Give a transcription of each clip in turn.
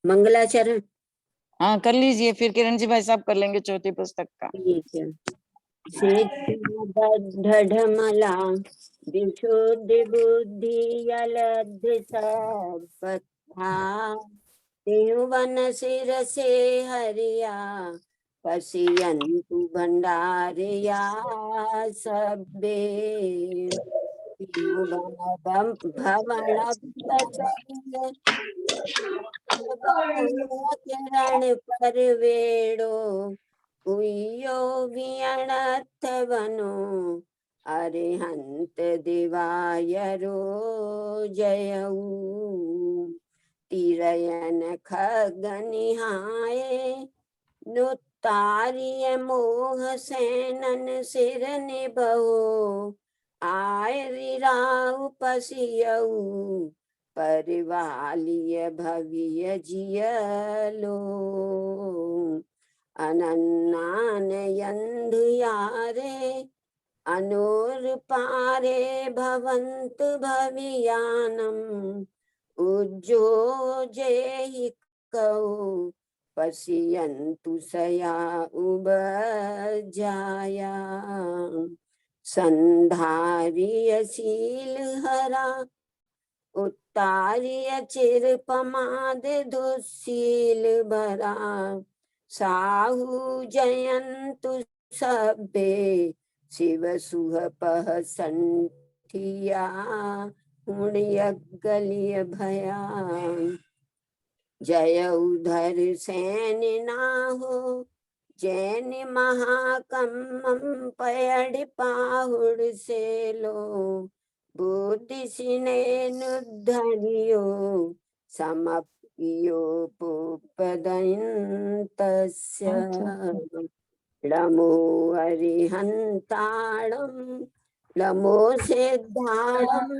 मंगलाचरण। हाँ कर लीजिए, फिर किरण जी भाई साहब कर लेंगे चौथी पुस्तक का। ठीक है। ढमला विशुद्धि बुद्धि अलध सर्पथा तिरुवन सिर से हरिया पशियंतु भंडारिया सबे भवन किरण पर वेड़ो उयो वियणथ बनो अरिहंत दिवायरो जयऊ तिरयन खगनिहाय नुतारिय मोह सैनन सिर निभो आय रिराउ पसियऊ परिवालिय भविय जियलो अनन्नान यंधु यारे अनुर पारे भवंत भवियानम उज्जो जेहि कौ पश्यन्तु सया उबजाया संधारिय शील हरा उत्तारिय चिर पमाद दुशील भरा साहु जयंतु सबे शिव सुहपह संठिया हुणिय गलिय भया जय उधर सैन नाहो जैन महाकम्मम पयड़ पाहुड़ से लो बुद्धि सिनेनुद्धरियो समपियो पुपदयन्तस्य लमो अरिहन्ताणं लमो सिद्धाणं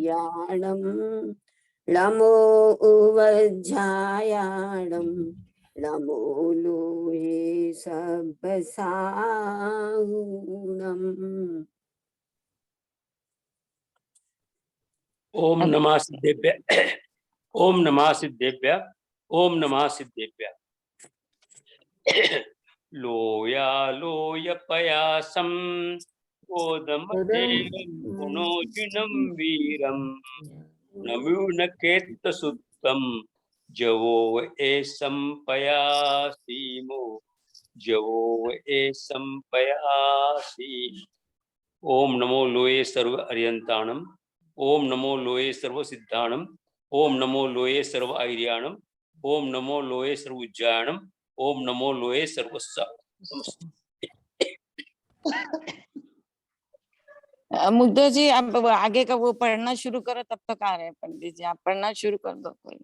याणं लमो उवज्झायाणं लमो लोहे सब्बसाहुणम्। ओम नमः सिद्धेभ्य। ओम नमः सिद्धेभ्य। ओम नमः सिद्धेभ्य। लोया लोय पयासम गोदमतेनोजुनं वीरं नमूनकेत सुत्तम जवो ए संपयासीमो जवो ए संपयासी। ओम नमो लोये सर्व अर्यंताणम ओम नमो लोये सर्व सिद्धाणम ओम नमो लोये सर्व आर्याणम ओम नमो लोये सर्व उज्जायणम ओम नमो लोये सर्वस्व। मुग्धा जी आप आगे का वो पढ़ना शुरू करो, तब तक आ रहे हैं पंडित जी, आप पढ़ना शुरू कर दो। कोई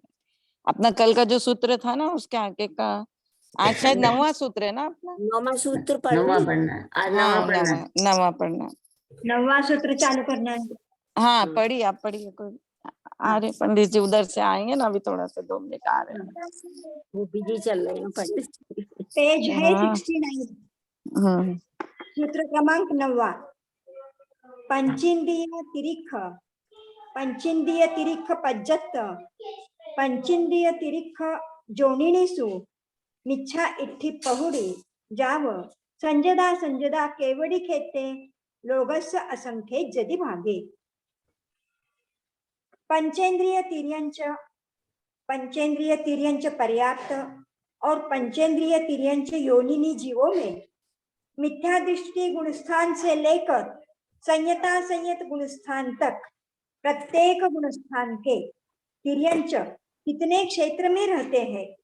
अपना कल का जो सूत्र था ना उसके आगे का, आज शायद 9वां सूत्र है ना अपना। 9वां सूत्र पढ़ना, नवा पढ़ना, 9वां सूत्र चालू करना है। हाँ पढ़िए, आप पढ़िए। कोई आ रहे पंडित जी उधर से आएंगे ना, अभी थोड़ा सा 2 मिनट आ रहे हैं, वो बिजी चल रहे हैं पंडित। पेज है 69। सूत्र क्रमांक 9। पंचेंद्रिय तिरिख पज्जत पंचेंद्रिय तिरिख जोनिणीसु मिच्छा इट्ठी पहुडी जाव संजदा केवडी खेते लोगस असंख्ये जदी भागे। पंचेंद्रिय तिर्यंच पर्याप्त और पंचेंद्रिय तिर्यंच योनिनी जीवों में मिथ्या दृष्टि गुणस्थान से लेकर संयत गुणस्थान तक प्रत्येक गुणस्थान के तिर्यंच कितने क्षेत्र में रहते हैं।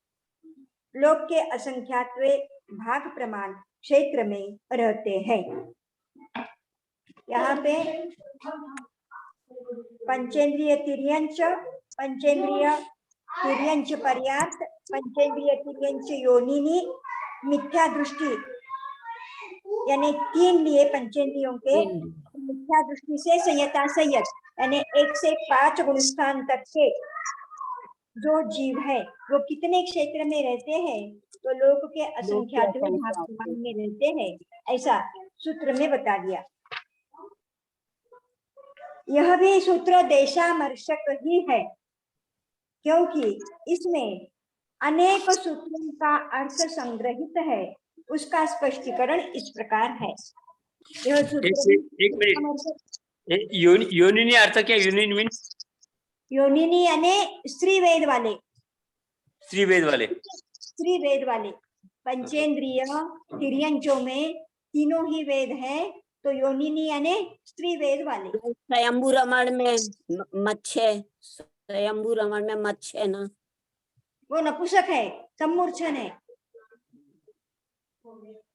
लोक के असंख्यात्वे भाग प्रमाण क्षेत्र में रहते हैं। यहाँ पे पंचेंद्रिय तिर्यंच पर्याप्त पंचेंद्रिय तिर्यंच योनिनी मिथ्या दृष्टि, यानी 3 लिए पंचेंद्रियों के मिथ्या दृष्टि से संयत यानी 1 से 5 गुणस्थान तक के जो जीव है वो कितने क्षेत्र में रहते हैं, तो लोक के असंख्यात भाग में रहते हैं, ऐसा सूत्र में बता दिया। यह भी सूत्र देशामर्शक ही है। क्योंकि इसमें अनेक सूत्रों का अर्थ संग्रहित है। उसका स्पष्टीकरण इस प्रकार है। यह सूत्र एक मिनिट, योनिनी अर्थ क्या? योनिनी मीन योनिनी यानी स्त्री वेद वाले, स्त्री वेद वाले। स्त्री वेद वाले पंचेंद्रिय तिर्यंचों में तीनों ही वेद है, तो योनिनी यानी स्त्री वेद वाले। स्वयंभू रमण में मच्छ है, स्वयंभू रमण में मच्छ है ना, वो नपुंसक है, सम्मूर्छन है।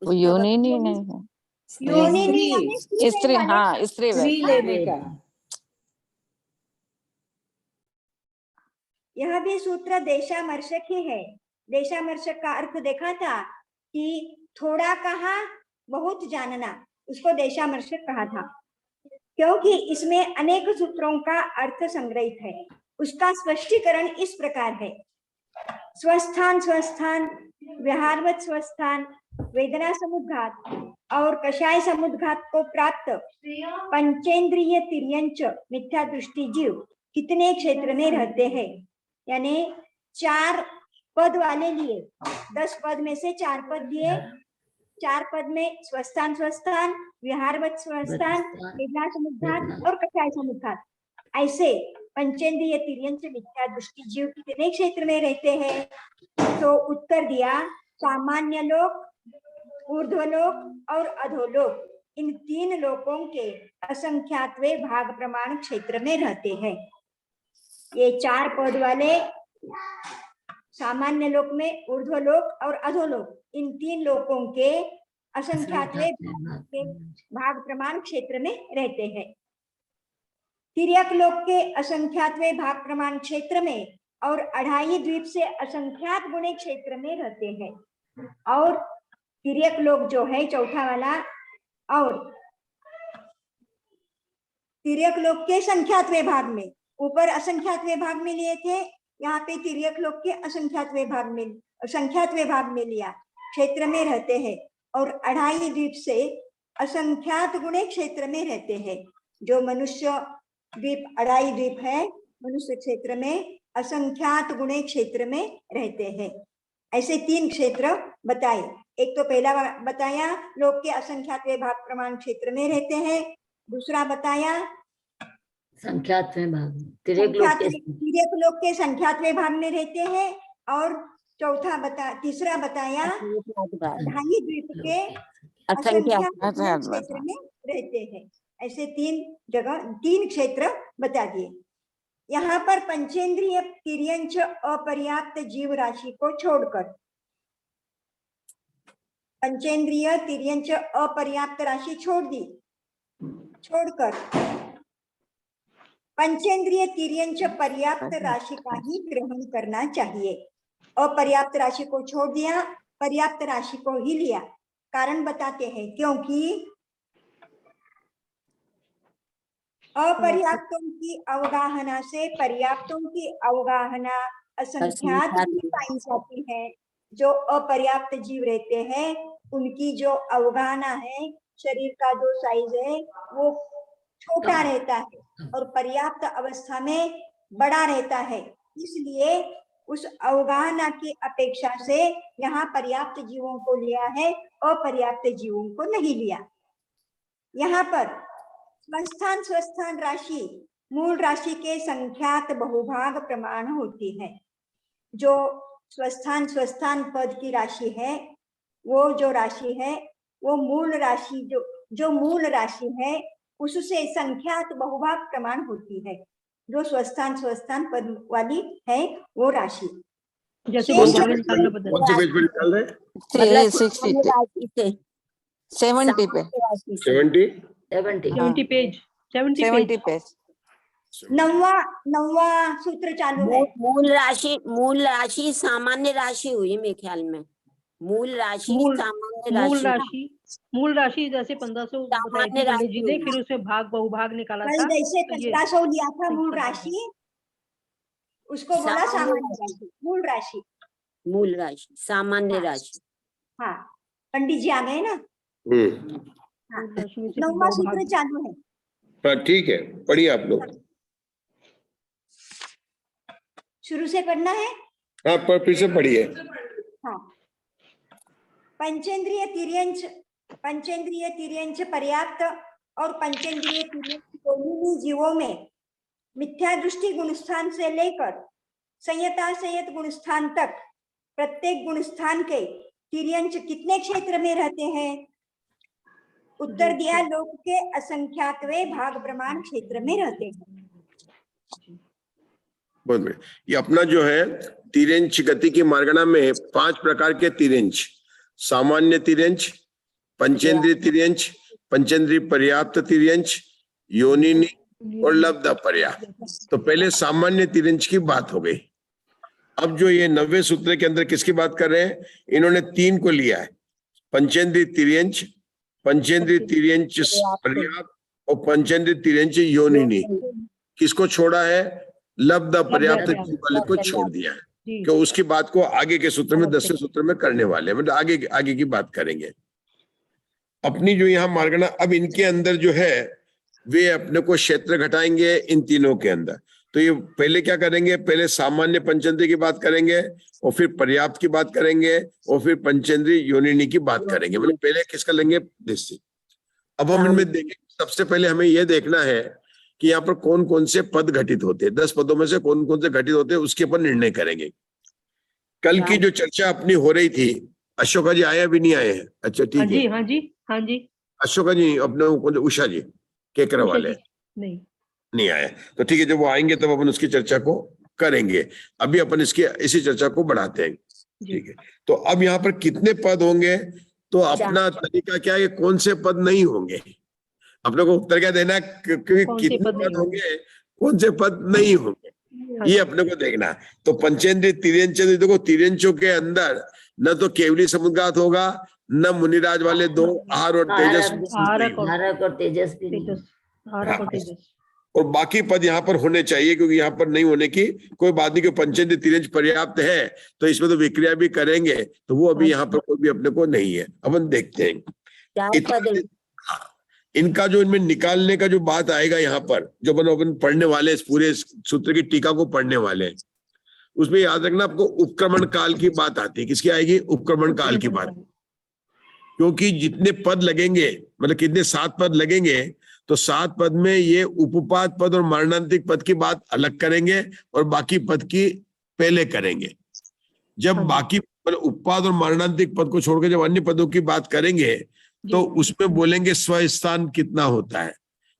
वो योनिनी नहीं है, योनिनी यानी स्त्री स्त्री, वेद वाले। हाँ स्त्री स्त्री वेद। लेने का। यह भी सूत्र देशामर्शक ही है। देशामर्शक का अर्थ देखा था कि थोड़ा कहा बहुत जानना, उसको देशामर्शक कहा था, क्योंकि इसमें अनेक सूत्रों का अर्थ संग्रहित है। उसका स्पष्टीकरण इस प्रकार है। स्वस्थान स्वस्थान, विहारवत स्वस्थान, वेदना समुद्घात और कषाय समुद्घात को प्राप्त पंचेंद्रिय तिर्यंच मिथ्या दृष्टि जीव कितने क्षेत्र में रहते हैं, यानी 4 पद वाले लिए, 10 पद में से 4 पद दिए। 4 पद में स्वस्थान स्वस्थान, विहारवत स्वस्थान, वेदना समुद्घात और कषाय समुद्घात, ऐसे पंचेंद्रिय तिर्यंच मिथ्या दृष्टि जीव कितने क्षेत्र में रहते हैं? तो उत्तर दिया सामान्य लोक, ऊर्ध्वलोक और अधोलोक, इन 3 लोकों के असंख्यातवे भाग प्रमाण क्षेत्र में रहते हैं। ये 4 पद वाले सामान्य लोक में, ऊर्ध्वलोक और अधोलोक, इन 3 लोकों के असंख्यातवे भाग प्रमाण क्षेत्र में रहते हैं। तिर्यक लोक के असंख्यातवे भाग प्रमाण क्षेत्र में और 2.5 द्वीप से असंख्यात गुणे क्षेत्र में रहते हैं। और तिर्यक लोक जो है चौथा वाला, और तिर्यक लोक के संख्यातवे भाग में, ऊपर असंख्यातवे भाग में लिए थे, यहाँ पे तिर्यक लोक के असंख्यातवे भाग में, संख्यातवे भाग में लिया, क्षेत्र में रहते हैं। और 2.5 द्वीप से असंख्यात गुणे क्षेत्र में रहते हैं। जो मनुष्य द्वीप 2.5 द्वीप है, मनुष्य क्षेत्र में असंख्यात गुणे क्षेत्र में रहते हैं। ऐसे 3 क्षेत्र बताए। एक तो पहला बताया लोक के असंख्यातवे भाग प्रमाण क्षेत्र में रहते हैं, दूसरा बताया संख्यातवें भाग, तिर्यक लोक के संख्यातवे भाग में रहते हैं, और तीसरा बताया 2.5 द्वीप के असंख्यात क्षेत्र में रहते हैं। ऐसे 3 जगह 3 क्षेत्र बता दिए। यहाँ पर पंचेंद्रिय तिर्यंच अपर्याप्त जीव राशि को छोड़कर, पंचेंद्रिय तिर्यंच अपर्याप्त राशि छोड़कर पंचेंद्रिय तिर्यंच पर्याप्त राशि का ही ग्रहण करना चाहिए। अपर्याप्त राशि को छोड़ दिया, पर्याप्त राशि को ही लिया। कारण बताते हैं, क्योंकि अपर्याप्तों की अवगाहना से पर्याप्तों की अवगाहना असंख्यात पाई जाती है। जो अपर्याप्त जीव रहते हैं उनकी जो अवगाहना है, शरीर का जो साइज है वो छोटा रहता है और पर्याप्त अवस्था में बड़ा रहता है। इसलिए उस अवगाहना की अपेक्षा से यहाँ पर्याप्त जीवों को लिया है, अपर्याप्त जीवों को नहीं लिया। यहाँ पर स्वस्थान स्वस्थान राशि मूल राशि के संख्यात बहुभाग प्रमाण होती है। जो स्वस्थान पद की राशि है, वो जो राशि है वो मूल राशि, जो मूल राशि है उससे संख्यात बहुभाग प्रमाण होती है। जो स्वस्थान पद वाली है वो राशि। जैसे शेष कौन से पेज पे निकाल रहे हैं? 70 पे 70 पेज 70 पेज। 9वां सूत्र चालू है। मूल राशि सामान्य राशि हुई मेरे ख्याल में। मूल राशि मूल राशि जैसे 1500 बताई थी पंडित जी ने, फिर उसमें भाग बहुभाग निकाला कल था। जैसे तो ये 1500 दिया था मूल राशि, उसको बोला सामान्य राशि। मूल राशि सामान्य राशि। हाँ, पंडित जी आ गए ना। हाँ, 9वां सूत्र चालू है। हाँ ठीक है, पढ़िए आप लोग। शुरू से पढ़ना है। हाँ, पर फिर से पढ़िए। हाँ, पंचेंद्रिय तिर्यंच पर्याप्त और पंचेंद्रिय तिर्यंच योनिनी जीवों में मिथ्या दृष्टि गुणस्थान से लेकर संयतासंयत गुणस्थान तक प्रत्येक गुणस्थान के तिर्यंच कितने क्षेत्र में रहते हैं? उत्तर दिया, लोक के असंख्यातवे भाग प्रमाण क्षेत्र में रहते हैं। बहुत बढ़िया। ये अपना जो है तिर्यंच गति की मार्गणा में 5 प्रकार के तिर्यंच, सामान्य तिर्यंच, पंचेंद्रिय तिर्यंच, पंचेंद्रिय पर्याप्त तिर्यंच, योनिनी और लब्ध पर्याप्त। तो पहले सामान्य तिर्यंच की बात हो गई। अब जो ये 90वें सूत्र के अंदर किसकी बात कर रहे हैं? इन्होंने 3 को लिया है, पंचेंद्रिय तिर्यंच, पंचेंद्रिय तिर्यंच पर्याप्त और पंचेंद्रिय तिर्यंच योनिनी। किसको छोड़ा है? लब्ध पर्याप्त वाले को छोड़ दिया है, कि उसकी बात को आगे के सूत्र में 10वें सूत्र में करने वाले हैं, मतलब आगे की बात करेंगे। अपनी जो यहाँ मार्गणा, अब इनके अंदर जो है वे अपने को क्षेत्र घटाएंगे इन तीनों के अंदर। तो ये पहले क्या करेंगे? पहले सामान्य पंचेंद्रिय की बात करेंगे और फिर पर्याप्त की बात करेंगे और फिर पंचेंद्रिय योनिनी की बात करेंगे। मतलब पहले किसका लेंगे? देशी। अब हम इनमें देखेंगे, सबसे पहले हमें यह देखना है कि यहाँ पर कौन कौन से पद घटित होते हैं, 10 पदों में से कौन कौन से घटित होते हैं, उसके ऊपर निर्णय करेंगे। कल की जो चर्चा अपनी हो रही थी, अशोका जी आया भी नहीं आए हैं? अच्छा ठीक है। हाँ जी, हाँ जी। अशोका जी अपने उषा जी केकरा वाले नहीं आए, तो ठीक है, जब वो आएंगे तब अपन उसकी चर्चा को करेंगे। अभी अपन इसी चर्चा को बढ़ाते हैं, ठीक है। तो अब यहाँ पर कितने पद होंगे, तो अपना तरीका क्या है, कौन से पद नहीं होंगे, अपने को उत्तर क्या देना, क्योंकि कितने पद होंगे, कौन से पद नहीं होंगे, ये अपने को देखना। तो पंचेंद्रिय तिर्यंच, देखो तिर्यंचों के अंदर न तो केवली समुद्गात होगा, न मुनिराज वाले 2 आहार और तेजस, और बाकी पद यहाँ पर होने चाहिए, क्योंकि यहाँ पर नहीं होने की कोई बात नहीं, कि पंचेंद्रिय तिर्यंच पर्याप्त है तो इसमें तो विक्रिया भी करेंगे, तो वो अभी यहाँ पर कोई भी अपने को नहीं है। अपन देखते हैं इनका जो इनमें निकालने का जो बात आएगा यहाँ पर, जो अपन पढ़ने वाले इस पूरे सूत्र की टीका को पढ़ने वाले हैं, उसमें याद रखना आपको उपक्रमण काल की बात आती है। किसकी आएगी? उपक्रमण काल की बात। क्योंकि जितने पद लगेंगे, मतलब कितने 7 पद लगेंगे, तो 7 पद में ये उपपाद पद और मारणांतिक पद की बात अलग करेंगे और बाकी पद की पहले करेंगे। जब बाकी मतलब उपपाद और मारणांतिक पद को छोड़कर जब अन्य पदों की बात करेंगे, तो उसमें बोलेंगे स्वस्थान कितना होता है।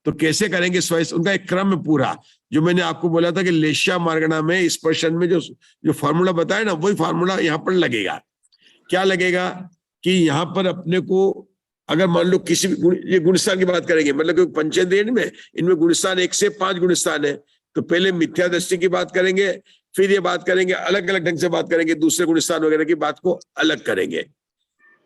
तो कैसे करेंगे स्वस्थ, उनका एक क्रम है पूरा, जो मैंने आपको बोला था कि लेश्या मार्गणा में स्पर्शन में जो फॉर्मूला बताया ना, वही फॉर्मूला यहाँ पर लगेगा। क्या लगेगा कि यहाँ पर अपने को अगर मान लो किसी भी ये गुणस्थान की बात करेंगे, मतलब पंचेंद्रिय में इनमें गुणस्थान 1 से 5 गुणस्थान है, तो पहले मिथ्या दृष्टि की बात करेंगे, फिर ये बात करेंगे, अलग अलग ढंग से बात करेंगे, दूसरे गुणस्थान वगैरह की बात को अलग करेंगे।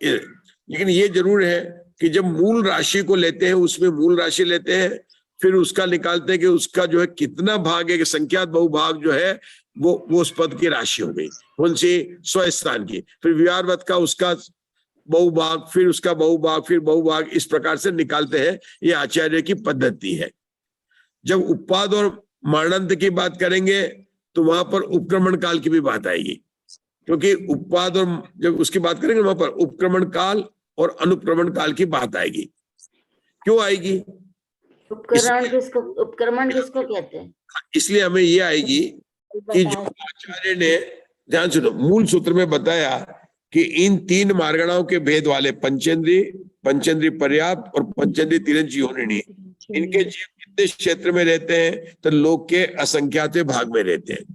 लेकिन ये जरूर है कि जब मूल राशि को लेते हैं, उसमें मूल राशि लेते हैं, फिर उसका निकालते हैं कि उसका जो है कितना भाग है, कि संख्यात बहुभाग जो है वो उस पद की राशि हो गई, कौन सी? स्वस्थान की। फिर व्यवहारवत का उसका बहुभाग, फिर उसका बहुभाग, फिर बहुभाग, इस प्रकार से निकालते हैं। ये आचार्य की पद्धति है। जब उपपाद और मारणांत की बात करेंगे तो वहां पर उपक्रमण काल की भी बात आएगी, क्योंकि उपपाद और जब उसकी बात करेंगे वहां पर उपक्रमण काल और अनुक्रमण काल की बात आएगी। क्यों आएगी? उपक्रमण किसको कहते हैं? इसलिए हमें ये आएगी कि जो आचार्य ने, ध्यान सुनो, मूल सूत्र में बताया कि इन 3 मार्गणाओं के भेद वाले पंचेंद्रिय पर्याप्त और पंचेंद्रिय तिर्यंच योनिनी, इनके जीव कितने क्षेत्र में रहते हैं? तो लोक के असंख्यात भाग में रहते हैं।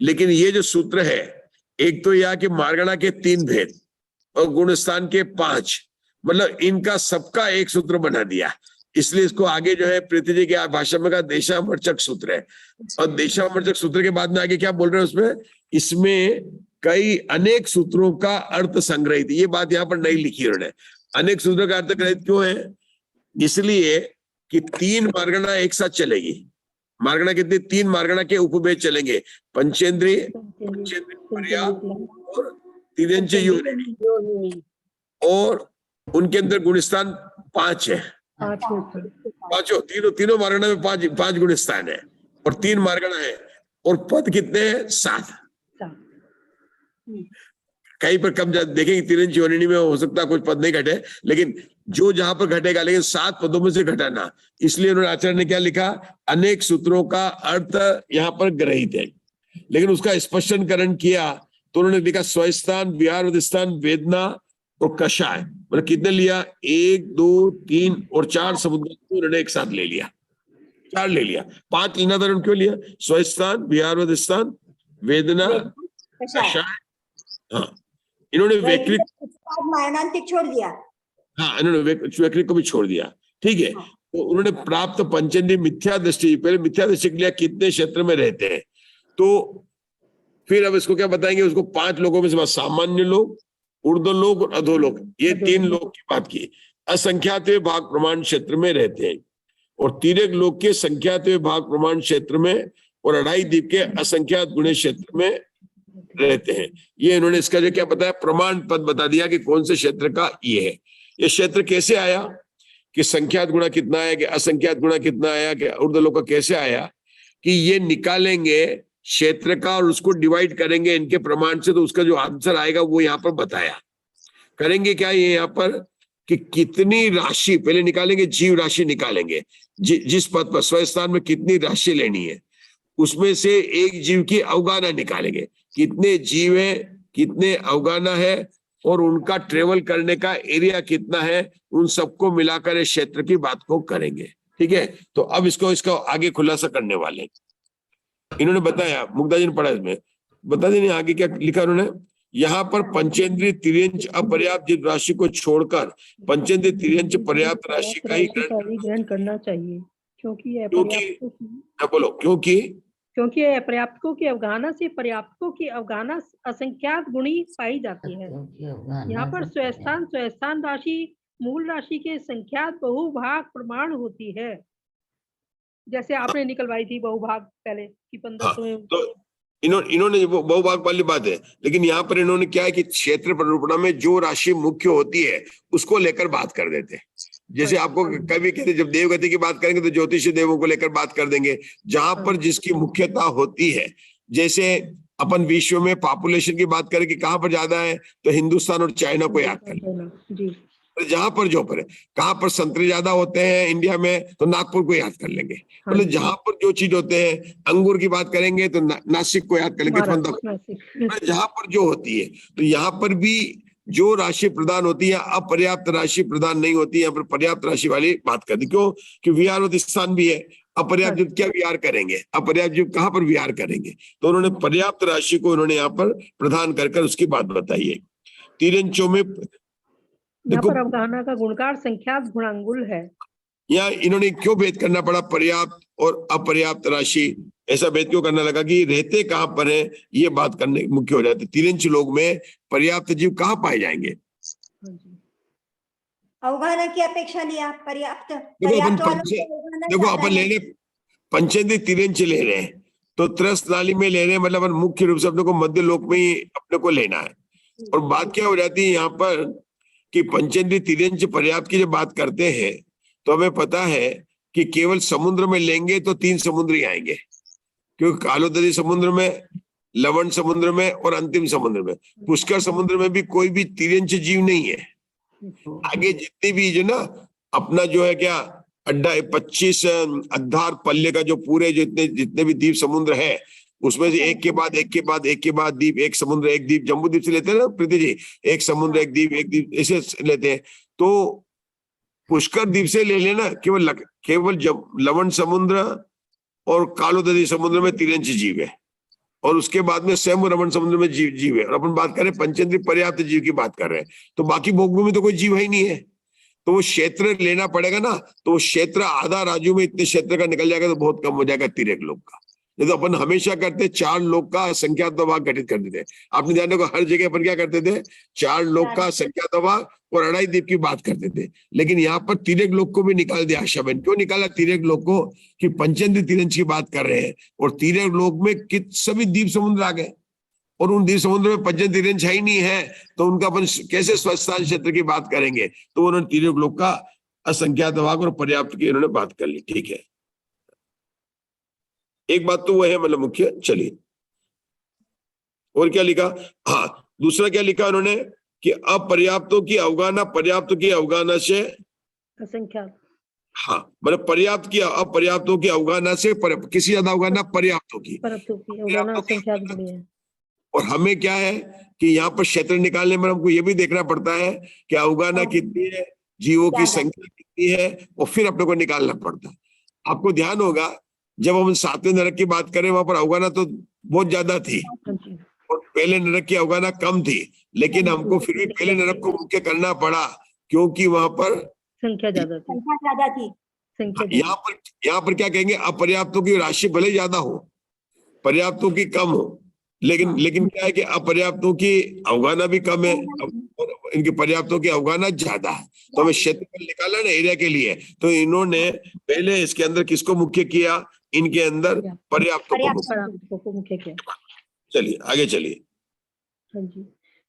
लेकिन ये जो सूत्र है, एक तो यह कि मार्गणा के 3 भेद और गुणस्थान के 5, मतलब इनका सबका एक सूत्र बना दिया। इसलिए इसको आगे जो है प्रीति जी की भाषा में कहा देशामर्चक सूत्र है। और देशामर्चक सूत्र के बाद में आगे क्या बोल रहे हैं इसमें कई अनेक सूत्रों का अर्थ संग्रहित। ये बात यहाँ पर नहीं लिखी उन्होंने। अनेक सूत्रों का अर्थ ग्रहित क्यों है? इसलिए कि 3 मार्गणा एक साथ चलेगी। मार्गणा कितनी? 3 मार्गणा के उपभेद चलेंगे, पंचेंद्रिय, पर्याप्त और तिर्यंच योनिनी, और उनके अंदर गुणस्थान 5 है। पांचों तीनों मार्गणा में 5 गुणस्थान है और 3 मार्गणा है। और पद कितने हैं? 7। सात। कहीं पर कम देखेंगे तिरंज योनिनी में हो सकता है कुछ पद नहीं घटे, लेकिन जो जहां पर घटेगा, लेकिन 7 पदों में से घटाना। इसलिए उन्होंने आचार्य ने क्या लिखा, अनेक सूत्रों का अर्थ यहाँ पर ग्रहित है, लेकिन उसका स्पष्टीकरण किया तो उन्होंने लिखा स्वस्थान, विहार स्थान, वेदना और कषाय। मतलब कितने लिया? 1 2 3 और 4 समुद्र को उन्होंने एक साथ ले लिया, 4 ले लिया। 5 लेना था उन्होंने, क्यों लिया? स्वस्थान, विहार स्थान, वेदना, कषाय। हाँ, इन्होंने वैकृत मारणांतिक छोड़ दिया। हाँ, इन्होंने वैकृत को भी छोड़ दिया। ठीक है, तो उन्होंने प्राप्त पंचेंद्रिय मिथ्या दृष्टि, पहले मिथ्या दृष्टि के लिए कितने क्षेत्र में रहते हैं, तो फिर अब इसको क्या बताएंगे, उसको 5 लोगों में से सामान्य लोग, ऊर्ध्व लोग और अधोलोक, ये 3 लोग की बात की। असंख्यात भाग प्रमाण क्षेत्र में रहते हैं, और तिर्यक लोग के संख्यात भाग प्रमाण क्षेत्र में, और 2.5 द्वीप के असंख्यात गुणे क्षेत्र में रहते हैं। ये इन्होंने इसका जो क्या बताया, प्रमाण पद बता दिया कि कौन से क्षेत्र का ये है। ये क्षेत्र कैसे आया कि संख्यात गुणा कितना आया, कि असंख्यात गुणा कितना आया, कि ऊर्ध्वलोक का कैसे आया, कि ये निकालेंगे क्षेत्र का और उसको डिवाइड करेंगे इनके प्रमाण से, तो उसका जो आंसर आएगा वो यहाँ पर बताया। करेंगे क्या ये यहाँ पर कि कितनी राशि पहले निकालेंगे, जीव राशि निकालेंगे, जिस पद पर स्वस्थान में कितनी राशि लेनी है, उसमें से एक जीव की अवगाना निकालेंगे, कितने जीव है, कितने अवगाना है, और उनका ट्रेवल करने का एरिया कितना है, उन सबको मिलाकर इस क्षेत्र की बात को करेंगे। ठीक है, तो अब इसको आगे खुलासा करने वाले इन्होंने बताया, मुग्धा जी ने पढ़ा इसमें, बता दें आगे क्या लिखा उन्होंने। यहाँ पर पंचेंद्रिय तिर्यंच अपर्याप्त जीव राशि को छोड़कर पंचेंद्रिय तिर्यंच पर्याप्त राशि का ही ग्रहण करना चाहिए, क्योंकि क्योंकि अपर्याप्तकों की अवगाहना से पर्याप्तकों की अवगाहना असंख्यात गुणी पाई जाती है। यहाँ पर स्वस्थान राशि मूल राशि के संख्यात बहुभाग प्रमाण होती है, जैसे आपने निकलवाई थी बहुभाग पहले की 1500। तो इन्होंने बहुभाग वाली बात है, लेकिन यहाँ पर इन्होंने क्या है कि क्षेत्र प्ररूपणा में जो राशि मुख्य होती है उसको लेकर बात कर देते हैं। जैसे आपको कभी कहते जब देवगति की बात करेंगे तो ज्योतिषी देवों को लेकर बात कर देंगे, जहां पर जिसकी मुख्यता होती है। जैसे अपन विश्व में पॉपुलेशन की बात करें कि कहाँ पर ज्यादा है, तो हिंदुस्तान और चाइना को याद कर लेंगे। जहां पर जो पर है, कहाँ पर संतरे ज्यादा होते हैं इंडिया में, तो नागपुर को याद कर लेंगे। मतलब जहां पर जो चीज होते हैं, अंगूर की बात करेंगे तो नासिक को याद कर लेंगे। जहां पर जो होती है, तो यहाँ पर भी जो राशि प्रदान होती है, अपर्याप्त राशि प्रदान नहीं होती है, यहाँ पर पर्याप्त राशि वाली बात करती। क्यों कि विहार स्थान भी है, अपर्याप्त जीव क्या विहार करेंगे, अपर्याप्त जीव कहाँ पर विहार करेंगे, तो उन्होंने पर्याप्त राशि को उन्होंने यहाँ पर प्रदान कर उसकी बात बताई है। तिर्यंचों में देखो अवगाहना का गुणकार संख्यात गुणांगुल है। यहाँ इन्होंने क्यों भेद करना पड़ा पर्याप्त और अपर्याप्त राशि, ऐसा भेद क्यों करना लगा कि रहते कहाँ पर है, ये बात करने मुख्य हो जाती। तिर्यंच लोग में पर्याप्त जीव कहाँ पाए जाएंगे, अवगाहना की अपेक्षा लिया पर्याप्त। देखो अपन ले रहे पंचेंद्रिय तिर्यंच ले रहे हैं, तो त्रस्त नाली में ले रहे हैं, मतलब मुख्य रूप से अपने को मध्य लोक में ही अपने को लेना है। और बात क्या हो जाती है यहाँ पर कि पंचेंद्रिय तिर्यंच पर्याप्त की जब बात करते हैं, तो हमें पता है कि केवल समुद्र में लेंगे तो 3 समुद्र ही आएंगे, क्योंकि कालोदरी समुद्र में, लवण समुद्र में और अंतिम समुद्र में। पुष्कर समुद्र में भी कोई भी तिर्यंच जीव नहीं है। आगे जितने भी जो ना अपना जो है क्या अड्डा 25 अद्धार पल्ले का जो पूरे जितने भी द्वीप समुद्र है, उसमें से एक के बाद एक के बाद एक के बाद द्वीप, एक समुद्र एक द्वीप, जम्बू द्वीप से लेते हैं ना प्रीति जी, एक समुद्र एक द्वीप ऐसे लेते हैं। तो पुष्कर द्वीप से ले लेना, केवल लवण समुद्र और कालोदरी समुद्र में तिर्यंच जीव है, और उसके बाद में स्वयं रमण समुद्र में जीव है। और अपन बात करें पंचेंद्रिय पर्याप्त जीव की बात कर रहे हैं, तो बाकी भोगों में तो कोई जीव ही नहीं है। तो वो क्षेत्र लेना पड़ेगा ना, तो वो क्षेत्र आधा राज्यों में इतने क्षेत्र का निकल जाएगा तो बहुत कम हो जाएगा तिर्यक लोग का। नहीं तो अपन हमेशा करते 4 लोग का संख्यात भाग गठित कर देते। आपने ध्यान रखो हर जगह अपन क्या करते थे, 4 लोग का संख्यात भाग और 2.5 द्वीप की बात करते थे। लेकिन यहाँ पर तिर्यक लोग को भी निकाल दिया आशा बहन। क्यों निकाला तिर्यक लोग को, कि पंचेंद्रिय तिर्यंच की बात कर रहे हैं, और तिर्यक लोग में सभी द्वीप समुद्र आ गए, और उन द्वीप समुद्र में पंचेंद्रिय तिर्यंच ही नहीं है, तो उनका अपन कैसे स्वस्थान क्षेत्र की बात करेंगे। तो उन्होंने तिर्यक लोग का असंख्यात भाग और पर्याप्त की उन्होंने बात कर ली। ठीक है, एक बात तो वो है मतलब मुख्य। चलिए और क्या लिखा, हाँ दूसरा क्या लिखा उन्होंने कि अपर्याप्तों की अवगाहना पर्याप्त की अवगाहना से, असंख्यात हाँ मतलब पर्याप्त की अपर्याप्तों की अवगाहना से किसी ज्यादा अवगाहना पर्याप्तों की, परंतु की अवगाहना असंख्यात गुणी है। और हमें क्या है कि यहाँ पर क्षेत्र निकालने में हमको ये भी देखना पड़ता है कि अवगाहना कितनी है, जीवों की संख्या कितनी है, और फिर अपने को निकालना पड़ता है। आपको ध्यान होगा जब हम 7वें नरक की बात करें वहां पर अवगाहना तो बहुत ज्यादा थी और पहले नरक की अवगाहना कम थी, लेकिन हमको फिर भी पहले नरक को मुख्य करना पड़ा क्योंकि वहां पर संख्या ज्यादा थी। यहाँ पर क्या कहेंगे, अपर्याप्तों की राशि भले ज्यादा हो, पर्याप्तों की कम हो, लेकिन क्या है कि अपर्याप्तों की अवगाहना भी कम है और इनकी पर्याप्तों की अवगाहना ज्यादा है। तो हमें क्षेत्रफल निकाला ना एरिया के लिए, तो इन्होंने पहले इसके अंदर किसको मुख्य किया, इनके अंदर पर्याप्तों को मुख्य किया। चलिए आगे चलिए। हाँ जी,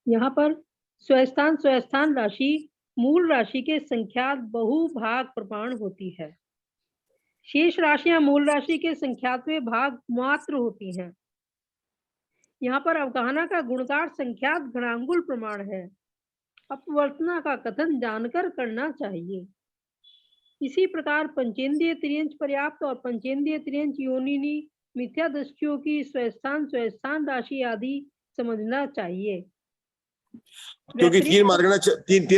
यहाँ पर स्वस्थान राशि मूल राशि के संख्यात बहुभाग प्रमाण होती है। शेष राशियां मूल राशि के संख्यातवें भाग मात्र होती हैं। यहाँ पर अवगाहना का गुणकार संख्यात घनांगुल प्रमाण है। अपवर्तना का कथन जानकर करना चाहिए। इसी प्रकार पंचेंद्रिय त्रियंच पर्याप्त और पंचेंद्रिय त्रियंच योनिनी मिथ्या दृष्टियों की स्वस्थान राशि आदि समझना चाहिए। क्योंकि तीन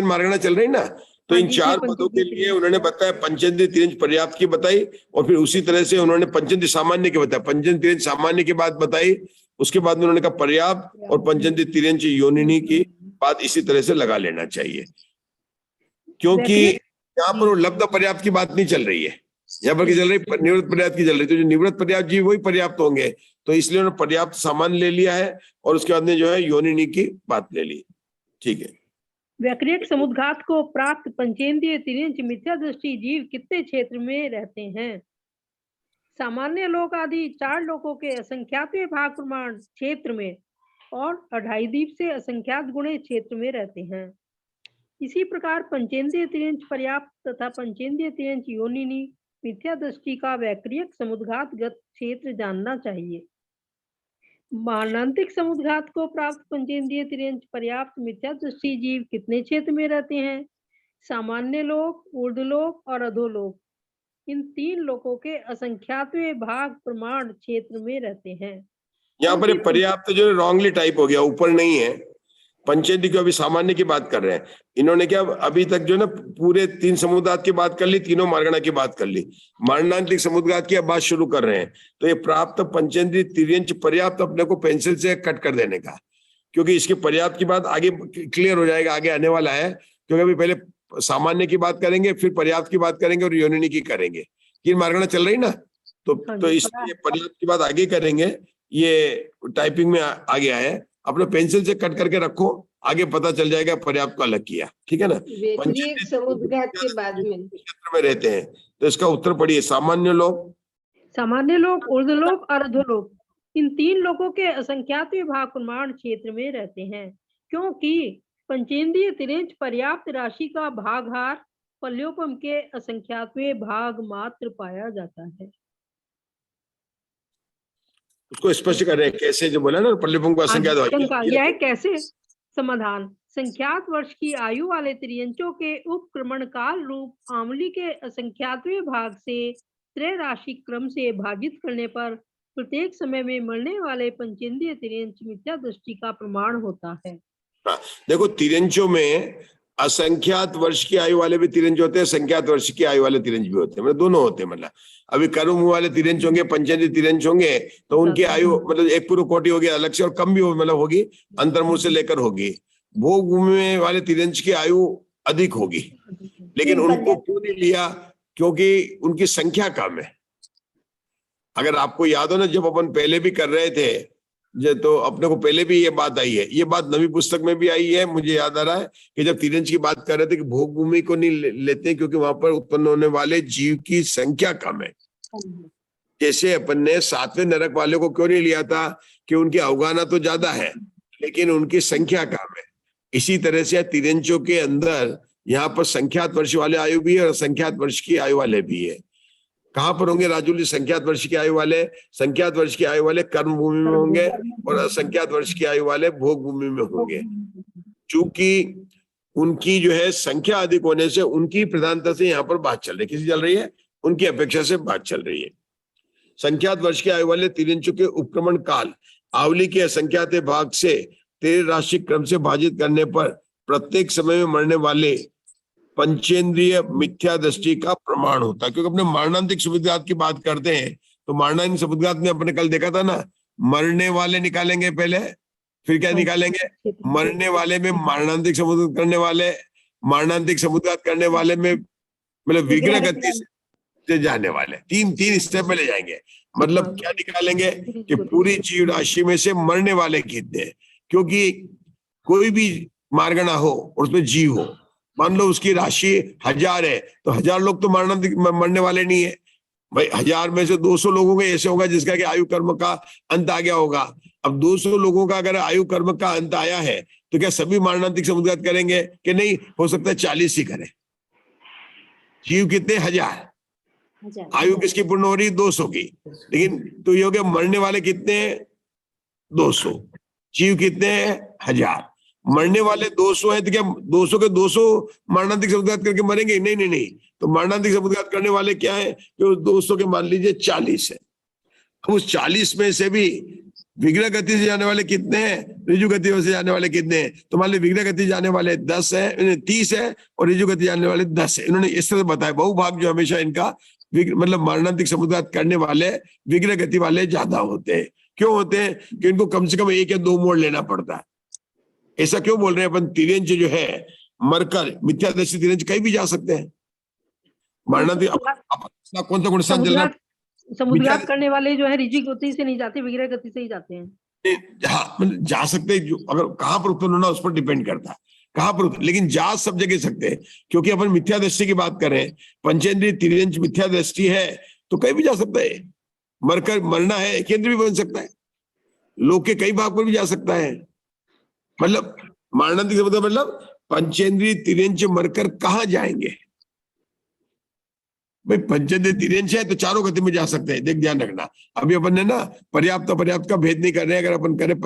मार्गना चल रही ना, तो इन 4 पदों के लिए उन्होंने बताया पंचेंद्रिय त्रियंच पर्याप्त की बताई, और फिर उसी तरह से उन्होंने पंचेंद्रिय सामान्य की बताया, पंचेंद्रिय त्रियंच सामान्य की बात बताई, उसके बाद उन्होंने कहा पर्याप्त और पंचेंद्रिय त्रियंच योनिनी की बात इसी तरह से लगा लेना चाहिए, क्योंकि यहाँ पर लब्ध पर्याप्त की बात नहीं चल रही है, यहाँ पर चल रही निवृत्त पर्याप्त की चल रही, तो जो निवृत्त पर्याप्त जी वही पर्याप्त होंगे, तो इसलिए उन्होंने पर्याप्त सामान्य ले लिया है और उसके बाद में जो है योनिनी की बात ले ली। ठीक है। वैक्रियक समुद्घात को प्राप्त पंचेंद्रिय त्रियंच मिथ्या दृष्टि जीव कितने क्षेत्र में रहते हैं? सामान्य लोक आदि 4 लोकों के असंख्यातवें भाग प्रमाण क्षेत्र में और 2.5 दीप से असंख्यात गुणे क्षेत्र में रहते हैं। इसी प्रकार पंचेंद्रिय त्रियंच पर्याप्त तथा पंचेंद्रिय त्रियंच योनिनी मिथ्या दृष्टि का वैक्रियक समुद्घातगत क्षेत्र जानना चाहिए। मारणांतिक समुद्घात को प्राप्त पंचेंद्रिय त्रियंच पर्याप्त मिथ्या दृष्टि जीव कितने क्षेत्र में रहते हैं? सामान्य लोक, ऊर्ध्वलोक और अधोलोक, इन 3 लोकों के असंख्यातवें भाग प्रमाण क्षेत्र में रहते हैं। यहाँ पर पर्याप्त जो रॉन्गली टाइप हो गया, ऊपर नहीं है, पंचेंद्रिय की अभी सामान्य की बात कर रहे हैं। इन्होंने क्या अभी तक जो ना पूरे 3 समुद्घात की बात कर ली, तीनों मार्गणा की बात कर ली, मारणांतिक समुद्घात की अब बात शुरू कर रहे हैं। तो ये प्राप्त पंचेंद्रिय त्रियंच पर्याप्त अपने को पेंसिल से कट कर देने का, क्योंकि इसके पर्याप्त की बात आगे क्लियर हो जाएगा, आगे आने वाला है, क्योंकि अभी पहले सामान्य की बात करेंगे, फिर पर्याप्त की बात करेंगे और योनिनी की करेंगे। 3 मार्गणा चल रही ना, तो इसलिए पर्याप्त की बात आगे करेंगे। ये टाइपिंग में आ गया है, अपने पेंसिल से कट करके रखो, आगे पता चल जाएगा पर्याप्त को अलग किया। ठीक है ना। वैक्रियक समुद्घात के बाद में क्षेत्र में रहते हैं, तो इसका उत्तर पढ़िए। सामान्य लोक, ऊर्ध्वलोक और अधोलोक, इन 3 लोकों के असंख्यातवें भाग प्रमाण क्षेत्र में रहते हैं, क्योंकि पंचेंद्रिय त्रियंच पर्याप्त राशि का भागहार पल्योपम के असंख्यातवें भाग मात्र पाया जाता है। उसको स्पष्ट कर रहे हैं कैसे, जो बोला ना पल्योपम को असंख्यात, यह कैसे समाधान। संख्यात वर्ष की आयु वाले त्रियंचों के उपक्रमण काल रूप आमली के असंख्यातवें भाग से त्रय राशि क्रम से भाजित करने पर प्रत्येक समय में मरने वाले पंचेंद्रिय त्रियंच मिथ्या दृष्टि का प्रमाण होता है। देखो तिरंजों में असंख्यात वर्ष की आयु वाले भी तिरंज होते हैं, संख्यात वर्ष की आयु वाले तिरंज भी होते हैं, मतलब दोनों होते हैं। मतलब अभी कर्म वाले तिरंज होंगे, पंचेंद्रिय तिरंज होंगे, तो उनकी आयु मतलब एक पूर्व कोटि होगी अलग से, और कम भी मतलब होगी, अंतर्मुख से लेकर होगी। भोग भूमि वाले तिरंज की आयु अधिक होगी, लेकिन उनको क्यों नहीं लिया? क्योंकि उनकी संख्या कम है। अगर आपको याद हो ना, जब अपन पहले भी कर रहे थे, तो अपने को पहले भी ये बात आई है, ये बात नवी पुस्तक में भी आई है। मुझे याद आ रहा है कि जब तिरंज की बात कर रहे थे कि भोग भूमि को नहीं लेते क्योंकि वहां पर उत्पन्न होने वाले जीव की संख्या कम है। जैसे अपन ने 7वें नरक वाले को क्यों नहीं लिया था कि उनकी अवगाहना तो ज्यादा है लेकिन उनकी संख्या कम है। इसी तरह से तिरंजों के अंदर यहाँ पर संख्यात वर्ष वाले आयु भी है और असंख्यात वर्ष की आयु वाले भी है। कहाँ पर होंगे राजू जी? संख्यात वर्ष की आयु वाले, संख्यात वर्ष की आयु वाले कर्म भूमि में होंगे और असंख्यात वर्ष की आयु वाले भोग भूमि में होंगे। चूंकि उनकी जो है संख्या अधिक होने से उनकी प्रधानता से यहाँ पर बात चल रही है। किसी चल रही है? उनकी अपेक्षा से बात चल रही है। संख्यात वर्ष की आयु वाले तिर्यंचु के उपक्रमण काल आवली के असंख्यात भाग से 13 राशि क्रम से भाजित करने पर प्रत्येक समय में मरने वाले पंचेंद्रिय मिथ्या दृष्टि का प्रमाण होता है। क्योंकि अपने मारणांतिक समुद्घात की बात करते हैं तो मारणांतिक समुद्घात में अपने कल देखा था ना, मरने वाले निकालेंगे पहले, फिर क्या निकालेंगे? मरने वाले में मारणांतिक समुद्घात करने वाले, मारणांतिक समुद्घात करने वाले में मतलब विग्रह गति से जाने वाले, तीन स्टेप में ले जाएंगे। मतलब क्या निकालेंगे कि पूरी जीव राशि में से मरने वाले कितने, क्योंकि कोई भी मार्ग ना हो और उसमें जीव हो। मान लो उसकी राशि 1000 है तो 1000 लोग तो मरने वाले नहीं है भाई। 1000 में से 200 लोगों का ऐसे होगा जिसका कि आयु कर्म का अंत आ गया होगा। अब 200 लोगों का अगर आयु कर्म का अंत आया है तो क्या सभी मारणांतिक समुद्घात करेंगे कि नहीं? हो सकता है 40 ही करें। जीव कितने? 1000। आयु किसकी पूर्ण हो रही? 200 की। लेकिन तो ये हो गया मरने वाले कितने? 200। जीव कितने? 1000। मरने वाले 200 है तो क्या 200 के 200 मारणांतिक समुद्घात करके मरेंगे? नहीं नहीं नहीं। तो मारणांतिक समुद्घात करने वाले क्या है कि 200 के मान लीजिए 40 है। अब उस 40 में से भी विग्रह गति से जाने वाले कितने हैं? ऋजु गति से जाने वाले कितने हैं? तो मान लीजिए विग्रह गति जाने वाले 10 है, 30 है और ऋजु गति जाने वाले 10 है। इन्होंने इस तरह बताया। बहुभाग जो हमेशा इनका मतलब मारणांतिक समुद्घात करने वाले विग्रह गति वाले ज्यादा होते हैं। क्यों होते हैं? कि इनको कम से कम 1 या 2 मोड़ लेना पड़ता है। ऐसा क्यों बोल रहे हैं अपन? तिर्यंच जो है मरकर मिथ्यादृष्टि तिर्यंच कहीं भी जा सकते हैं। मारणांतिक कौन सा गुण स्थान चल रहा है? समुद्घात करने वाले जो है ऋजु गति से नहीं जाते, विग्रह गति से ही जाते हैं। हाँ, मतलब जा सकते हैं। जो अगर कहाँ पर उत्पन्न होना उस पर डिपेंड करता है कहाँ पर, लेकिन जा सब जगह सकते हैं। क्योंकि अपन मिथ्या दृष्टि की बात करें, पंचेंद्रिय तिर्यंच मिथ्या दृष्टि है तो कहीं भी जा सकता है। मरकर मरना है केंद्र भी बन सकता है, लोक के कई भाग पर भी जा सकता है। मतलब मारणांतिक मतलब पंचेंद्रिय तिर्यंच मरकर कहाँ जाएंगे भाई? पंचेंद्रिय तिर्यंच है तो चारों गति में जा सकते हैं। देख ध्यान रखना, अभी अपन ने ना पर्याप्त अपर्याप्त का भेद नहीं कर रहे हैं। अगर अपन करें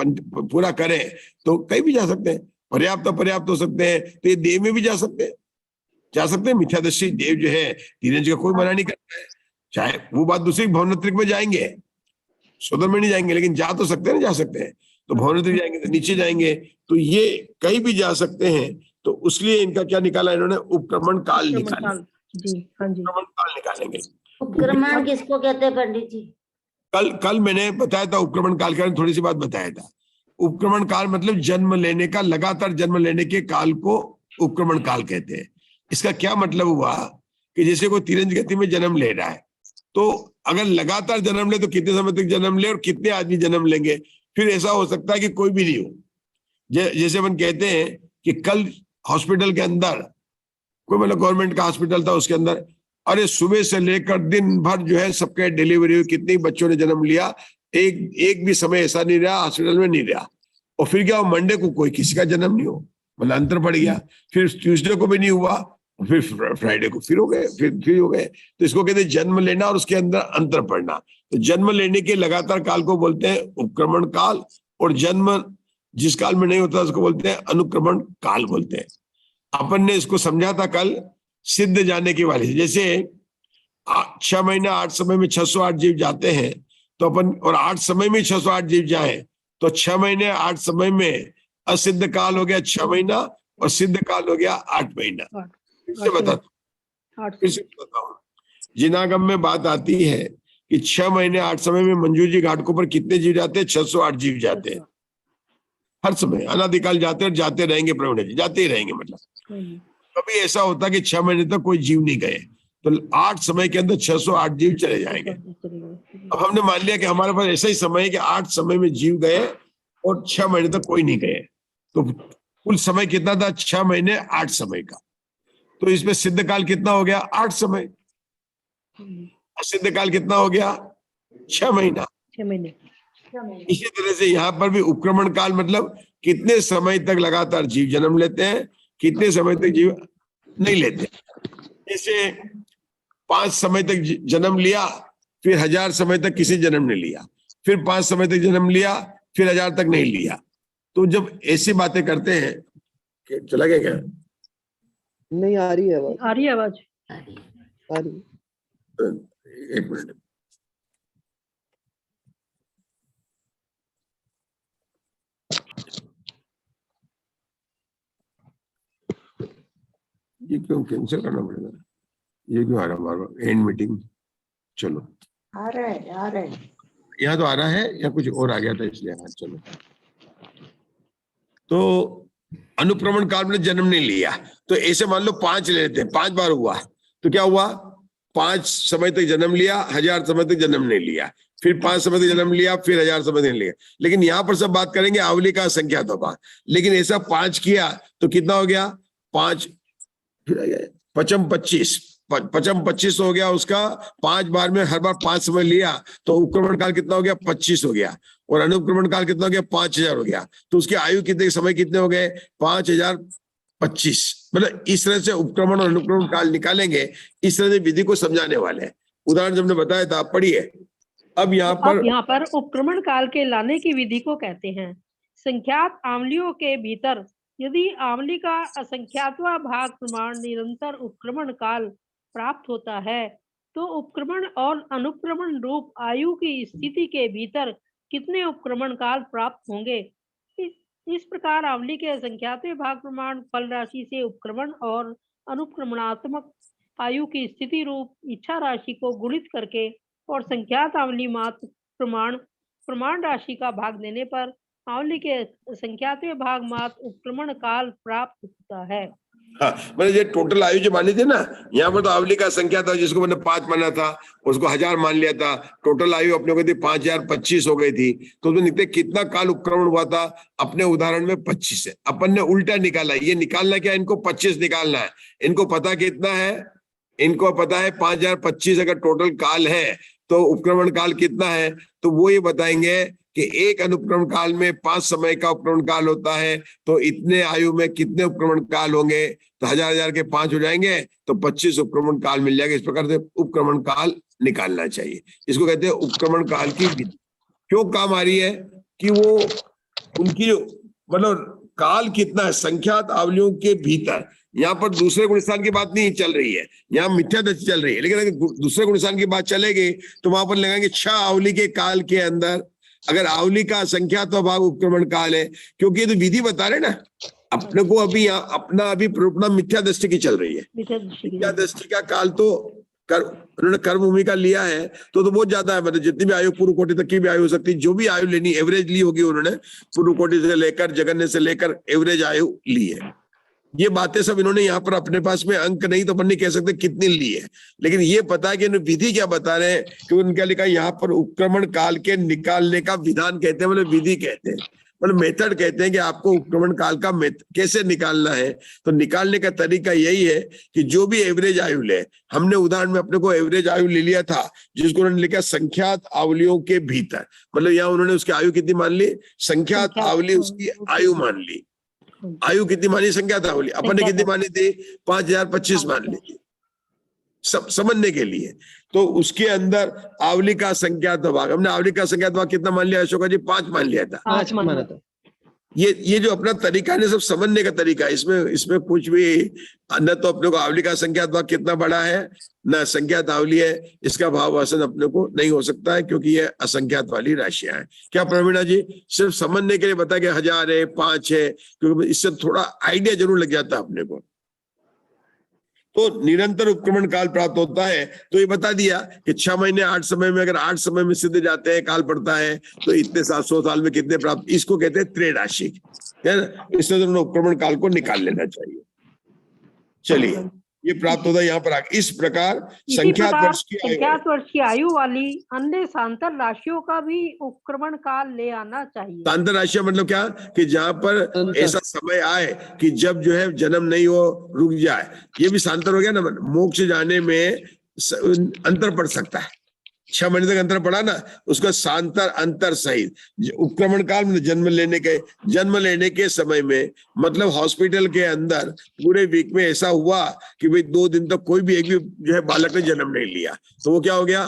पूरा करें तो कहीं भी जा सकते हैं। पर्याप्त अपर्याप्त हो सकते हैं तो ये देव में भी जा सकते हैं। मिथ्यादृष्टि देव जो है तिर्यंच का कोई मना नहीं करता है। चाहे वो बात दूसरी भवनत्रिक में जाएंगे, सोदर में नहीं जाएंगे, लेकिन जा तो सकते हैं ना, जा सकते हैं। तो भवनत्रिक जाएंगे तो नीचे जाएंगे, तो ये कहीं भी जा सकते हैं। तो उसलिए इनका क्या निकाला इन्होंने? उपक्रमण काल निकाला। जी हाँ जी, उपक्रमण काल निकालेंगे। उपक्रमण किसको कहते हैं पंडित जी? कल मैंने बताया था उपक्रमण काल के बारे में थोड़ी सी बात बताया था। उपक्रमण काल मतलब जन्म लेने का, लगातार जन्म लेने के काल को उपक्रमण काल कहते हैं। इसका क्या मतलब हुआ कि जैसे कोई तिरंज गति में जन्म ले रहा है तो अगर लगातार जन्म ले तो कितने समय तक जन्म ले और कितने आदमी जन्म लेंगे? फिर ऐसा हो सकता है कि कोई भी नहीं हो। जैसे अपन कहते हैं कि कल हॉस्पिटल के अंदर कोई मतलब गवर्नमेंट का हॉस्पिटल था, उसके अंदर अरे सुबह से लेकर दिन भर जो है सबके डिलीवरी हुई, कितने बच्चों ने जन्म लिया, एक भी समय ऐसा नहीं रहा हॉस्पिटल में नहीं रहा। और फिर क्या हुआ? मंडे को कोई किसी का जन्म नहीं हो, मतलब अंतर पड़ गया। फिर ट्यूसडे को भी नहीं हुआ, फिर फ्राइडे को फिर हो गए, फिर हो गए। तो इसको कहते हैं जन्म लेना और उसके अंदर अंतर पड़ना। तो जन्म लेने के लगातार काल को बोलते हैं उपक्रमण काल, और जन्म जिस काल में नहीं होता उसको बोलते हैं अनुक्रमण काल बोलते हैं। अपन ने इसको समझा था कल सिद्ध जाने की वाली। जैसे 6 महीना 8 समय में 608 जीव जाते हैं तो अपन, और 8 समय में 608 जीव जाए तो 6 महीने 8 समय में असिद्ध काल हो गया 6 महीना और सिद्ध काल हो गया 8 महीना। फिर से बताता हूँ, जिनागम में बात आती है कि 6 महीने 8 समय में मंजू जी घाट को पर कितने जीव जाते हैं? 608 जीव जाते हैं। हर समय अनादिकाल जाते और जाते रहेंगे, प्रवीण जी जाते ही रहेंगे। मतलब कभी ऐसा होता कि 6 महीने तक कोई जीव नहीं गए तो 8 समय के अंदर 608 जीव चले जाएंगे। अब हमने मान लिया कि हमारे पास ऐसा ही समय है कि 8 समय में जीव गए और 6 महीने तक कोई नहीं गए, तो कुल समय कितना था? 6 महीने 8 समय का। तो इसमें सिद्ध काल कितना हो गया? 8 समय। सिद्ध काल कितना हो गया? 6 महीना। 6 महीने। इसी तरह से यहाँ पर भी उपक्रमण काल मतलब कितने समय तक लगातार जीव जन्म लेते हैं, कितने समय तक जीव नहीं लेते। जैसे 5 समय तक जन्म लिया, फिर 1000 समय तक किसी जन्म ने लिया, फिर 5 समय तक जन्म लिया, फिर 1000 तक नहीं लिया। तो जब ऐसी बातें करते हैं, चला गया क्या? नहीं आ रही है आवाज, आ रही है आवाज? आ रही है। एक मिनट, ये क्यों कैंसिल करना पड़ेगा? ये क्यों आ रहा बार बार? एंड मीटिंग, चलो आ रहा है यहाँ तो आ रहा है या कुछ और आ गया था इसलिए? हाँ चलो। तो अनुप्रमण काल में जन्म नहीं लिया, तो ऐसे मान लो 5 ले लेते हैं, 5 बार हुआ तो क्या हुआ? 5 समय तक जन्म लिया, 1000 समय तक जन्म नहीं लिया, फिर 5 समय तक जन्म लिया, फिर 1000 समय तक नहीं लिया। लेकिन यहाँ पर सब बात करेंगे आवली का संख्यात होगा। लेकिन ऐसा 5 किया तो कितना हो गया? 5 पचम 25, पचम 25 हो गया उसका। 5 बार में हर बार 5 समय लिया तो उपक्रमण काल कितना हो गया? 25 हो गया। और अनुक्रमण काल कितना हो गया? 5000 हो गया। तो उसकी आयु कितने, समय कितने हो गए? 5025। मतलब इस तरह से उपक्रमण और अनुक्रमण काल निकालेंगे, इस तरह से विधि को समझाने वाले हैं। उदाहरण जो हमने बताया था, आप पढ़िए। अब यहाँ पर उपक्रमण काल के लाने की विधि को कहते हैं। संख्यात आंवलियों के भीतर यदि आंवली का असंख्यातवां भाग प्रमाण निरंतर उपक्रमण काल प्राप्त होता है, तो उपक्रमण और अनुक्रमण रूप आयु की स्थिति के भीतर कितने उपक्रमण काल प्राप्त होंगे। इस प्रकार आंवली के असंख्यातवें भाग प्रमाण फल राशि से उपक्रमण और अनुक्रमणात्मक आयु की स्थिति रूप इच्छा राशि को गुणित करके और संख्यात आंवली मात्र प्रमाण राशि का भाग देने पर आंवली के संख्यातवें भाग मात्र उपक्रमण काल प्राप्त होता है। हाँ, मैंने ये टोटल आयु जो मानी थी ना, यहाँ पर तो आवली का संख्या था जिसको मैंने 5 माना था, उसको 1000 मान लिया था। टोटल आयु अपने को थी 5025 हो गई थी। तो उसमें निकले कितना काल उपक्रमण हुआ था? अपने उदाहरण में 25 है। अपन ने उल्टा निकाला। ये निकालना क्या? इनको 25 निकालना है। इनको पता कितना है? इनको पता है 5025 अगर टोटल काल है तो उपक्रमण काल कितना है? तो वो ये बताएंगे कि एक अनुक्रमण काल में 5 समय का उपक्रमण काल होता है, तो इतने आयु में कितने उपक्रमण काल होंगे? तो 1000 के 5 हो जाएंगे तो 25 उपक्रमण काल मिल जाएगा। इस प्रकार से उपक्रमण काल निकालना चाहिए। इसको कहते हैं उपक्रमण काल की विधि। क्यों काम आ रही है? कि वो उनकी मतलब काल कितना है संख्यात आवलियों के भीतर। यहाँ पर दूसरे गुणस्थान की बात नहीं चल रही है, यहाँ मिथ्या दृष्टि चल रही है। लेकिन अगर दूसरे गुणस्थान की बात चलेगी तो वहां पर लगाएंगे 6 आवली के काल के अंदर अगर आवली का संख्यात भाग उपक्रमण काल है, क्योंकि ये तो विधि बता रहे ना अपने को। अभी यहाँ अपना प्रोपना मिथ्या दृष्टि की चल रही है। मिथ्या दृष्टि का काल तो उन्होंने कर्म भूमिका लिया है तो बहुत ज्यादा है। मतलब जितनी भी आयु पूर्व कोटि तक की भी आयु हो सकती है, जो भी आयु लेनी एवरेज ली होगी उन्होंने, पूर्व कोटि से लेकर जगन्य से लेकर एवरेज आयु ली है। ये बातें सब इन्होंने यहाँ पर अपने पास में अंक नहीं तो अपन नहीं कह सकते कितनी ली है, लेकिन ये पता है कि इन्होंने विधि क्या बता रहे हैं कि उनका लिखा यहाँ पर उपक्रमण काल के निकालने का विधान कहते हैं, मतलब विधि कहते हैं, मतलब मेथड कहते हैं कि आपको उपक्रमण काल का कैसे निकालना है। तो निकालने का तरीका यही है कि जो भी एवरेज आयु ले, हमने उदाहरण में अपने को एवरेज आयु ले लिया था जिसको उन्होंने लिखा संख्यात आवलियों के भीतर। मतलब यहाँ उन्होंने उसकी आयु कितनी मान ली? संख्यात आवली उसकी आयु मान ली। आयु कितनी मानी? संख्यात आवली। अपन ने कितनी मानी थी? 5025 मान ली थी समझने के लिए। तो उसके अंदर आवली का संख्यात भाग, हमने आवली का संख्यात भाग कितना मान लिया अशोका जी? 5 मान लिया था। 5 माना था। ये जो अपना तरीका है सब समझने का तरीका है, इसमें कुछ भी न तो अपने को आवली का संख्यात भाग कितना बड़ा है न संख्यात आवली है, इसका भाव वसन अपने को नहीं हो सकता है क्योंकि ये असंख्यात वाली राशियां हैं। क्या प्रवीणा जी? सिर्फ समझने के लिए बता के 1000 है 5 है, क्योंकि इससे थोड़ा आइडिया जरूर लग जाता है अपने को। तो निरंतर उपक्रमण काल प्राप्त होता है तो ये बता दिया कि 6 महीने 8 समय में, अगर 8 समय में सिद्ध जाते हैं काल पड़ता है तो इतने 700 साल में कितने प्राप्त, इसको कहते हैं त्रैराशिक, है ना। इससे तो उपक्रमण काल को निकाल लेना चाहिए। चलिए, ये प्राप्त होता है यहाँ पर आगे। इस प्रकार संख्यात वर्ष की आयु वाली अन्य सांतर राशियों का भी उपक्रमण काल ले आना चाहिए। सांतर राशियां मतलब क्या? कि जहां पर ऐसा समय आए कि जब जो है जन्म नहीं हो, रुक जाए, ये भी सांतर हो गया ना। मोक्ष जाने में अंतर पड़ सकता है, 6 महीने तक अंतर पड़ा ना, उसका सांतर अंतर सहित उपक्रमण काल में जन्म लेने के समय में, मतलब हॉस्पिटल के अंदर पूरे वीक में ऐसा हुआ कि भाई 2 दिन तक कोई भी एक भी जो है बालक ने जन्म नहीं लिया, तो वो क्या हो गया,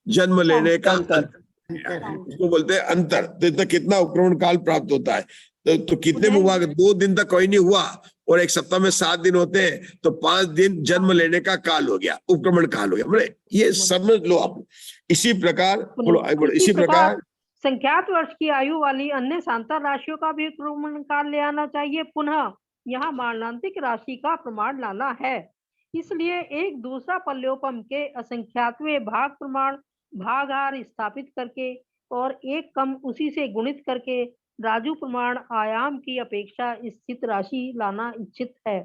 जन्म लेने का अंतर, उसको बोलते हैं अंतर। तो इतना कितना उपक्रमण काल प्राप्त होता है। तो कितने में हुआ, 2 दिन तक कोई नहीं हुआ और एक सप्ताह में 7 दिन होते हैं, तो 5 दिन जन्म लेने का काल हो गया, उपक्रमण काल हो गया। मतलब ये समझ लो आप। इसी प्रकार इसी प्रकार संख्यात वर्ष की आयु वाली अन्य सांतर राशियों का भी उपक्रमण काल ले आना चाहिए। पुनः यहाँ मारणांतिक राशि का प्रमाण लाना है। इसलिए एक दूसरा पल्योपम के असंख्यातवें भाग प्रमाण भागार स्थापित करके और एक कम उसी से गुणित करके राजू प्रमाण आयाम की अपेक्षा स्थित राशि लाना इच्छित है।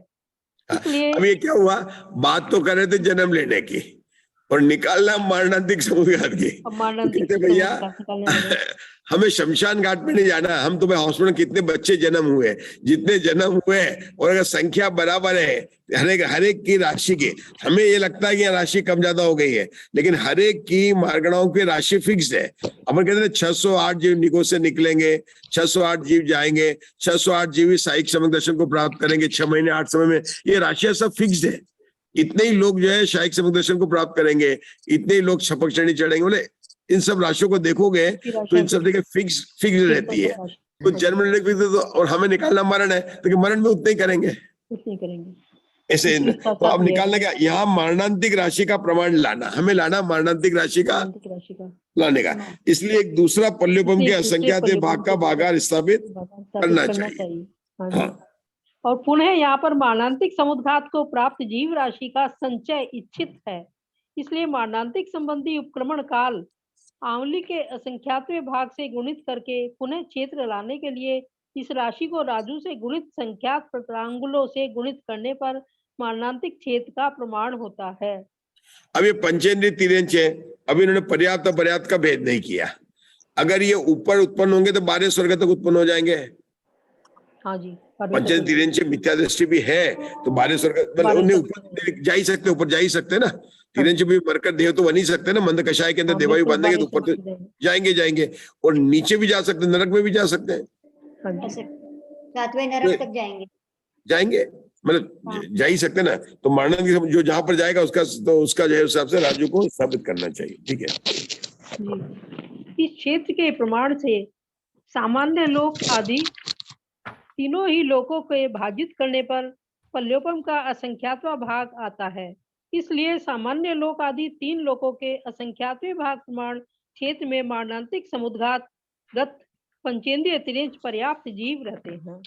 इसलिए अब ये क्या हुआ, बात तो कर रहे थे जन्म लेने की और निकालना मारणांतिक समुद्घात की। कहते भैया हमें शमशान घाट पे नहीं जाना, हम तुम्हें हॉस्पिटल कितने बच्चे जन्म हुए, जितने जन्म हुए और अगर संख्या बराबर है हर एक की राशि की, हमें ये लगता है कि राशि कम ज्यादा हो गई है, लेकिन हर एक की मार्गणाओं की राशि फिक्स है। अपन कहते हैं 608 जीव निगो से निकलेंगे, 608 जीव जाएंगे, 608 जीव ही साइक समक दर्शन को प्राप्त करेंगे 6 महीने 8 समय में, ये राशियां सब फिक्स है। इतने ही लोग जो है शायक समक दर्शन को प्राप्त करेंगे, इतने ही लोग छपक चढ़ी चढ़ेंगे। बोले इन सब राशियों को देखोगे तो इन सब जगह फिक्स रहती है। तो जन्म लेने के तो और हमें निकालना मरण है, तो मरण में उतने ही करेंगे ऐसे। तो अब निकालना क्या, यहाँ मारणांतिक राशि का प्रमाण लाना, हमें लाना मारणांतिक राशि का लाने का। इसलिए एक दूसरा पल्योपम के असंख्यात भाग का भागार स्थापित करना चाहिए। हाँ। और पुनः यहाँ पर मारणांतिक समुद्घात को प्राप्त जीव राशि का संचय इच्छित है। इसलिए मारणांतिक संबंधी उपक्रमण काल आंवली के असंख्यातवें भाग से गुणित करके पुनः क्षेत्र लाने के लिए इस राशि को राजू से गुणित संख्यात प्रतिंगुलों से गुणित करने पर मारणांतिक क्षेत्र का प्रमाण होता है। अब ये पंचेंद्रिय तिर्यंच है, अभी इन्होंने पर्याप्त का भेद नहीं किया। अगर ये ऊपर उत्पन्न होंगे तो 12 स्वर्ग तक उत्पन्न हो जाएंगे। हाँ जी, पंचेंद्रिय तिर्यंच मिथ्या दृष्टि भी है तो 12 स्वर्ग उन्हें ऊपर जा ही सकते, ऊपर जा ही सकते ना। तिरंज भी मरकर देव तो बन ही सकते ना, मंद कषाय के अंदर देवायु बांधेंगे तो ऊपर तो जाएंगे और नीचे भी जा सकते, नरक में भी जा सकते हैं, 7वें नरक तक जाएंगे मतलब जा ही सकते ना। तो मारणांतिक जो जहां पर जाएगा उसका जो है हिसाब से राजू को साबित करना चाहिए। ठीक है। इस क्षेत्र के प्रमाण से सामान्य लोक आदि तीनों ही लोकों के भाजित करने पर पल्योपम का असंख्यातवां भाग आता है। इसलिए सामान्य लोक आदि 3 लोकों के असंख्यातवें भाग प्रमाण क्षेत्र में मारणांतिक समुद्घात गत पंचेंद्रिय तिर्यंच पर्याप्त जीव रहते हैं।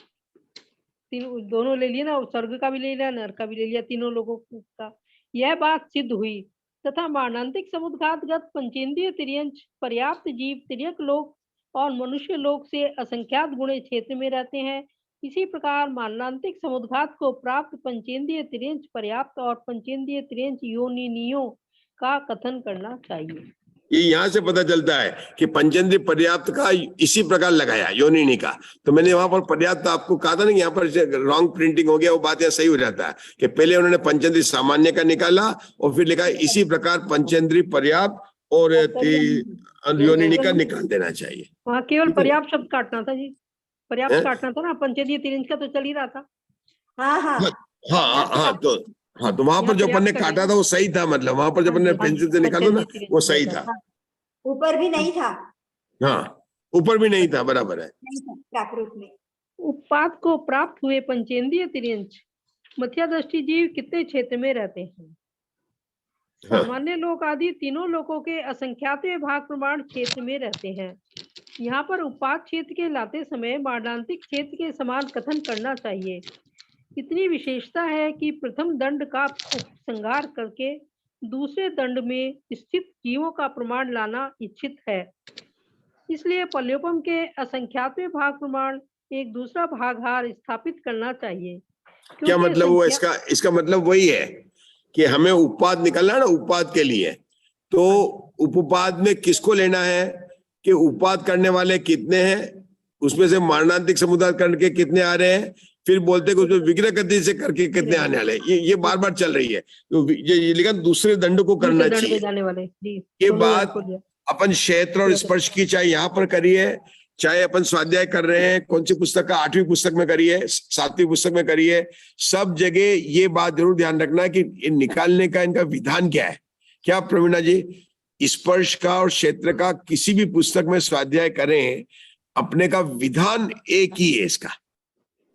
दोनों ले लिया ना, स्वर्ग का भी ले लिया, नरक का भी ले लिया, तीनों लोगों का। यह बात सिद्ध हुई तथा मारणांतिक समुद्घात गत पंचेंद्रिय तिर्यंच पर्याप्त जीव तिर्यक लोक और मनुष्य लोक से असंख्यात गुणे क्षेत्र में रहते हैं। इसी प्रकार मारणांतिक समुद्घात को प्राप्त पंचेंद्रिय तिर्यंच पर्याप्त और पंचेंद्रिय तिर्यंच योनिनियों का कथन करना चाहिए। ये यहाँ से पता चलता है कि पंचेंद्रिय पर्याप्त का इसी प्रकार लगाया योनिनी का। तो मैंने वहां पर पर्याप्त आपको कहा था ना, यहाँ पर रॉन्ग प्रिंटिंग हो गया, वो बात यहाँ सही हो जाता है कि पहले उन्होंने पंचेंद्रिय सामान्य का निकाला और फिर लिखा इसी प्रकार पंचेंद्रिय पर्याप्त और योनिनी का निकाल देना चाहिए। वहाँ केवल पर्याप्त शब्द काटना था जी, पर्याप्त काटना था ना, पंचेंद्रिय तिर्यंच का तो चल ही रहा था। हाँ, तो वहां पर जो अपन ने काटा था वो सही था, मतलब वहां पर जब अपन ने पेंसिल से निकाला ना वो सही था। ऊपर भी नहीं था। हाँ, ऊपर भी नहीं था, बराबर है। प्राकृत में उत्पाद को प्राप्त हुए पंचेंद्रिय तिर्यंच मध्य दृष्टि जीव कितने क्षेत्र में रहते हैं? सामान्य लोक आदि तीनों लोकों के असंख्यातवें भाग प्रमाण क्षेत्र में रहते हैं। यहाँ पर उत्पाद क्षेत्र के लाते समय मारणांतिक क्षेत्र के समान कथन करना चाहिए। इतनी विशेषता है कि प्रथम दंड का उपसंहार करके दूसरे दंड में स्थित जीवों का प्रमाण लाना इच्छित है। इसलिए पल्योपम के असंख्यातवें भाग प्रमाण एक दूसरा भागहार स्थापित करना चाहिए। क्या मतलब वो इसका मतलब वही है कि हमें उपाद निकलना है ना, उपाद के लिए तो उपपाद में किसको लेना है कि उपाद करने वाले कितने हैं, उसमें से मारणांतिक समुदाय करके कितने आ रहे हैं, फिर बोलते हैं कि उसमें विग्रह गति से करके कितने आने वाले हैं। ये बार बार चल रही है। तो ये लिखा दूसरे दंड को करना दूसरे दंड चाहिए। में जाने वाले जी। ये दोनों बात आपको दिया। अपन क्षेत्र और स्पर्श की चाहे यहाँ पर करिए, चाहे अपन स्वाध्याय कर रहे हैं कौन सी पुस्तक का, 8वीं पुस्तक में करिए, 7वीं पुस्तक में करिए, सब जगह ये बात जरूर ध्यान रखना कि निकालने का इनका विधान क्या है। क्या प्रवीणा जी, स्पर्श का और क्षेत्र का किसी भी पुस्तक में स्वाध्याय करें, अपने का विधान एक ही है। इसका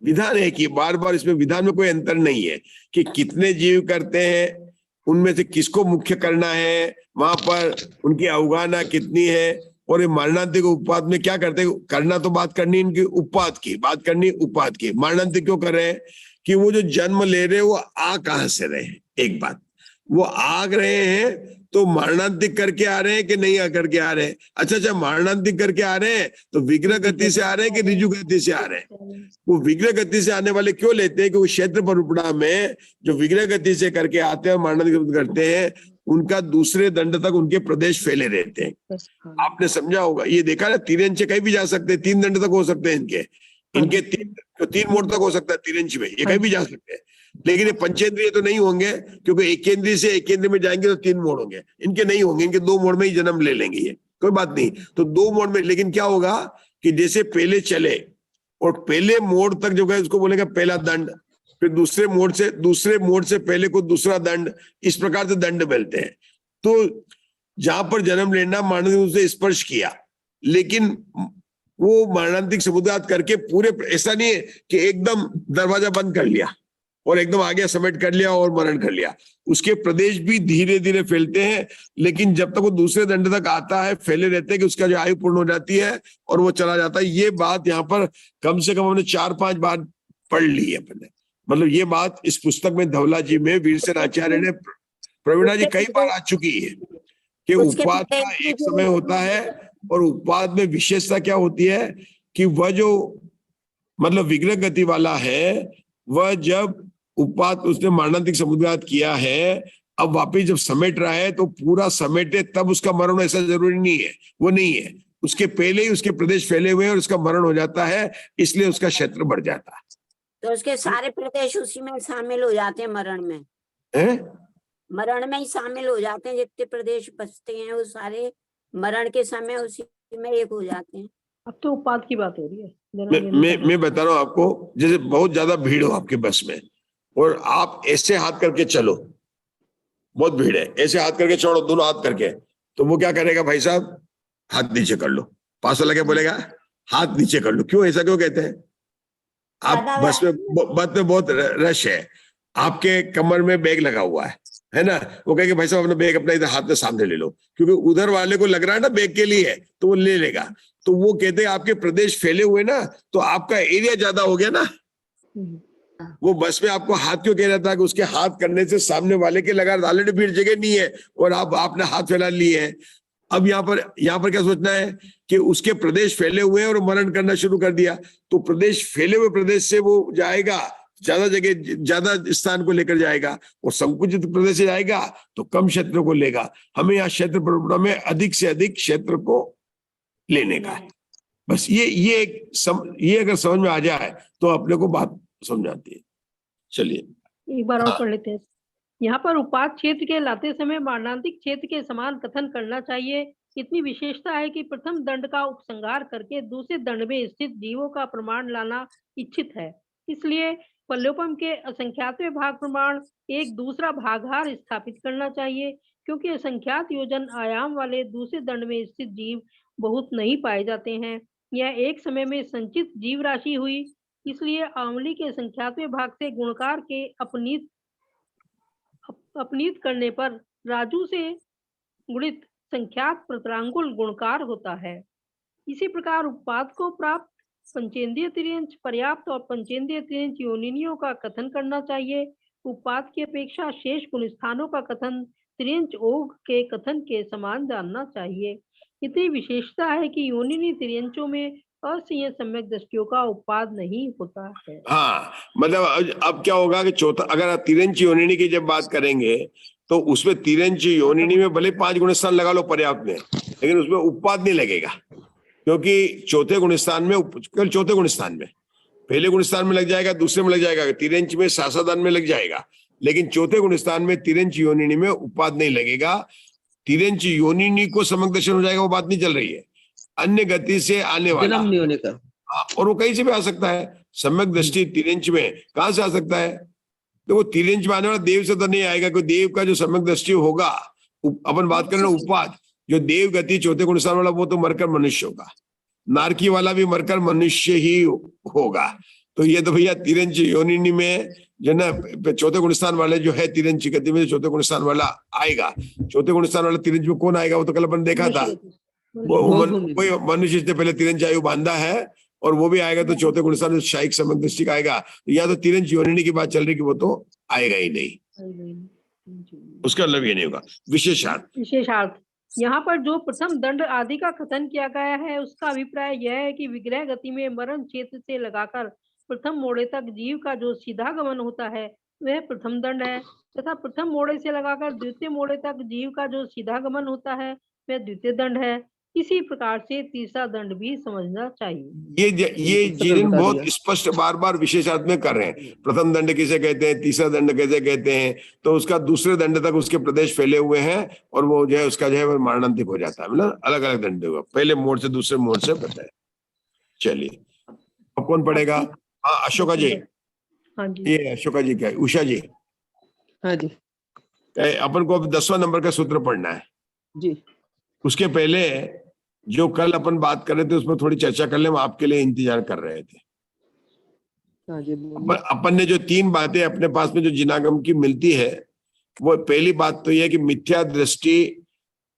विधान एक ही, बार बार इसमें विधान में कोई अंतर नहीं है कि कितने जीव करते हैं, उनमें से किसको मुख्य करना है, वहां पर उनकी अवगाहना कितनी है, और ये मरणांतिक उपपाद में क्या करते हैं। करना तो बात करनी इनकी उपपाद की, बात करनी उपपाद की। मरणांतिक क्यों कर रहे हैं कि वो जो जन्म ले रहे हैं वो आ कहां से रहे हैं। एक बात, वो आग रहे हैं तो मरणांतिक करके आ रहे हैं कि नहीं करके आ रहे हैं। अच्छा, मरणांतिक करके आ रहे हैं तो विग्रह गति से आ रहे हैं कि ऋजु गति से आ रहे हैं। वो विग्रह गति से आने वाले क्यों लेते हैं कि वो क्षेत्र परुपड़ा में जो विग्रह गति से करके आते हैं और मरणांतिक करते हैं, उनका दूसरे दंड तक उनके प्रदेश फैले रहते हैं। आपने समझा होगा, ये देखा ना, तिरंच कहीं भी जा सकते हैं, 3 दंड तक हो सकते हैं इनके 3 मोड़ तक हो सकता है तिरंच में, ये कहीं भी जा सकते हैं। लेकिन ये पंचेंद्रिय तो नहीं होंगे, क्योंकि एक केंद्रीय से एक केंद्र में जाएंगे तो 3 मोड़ होंगे, इनके नहीं होंगे, इनके 2 मोड़ में ही जन्म ले लेंगे। ये कोई बात नहीं, तो 2 मोड़ में। लेकिन क्या होगा कि जैसे पहले चले और पहले मोड़ तक जो है उसको बोलेंगे पहला दंड, फिर दूसरे मोड़ से पहले को दूसरा दंड, इस प्रकार से दंड मिलते हैं। तो जहां पर जन्म लेना मरणांतिक उसे स्पर्श किया, लेकिन वो मरणांतिक समुदाय करके पूरे, ऐसा नहीं है कि एकदम दरवाजा बंद कर लिया और एकदम आगे समेट कर लिया और मरण कर लिया। उसके प्रदेश भी धीरे धीरे फैलते हैं, लेकिन जब तक वो दूसरे दंड तक आता है फैले रहते हैं कि उसका जो आयु पूर्ण हो जाती है और वो चला जाता है। ये बात यहाँ पर कम से कम हमने 4-5 बार पढ़ ली है अपने। मतलब ये बात इस पुस्तक में धवला जी में वीरसेन आचार्य ने, प्रवीणा जी कई बार आ चुकी है कि उपवाद का एक समय होता है और उपवाद में विशेषता क्या होती है कि वह जो मतलब विग्रह गति वाला है, वह जब उपवाद उसने मरणांतिक समुद्रात किया है, अब वापिस जब समेट रहा है तो पूरा समेटे तब उसका मरण, ऐसा जरूरी नहीं है, वो नहीं है। उसके पहले ही उसके प्रदेश फैले हुए हैं और उसका मरण हो जाता है, इसलिए उसका क्षेत्र बढ़ जाता है। तो उसके सारे प्रदेश उसी में शामिल हो जाते हैं मरण में, मरण में ही शामिल हो जाते हैं। जितने प्रदेश बचते हैं वो सारे मरण के समय उसी में एक हो जाते हैं। अब तो उपपाद की बात हो रही है। मैं बता रहा हूँ आपको, जैसे बहुत ज्यादा भीड़ हो आपके बस में और आप ऐसे हाथ करके चलो, बहुत भीड़ है, ऐसे हाथ करके छोड़ो, दोनों हाथ करके, तो वो क्या करेगा, भाई साहब हाथ नीचे कर लो, पास वाला क्या बोलेगा, हाथ नीचे कर लो। क्यों, ऐसा क्यों कहते हैं? आप बस में बहुत रश है, आपके कमर में बैग लगा हुआ है ना, वो कहेंगे भाई साहब अपना बैग अपना इधर हाथ में सामने ले लो, क्योंकि उधर वाले को लग रहा है ना बैग के लिए, तो वो ले लेगा। तो वो कहते हैं आपके प्रदेश फैले हुए ना, तो आपका एरिया ज्यादा हो गया ना। वो बस में आपको हाथ क्यों कह रहा था कि उसके हाथ करने से सामने वाले के लगा, ऑलरेडी भीड़ जगह नहीं है और आपने हाथ फैला लिए है। अब यहाँ पर क्या सोचना है कि उसके प्रदेश फैले हुए हैं और मरण करना शुरू कर दिया, तो प्रदेश फैले हुए प्रदेश से वो जाएगा, ज्यादा जगह ज्यादा स्थान को लेकर जाएगा, और संकुचित प्रदेश से जाएगा तो कम क्षेत्र को लेगा। हमें यहाँ क्षेत्र में अधिक से अधिक क्षेत्र को लेने का है। बस ये अगर समझ में आ जाए तो अपने को बात समझ आती है। चलिए एक बार और पढ़ लेते हैं। यहाँ पर उपाद क्षेत्र के लाते समय मरणांतिक क्षेत्र के समान कथन करना चाहिए। इतनी विशेषता है कि प्रथम दंड का उपसंहार करके दूसरे दंड में स्थित जीवों का प्रमाण लाना इच्छित है। इसलिए पल्योपम के असंख्यातवें भाग प्रमाण एक दूसरा भागहार स्थापित करना चाहिए, क्योंकि असंख्यात योजन आयाम वाले दूसरे दंड में स्थित जीव बहुत नहीं पाए जाते हैं। यह एक समय में संचित जीव राशि हुई, इसलिए आमली के संख्यातवें भाग से गुणकार के अपनीत करने पर राजू से गुणित संख्यात प्रतरांगुल गुणकार होता है। इसी प्रकार उपपाद को प्राप्त पंचेंद्रिय तिर्यंच पर्याप्त और पंचेंद्रिय तिर्यंच योनिनियों का कथन करना चाहिए। उपपाद की अपेक्षा शेष गुण स्थानों का कथन तिर्यंच ओघ के कथन के समान जानना चाहिए। इतनी विशेषता है कि योनिनी तिर्यंचों में असंयत सम्यक दृष्टियों का उपपाद नहीं होता है। हाँ, मतलब अब क्या होगा कि चौथा, अगर तिरंच योनिनी की जब बात करेंगे तो उसमें तिरंच योनिनी में भले 5 गुण स्थान लगा लो पर्याप्त में, लेकिन उसमें उपपाद नहीं लगेगा, क्योंकि चौथे गुण स्थान में केवल चौथे गुण स्थान में पहले गुण स्थान में लग जाएगा, दूसरे में लग जाएगा, तिरंच में सासादान में लग जाएगा, लेकिन चौथे गुण स्थान में तिरंच योनिनी में उपाद नहीं लगेगा। तिरंच योनिनी को सम्यक दर्शन हो जाएगा, वो बात नहीं चल रही है। अन्य गति से आने वाला, जन्म नहीं होने का। और वो कहीं से भी आ सकता है। सम्यक दृष्टि तिरंच में कहां से आ सकता है? तो वो तिरंच में आने वाला देव से तो नहीं आएगा, क्योंकि देव का जो सम्यक दृष्टि होगा, अपन बात करें ना उपाद, जो देव गति चौथे गुण स्थान वाला वो तो मरकर मनुष्य होगा, नारकी वाला भी मरकर मनुष्य ही होगा। तो ये तो भैया तिरंच योनिनी में जो ना चौथे गुण स्थान वाले जो है तिरंच गति में चौथे गुण स्थान वाला आएगा। चौथे गुण स्थान वाला तिरंच में कौन आएगा? वो तो कल अपन देखा था, कोई मनुष्य से पहले तिरंच आयु बांधा है, और वो भी आएगा तो चौथे गुण स्थान शायिक सम्यक दृष्टि का आएगा। या तो तिरंच योनिनी की बात चल रही कि वो तो आएगा ही नहीं, उसका मतलब ये नहीं होगा। विशेषार्थ यहाँ पर जो प्रथम दंड आदि का कथन किया गया है, उसका अभिप्राय यह है कि विग्रह गति में मरण क्षेत्र से लगाकर प्रथम मोड़े तक जीव का जो सीधा गमन होता है वह प्रथम दंड है, तथा प्रथम मोड़े से लगाकर द्वितीय मोड़े तक जीव का जो सीधा गमन होता है वह द्वितीय दंड है। इसी प्रकार से तीसरा दंड भी समझना चाहिए। ये जीवन बहुत स्पष्ट बार बार विशेषार्थ में कर रहे हैं। प्रथम दंड किसे कहते हैं, तीसरा दंड कैसे कहते हैं, तो उसका दूसरे दंड तक उसके प्रदेश फैले हुए हैं, और वो जो है उसका जो है वो मरणांतिक हो जाता है, मतलब अलग अलग दंड होगा, पहले मोड़ से दूसरे मोड़ से पता है। चलिए अब कौन पढ़ेगा? हाँ अशोका जी। हाँ जी, ये अशोका जी क्या है? उषा जी। हाँ जी अपन को अब 10वां नंबर का सूत्र पढ़ना है जी। उसके पहले जो कल अपन बात कर रहे थे उसमें थोड़ी चर्चा कर ले, हम आपके लिए इंतजार कर रहे थे। हाँ जी अपन ने जो 3 बातें अपने पास में जो जिनागम की मिलती है, वो पहली बात तो यह कि मिथ्या दृष्टि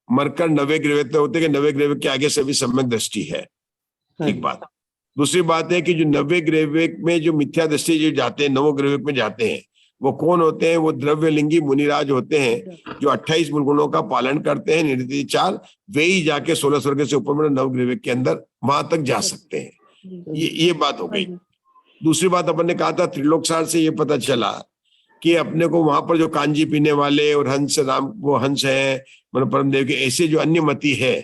मरकर नवे ग्रह होते कि नवे ग्रह के आगे सभी सम्यक दृष्टि है, एक बात। दूसरी बात है कि जो नवे ग्रह में जो मिथ्या दृष्टि जो जाते हैं, नवो ग्रह में जाते हैं, वो कौन होते हैं? वो द्रव्यलिंगी मुनिराज होते हैं, जो 28 मूल गुणों का पालन करते हैं, निरति 4, वे ही जाके 16 स्वर्ग से ऊपर में नवग्रह के अंदर वहां तक जा सकते हैं। ये बात हो गई। दूसरी बात अपन ने कहा था त्रिलोकसार से ये पता चला कि अपने को वहां पर जो कांजी पीने वाले और हंस राम वो हंस है मतलब परमदेव के, ऐसे जो अन्य मति है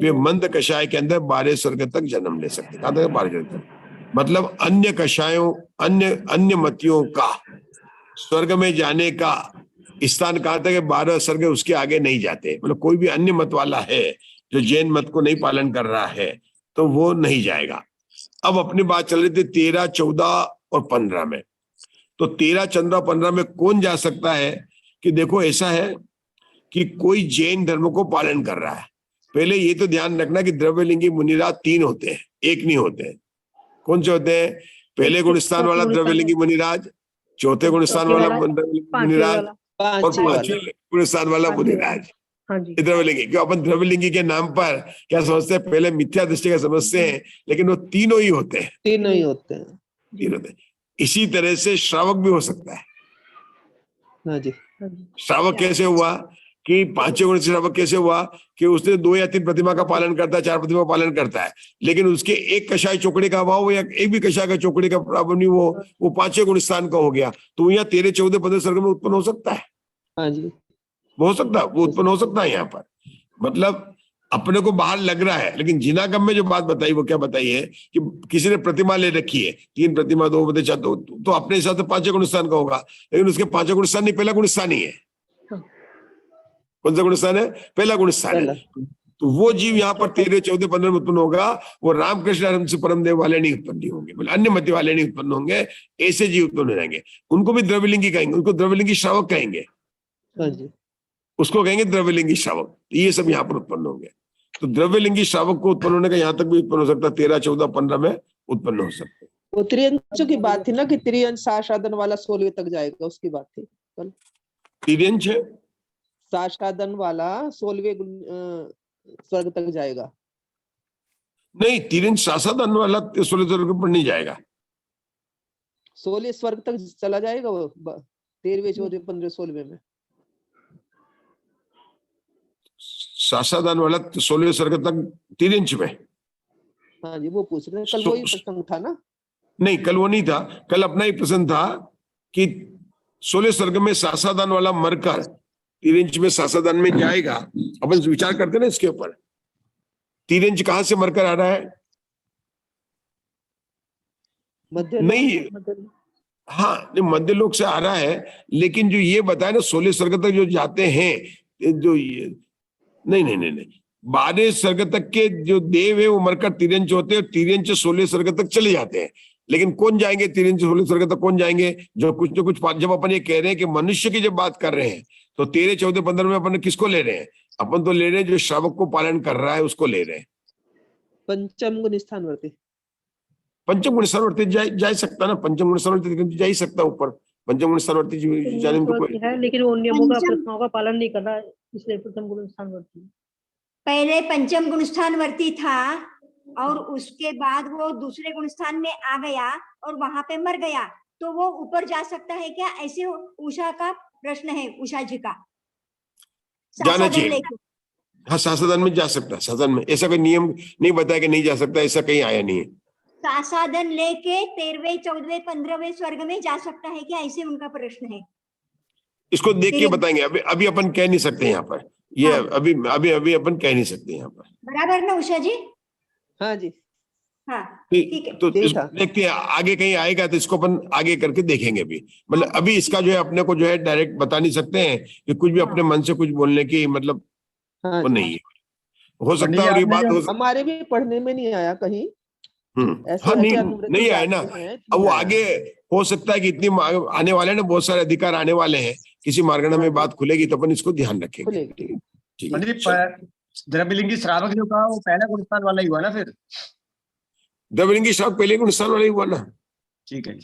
वे मंद कषाय के अंदर 12 स्वर्ग तक जन्म ले सकते। कहा था 12 स्वर्ग तक, मतलब अन्य कषायों अन्य मतियों का स्वर्ग में जाने का स्थान कहा था कि 12 स्वर्ग उसके आगे नहीं जाते। मतलब कोई भी अन्य मत वाला है जो जैन मत को नहीं पालन कर रहा है तो वो नहीं जाएगा। अब अपनी बात चल रही थी 13, 14 और 15 में। तो 13, 14, 15 में कौन जा सकता है? कि देखो ऐसा है कि कोई जैन धर्म को पालन कर रहा है। पहले ये तो ध्यान रखना कि द्रव्यलिंगी मुनिराज 3 होते हैं, एक नहीं होते हैं। कौन से होते हैं? पहले गुण स्थान वाला द्रव्यलिंगी मुनिराज, चौथे गुण स्थान वाला मुनिराज, और 5वें गुण स्थान वाला मुनिराज। द्रव्यलिंगी, क्यों अपन द्रव्यलिंगी के नाम पर क्या समझते हैं? पहले मिथ्या दृष्टि का समझते हैं, लेकिन वो तीनों ही होते हैं, तीनों ही होते हैं, तीन होते हैं। इसी तरह से श्रावक भी हो सकता है। हाँ जी। श्रावक कैसे हुआ? कि 5वें गुण से श्रावक कैसे हुआ? कि उसने 2 या 3 प्रतिमा का पालन करता है, 4 प्रतिमा का पालन करता है, लेकिन उसके एक कषाय चौकड़ी का अभाव या एक भी कषाय का चौकड़ी का प्राब्लम नहीं, वो 5वें गुण स्थान का हो गया, तो यहाँ 13, 14, 15 स्वर्ग में उत्पन्न हो सकता है। हाँ जी, वो हो सकता है, वो उत्पन्न हो सकता है यहाँ पर। मतलब अपने को बाहर लग रहा है, लेकिन जिनागम में जो बात बताई वो क्या बताई है कि किसी ने प्रतिमा ले रखी है, 3 प्रतिमा 2 बते 4, तो अपने हिसाब से 5वें गुण स्थान का होगा, लेकिन उसके 5वें गुण स्थान नहीं, पहला गुण स्थान ही है। कौन सा गुण स्थान है? पहला गुण स्थान है। तो वो जीव यहाँ पर 13, 14, 15 में उत्पन्न होगा, वो रामकृष्ण हंस परमदेव वाले नहीं उत्पन्न होंगे, मतलब अन्य मध्य वाले नहीं उत्पन्न होंगे, ऐसे जीव उत्पन्न हो जाएंगे। उनको भी द्रव्यलिंगी कहेंगे, उनको द्रव्यलिंगी श्रावक कहेंगे, उसको कहेंगे द्रव्यलिंगी श्रावक। ये सब यहाँ पर उत्पन्न होंगे। तो द्रव्यलिंगी श्रावक को उत्पन्न होने का यहाँ तक भी उत्पन्न हो सकता है, 13, 14, 15 में उत्पन्न हो सकते हैं। वो त्रियंशों की बात थी ना कि त्रियंश साशादन वाला 16वें तक जाएगा, उसकी बात थी कल। त्रियंश साशादन वाला 16वें स्वर्ग तक जाएगा। नहीं, त्रियंश सासादन वाला 16 स्वर्ग पर नहीं जाएगा, 16 स्वर्ग तक चला जाएगा वो 13वें, 14वें, 15वें, 16वें में। सासादान वाला 16 स्वर्ग तक 3 इंच में। हाँ जी, वो पूछ रहे कल वही प्रसंग था ना? नहीं, कल वो नहीं था, कल अपना ही प्रसंग था कि 16 स्वर्ग में सासादान वाला मरकर 3 इंच में सासादान में जाएगा। अपन विचार करते ना इसके ऊपर, 3 इंच कहां से मरकर आ रहा है? मध्य नहीं, हाँ नहीं, मध्य लोक से आ रहा है, लेकिन जो ये बताया ना 16 स्वर्ग तक जो जाते हैं, जो ये नहीं नहीं नहीं नहीं 12 स्वर्ग तक के जो देव है वो मरकर तिरंज होते हैं, और तिरंज से 16 स्वर्ग तक चले जाते हैं। लेकिन कौन जाएंगे तिरंज से 16 स्वर्ग तक, कौन जाएंगे? जो कुछ न कुछ, जब अपन ये कह रहे हैं कि मनुष्य की जब बात कर रहे हैं, तो 13, 14, 15 में अपन किसको ले रहे हैं? अपन तो ले रहे हैं जो श्रावक को पालन कर रहा है, उसको ले रहे हैं। पंचम गुण स्थानवर्ती, पंचम गुण स्थानवर्ती जा सकता ना, पंचम गुण स्थानवर्ती जा ही सकता ऊपर। पंचम गुण स्थानवर्ती जाने में तो कोई है, लेकिन वो नियमों का, पंचम- प्रथाओं का पालन नहीं कर रहा है, इसलिए प्रथम गुण स्थानवर्ती। पहले पंचम गुण स्थानवर्ती था और उसके बाद वो दूसरे गुण स्थान में आ गया और वहां पे मर गया, तो वो ऊपर जा सकता है क्या? ऐसे उषा का प्रश्न है, उषा जी का। जाना सासादन चाहिए। लेके। हाँ, सासादन में जा सकता है, साधन में ऐसा कोई नियम नहीं बताया कि नहीं जा सकता, ऐसा कहीं आया नहीं है। सासादन लेके 13वें, 14वें, 15वें स्वर्ग में जा सकता है क्या? ऐसे उनका प्रश्न है। इसको देख के बताएंगे, अभी अभी अपन कह नहीं सकते यहाँ पर, ये हाँ। अभी अभी अभी अपन कह नहीं सकते यहाँ पर। बराबर ना उषा जी? हाँ जी, हाँ ठीक है। तो ठीक है। देखते हैं आगे कहीं आएगा तो इसको अपन आगे करके देखेंगे भी। मतलब अभी इसका जो है अपने को जो है डायरेक्ट बता नहीं सकते हैं कि कुछ भी अपने मन से कुछ बोलने की मतलब हाँ वो जी। नहीं है। हो सकता है और ये बात हो सकती, हमारे भी पढ़ने में नहीं आया कहीं, ऐसे हाँ है कि नहीं अनुव्रत नहीं आया ना। जाते हैं, अब वो नहीं आया। आगे हो सकता है कि इतनी आने वाले ना, बहुत सारे अधिकार आने वाले हैं, किसी मार्गणा में बात खुलेगी तो अपन इसको ध्यान रखेंगे। खुलेगी। ठीक है, ठीक पंडित है, जी, चलो। द्रव्यलिंगी श्रावक जो कहा वो पहला गुण स्थान वाला ही हुआ ना फिर? द्रविड़लिंगी श्रावक पहले गुण स्थान वाला ही हुआ ना। ठीक है।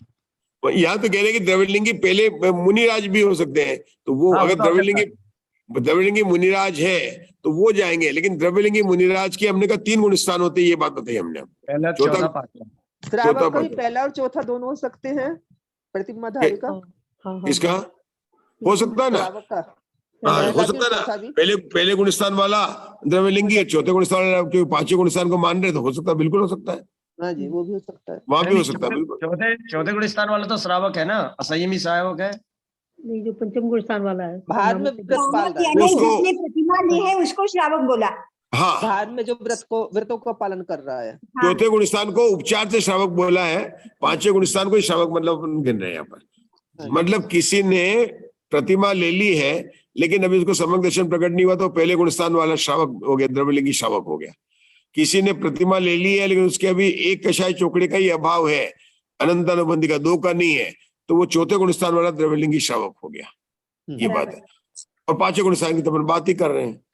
यहाँ तो कह रहे हैं कि द्रविड़लिंगी पहले मुनिराज भी हो सकते हैं, तो वो हाँ, अगर वो तो हो द्रविड़लिंगी मुनिराज है तो वो जाएंगे, लेकिन द्रविड़लिंगी मुनिराज की हमने कहा 3 गुण स्थान होते हैं, ये बात बताई हमने। पहला, चौथा- चौथा, पांचवा। श्रावक का ही पद। पहला और चौथा दोनों हो सकते हैं, प्रतिमाधारी का, इसका हो सकता है ना, श्रावक का हाँ पहला हो भी सकता है चौथा ना। भी। पहले गुण स्थान वाला द्रविड़लिंगी, चौथे गुण स्थान वाला, क्योंकि 5वें गुण स्थान को मान रहे तो हो सकता है, बिल्कुल हो सकता है, हाँ जी, वो भी हो सकता है। वहां भी हो नहीं, सकता है, बिल्कुल। चौथे गुण स्थान वाला तो श्रावक है ना, असंयमी श्रावक है। नहीं, जो पंचम गुण स्थान वाला है, भार में व्रत पाल श्रावक रहा है, यानी उसको- जिसने प्रतिमा ली है उसको श्रावक बोला। हाँ, भार में जो व्रतों का पालन कर रहा है। हाँ। चौथे गुण स्थान को उपचार से श्रावक बोला है, 5वें गुण स्थान को ही श्रावक मतलब गिन रहे हैं यहाँ पर। मतलब किसी ने प्रतिमा ले ली है लेकिन अभी उसको सम्यक दर्शन प्रकट नहीं हुआ तो पहले गुण स्थान वाला श्रावक हो गया, द्रव्यलिंगी श्रावक हो गया। किसी ने प्रतिमा ले ली है लेकिन उसके अभी एक कषाय चौकड़े का ही अभाव है, अनंत अनुबंधी का 2 का नहीं है, तो वो चौथे गुण स्थान वाला द्रव्यलिंगी श्रावक हो गया, ये बात है। और 5वें गुण स्थान की तो अपन बात ही कर रहे हैं।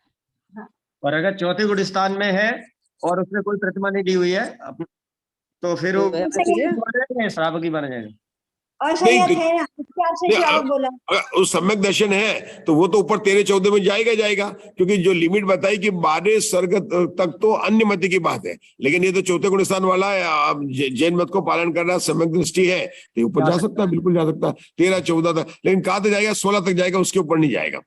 और अगर चौथे गुण स्थान में है और उसने कोई प्रतिमा नहीं दी हुई है तो फिर वो श्रावक ही बन जाएगा। और नहीं, सही है ना, उपचार से नहीं, श्रावक बोला। अगर उस सम्यक दर्शन है तो वो तो ऊपर 13, 14 में जाएगा, क्योंकि जो लिमिट बताई कि 12 स्वर्ग तक तो अन्य मत की बात है, लेकिन ये तो चौथे गुण स्थान वाला है, आप जैन मत को पालन कर रहा है, सम्यक दृष्टि है, तो ऊपर जा सकता है, बिल्कुल जा सकता है 13, 14 तक। लेकिन कहाँ तक जाएगा? 16 तक जाएगा, उसके ऊपर नहीं जाएगा।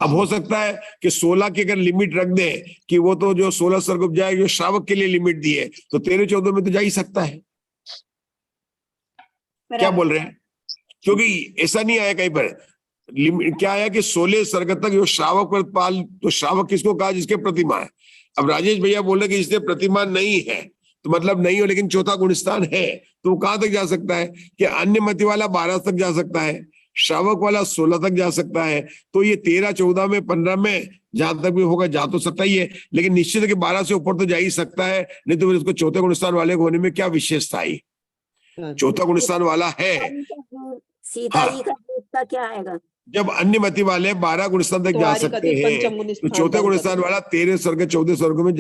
अब हो सकता है कि 16 की अगर लिमिट रख दे कि वो तो जो 16 स्वर्ग उपजाए जो श्रावक के लिए लिमिट दी है, तो 13, 14 में तो जा ही सकता है। क्या बोल रहे हैं? क्योंकि ऐसा नहीं आया कहीं पर, क्या आया कि 16 स्वर्ग तक जो श्रावक पर पाल, तो श्रावक किसको कहा? जिसके प्रतिमा है। अब राजेश भैया बोल रहे कि जिसने प्रतिमा नहीं है तो मतलब नहीं हो, लेकिन चौथा गुण स्थान है, तो वो कहां तक जा सकता है? कि अन्य मति वाला 12 तक जा सकता है, श्रावक वाला 16 तक जा सकता है, तो ये 13, 14 में, 15 में जहां तक भी होगा जा तो सकता ही है, लेकिन निश्चित है कि 12 से ऊपर तो जा ही सकता है, नहीं तो फिर उसको चौथे गुण स्थान वाले होने में क्या विशेषता आई? चौथा गुण स्थान वाला है। सीता जी का दूध का क्या आएगा? जब अन्य मति वाले 12 गुण स्थान तक जा सकते हैं, तो चौथे गुण स्थान वाला 13 स्वर्ग, 14 स्वर्ग में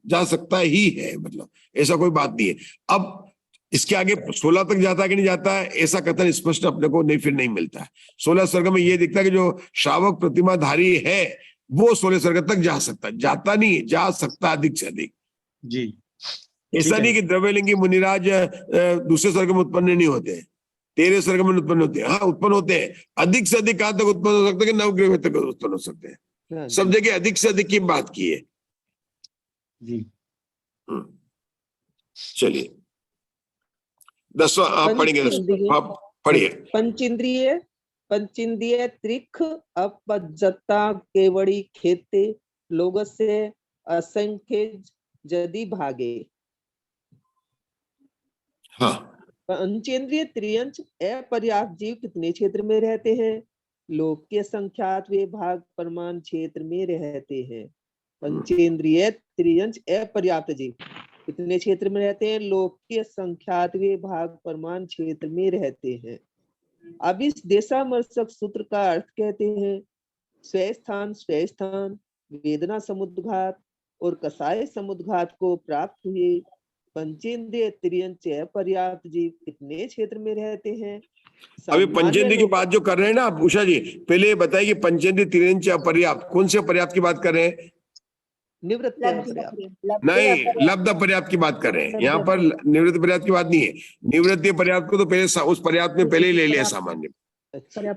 जा सकता ही है, मतलब ऐसा कोई बात नहीं है। अब इसके आगे 16 तक जाता है कि नहीं जाता है, ऐसा कथन स्पष्ट अपने को नहीं मिलता है। 16 स्वर्ग में ये दिखता है कि जो श्रावक प्रतिमाधारी है वो 16 स्वर्ग तक जा सकता है, जाता नहीं, जा सकता अधिक से अधिक जी। ऐसा नहीं कि द्रव्यलिंगी मुनिराज दूसरे स्वर्ग में उत्पन्न नहीं होते हैं, 13 स्वर्ग में उत्पन्न होते हैं। हाँ उत्पन्न होते हैं, अधिक से अधिक कहां तक उत्पन्न हो सकते हैं? नवग्रह तक उत्पन्न हो सकते हैं। सब जगह अधिक से अधिक की बात की है जी। चलिए 10वां आप पढ़ेंगे, आप पढ़िए। पंचेंद्रिय त्रिख अपजता केवड़ी खेते लोग से असंख्य जदि भागे। हाँ, पंचेंद्रिय त्रियंच अपर्याप्त जीव कितने क्षेत्र में रहते हैं? लोक के संख्यात वे भाग प्रमाण क्षेत्र में रहते हैं। पंचेंद्रिय त्रियंच अपर्याप्त जीव कितने क्षेत्र में रहते हैं? लोक के संख्यात वे भाग प्रमाण क्षेत्र में रहते हैं। अब इस देशामर्शक सूत्र का अर्थ कहते हैं स्वस्थान वेदना समुद्घात और कसाय समुद्घात को प्राप्त हुए पंचेंद्रिय त्रियंच अपर्याप्त जीव कितने क्षेत्र में रहते हैं? अभी पंचेंद्रिय की बात जो कर रहे हैं ना आप उषा जी, पहले ये बताइए कि पंचेंद्रिय त्रियंच अपर्याप्त, कौन से पर्याप्त की बात कर रहे हैं? निवृत्त अपर्याप्त। नहीं, लब्ध पर्याप्त की बात कर रहे हैं यहाँ पर, निवृत्त पर्याप्त की बात नहीं है। निवृत्त पर्याप्त को तो पहले उस पर्याप्त में पहले ही ले लिया सामान्य।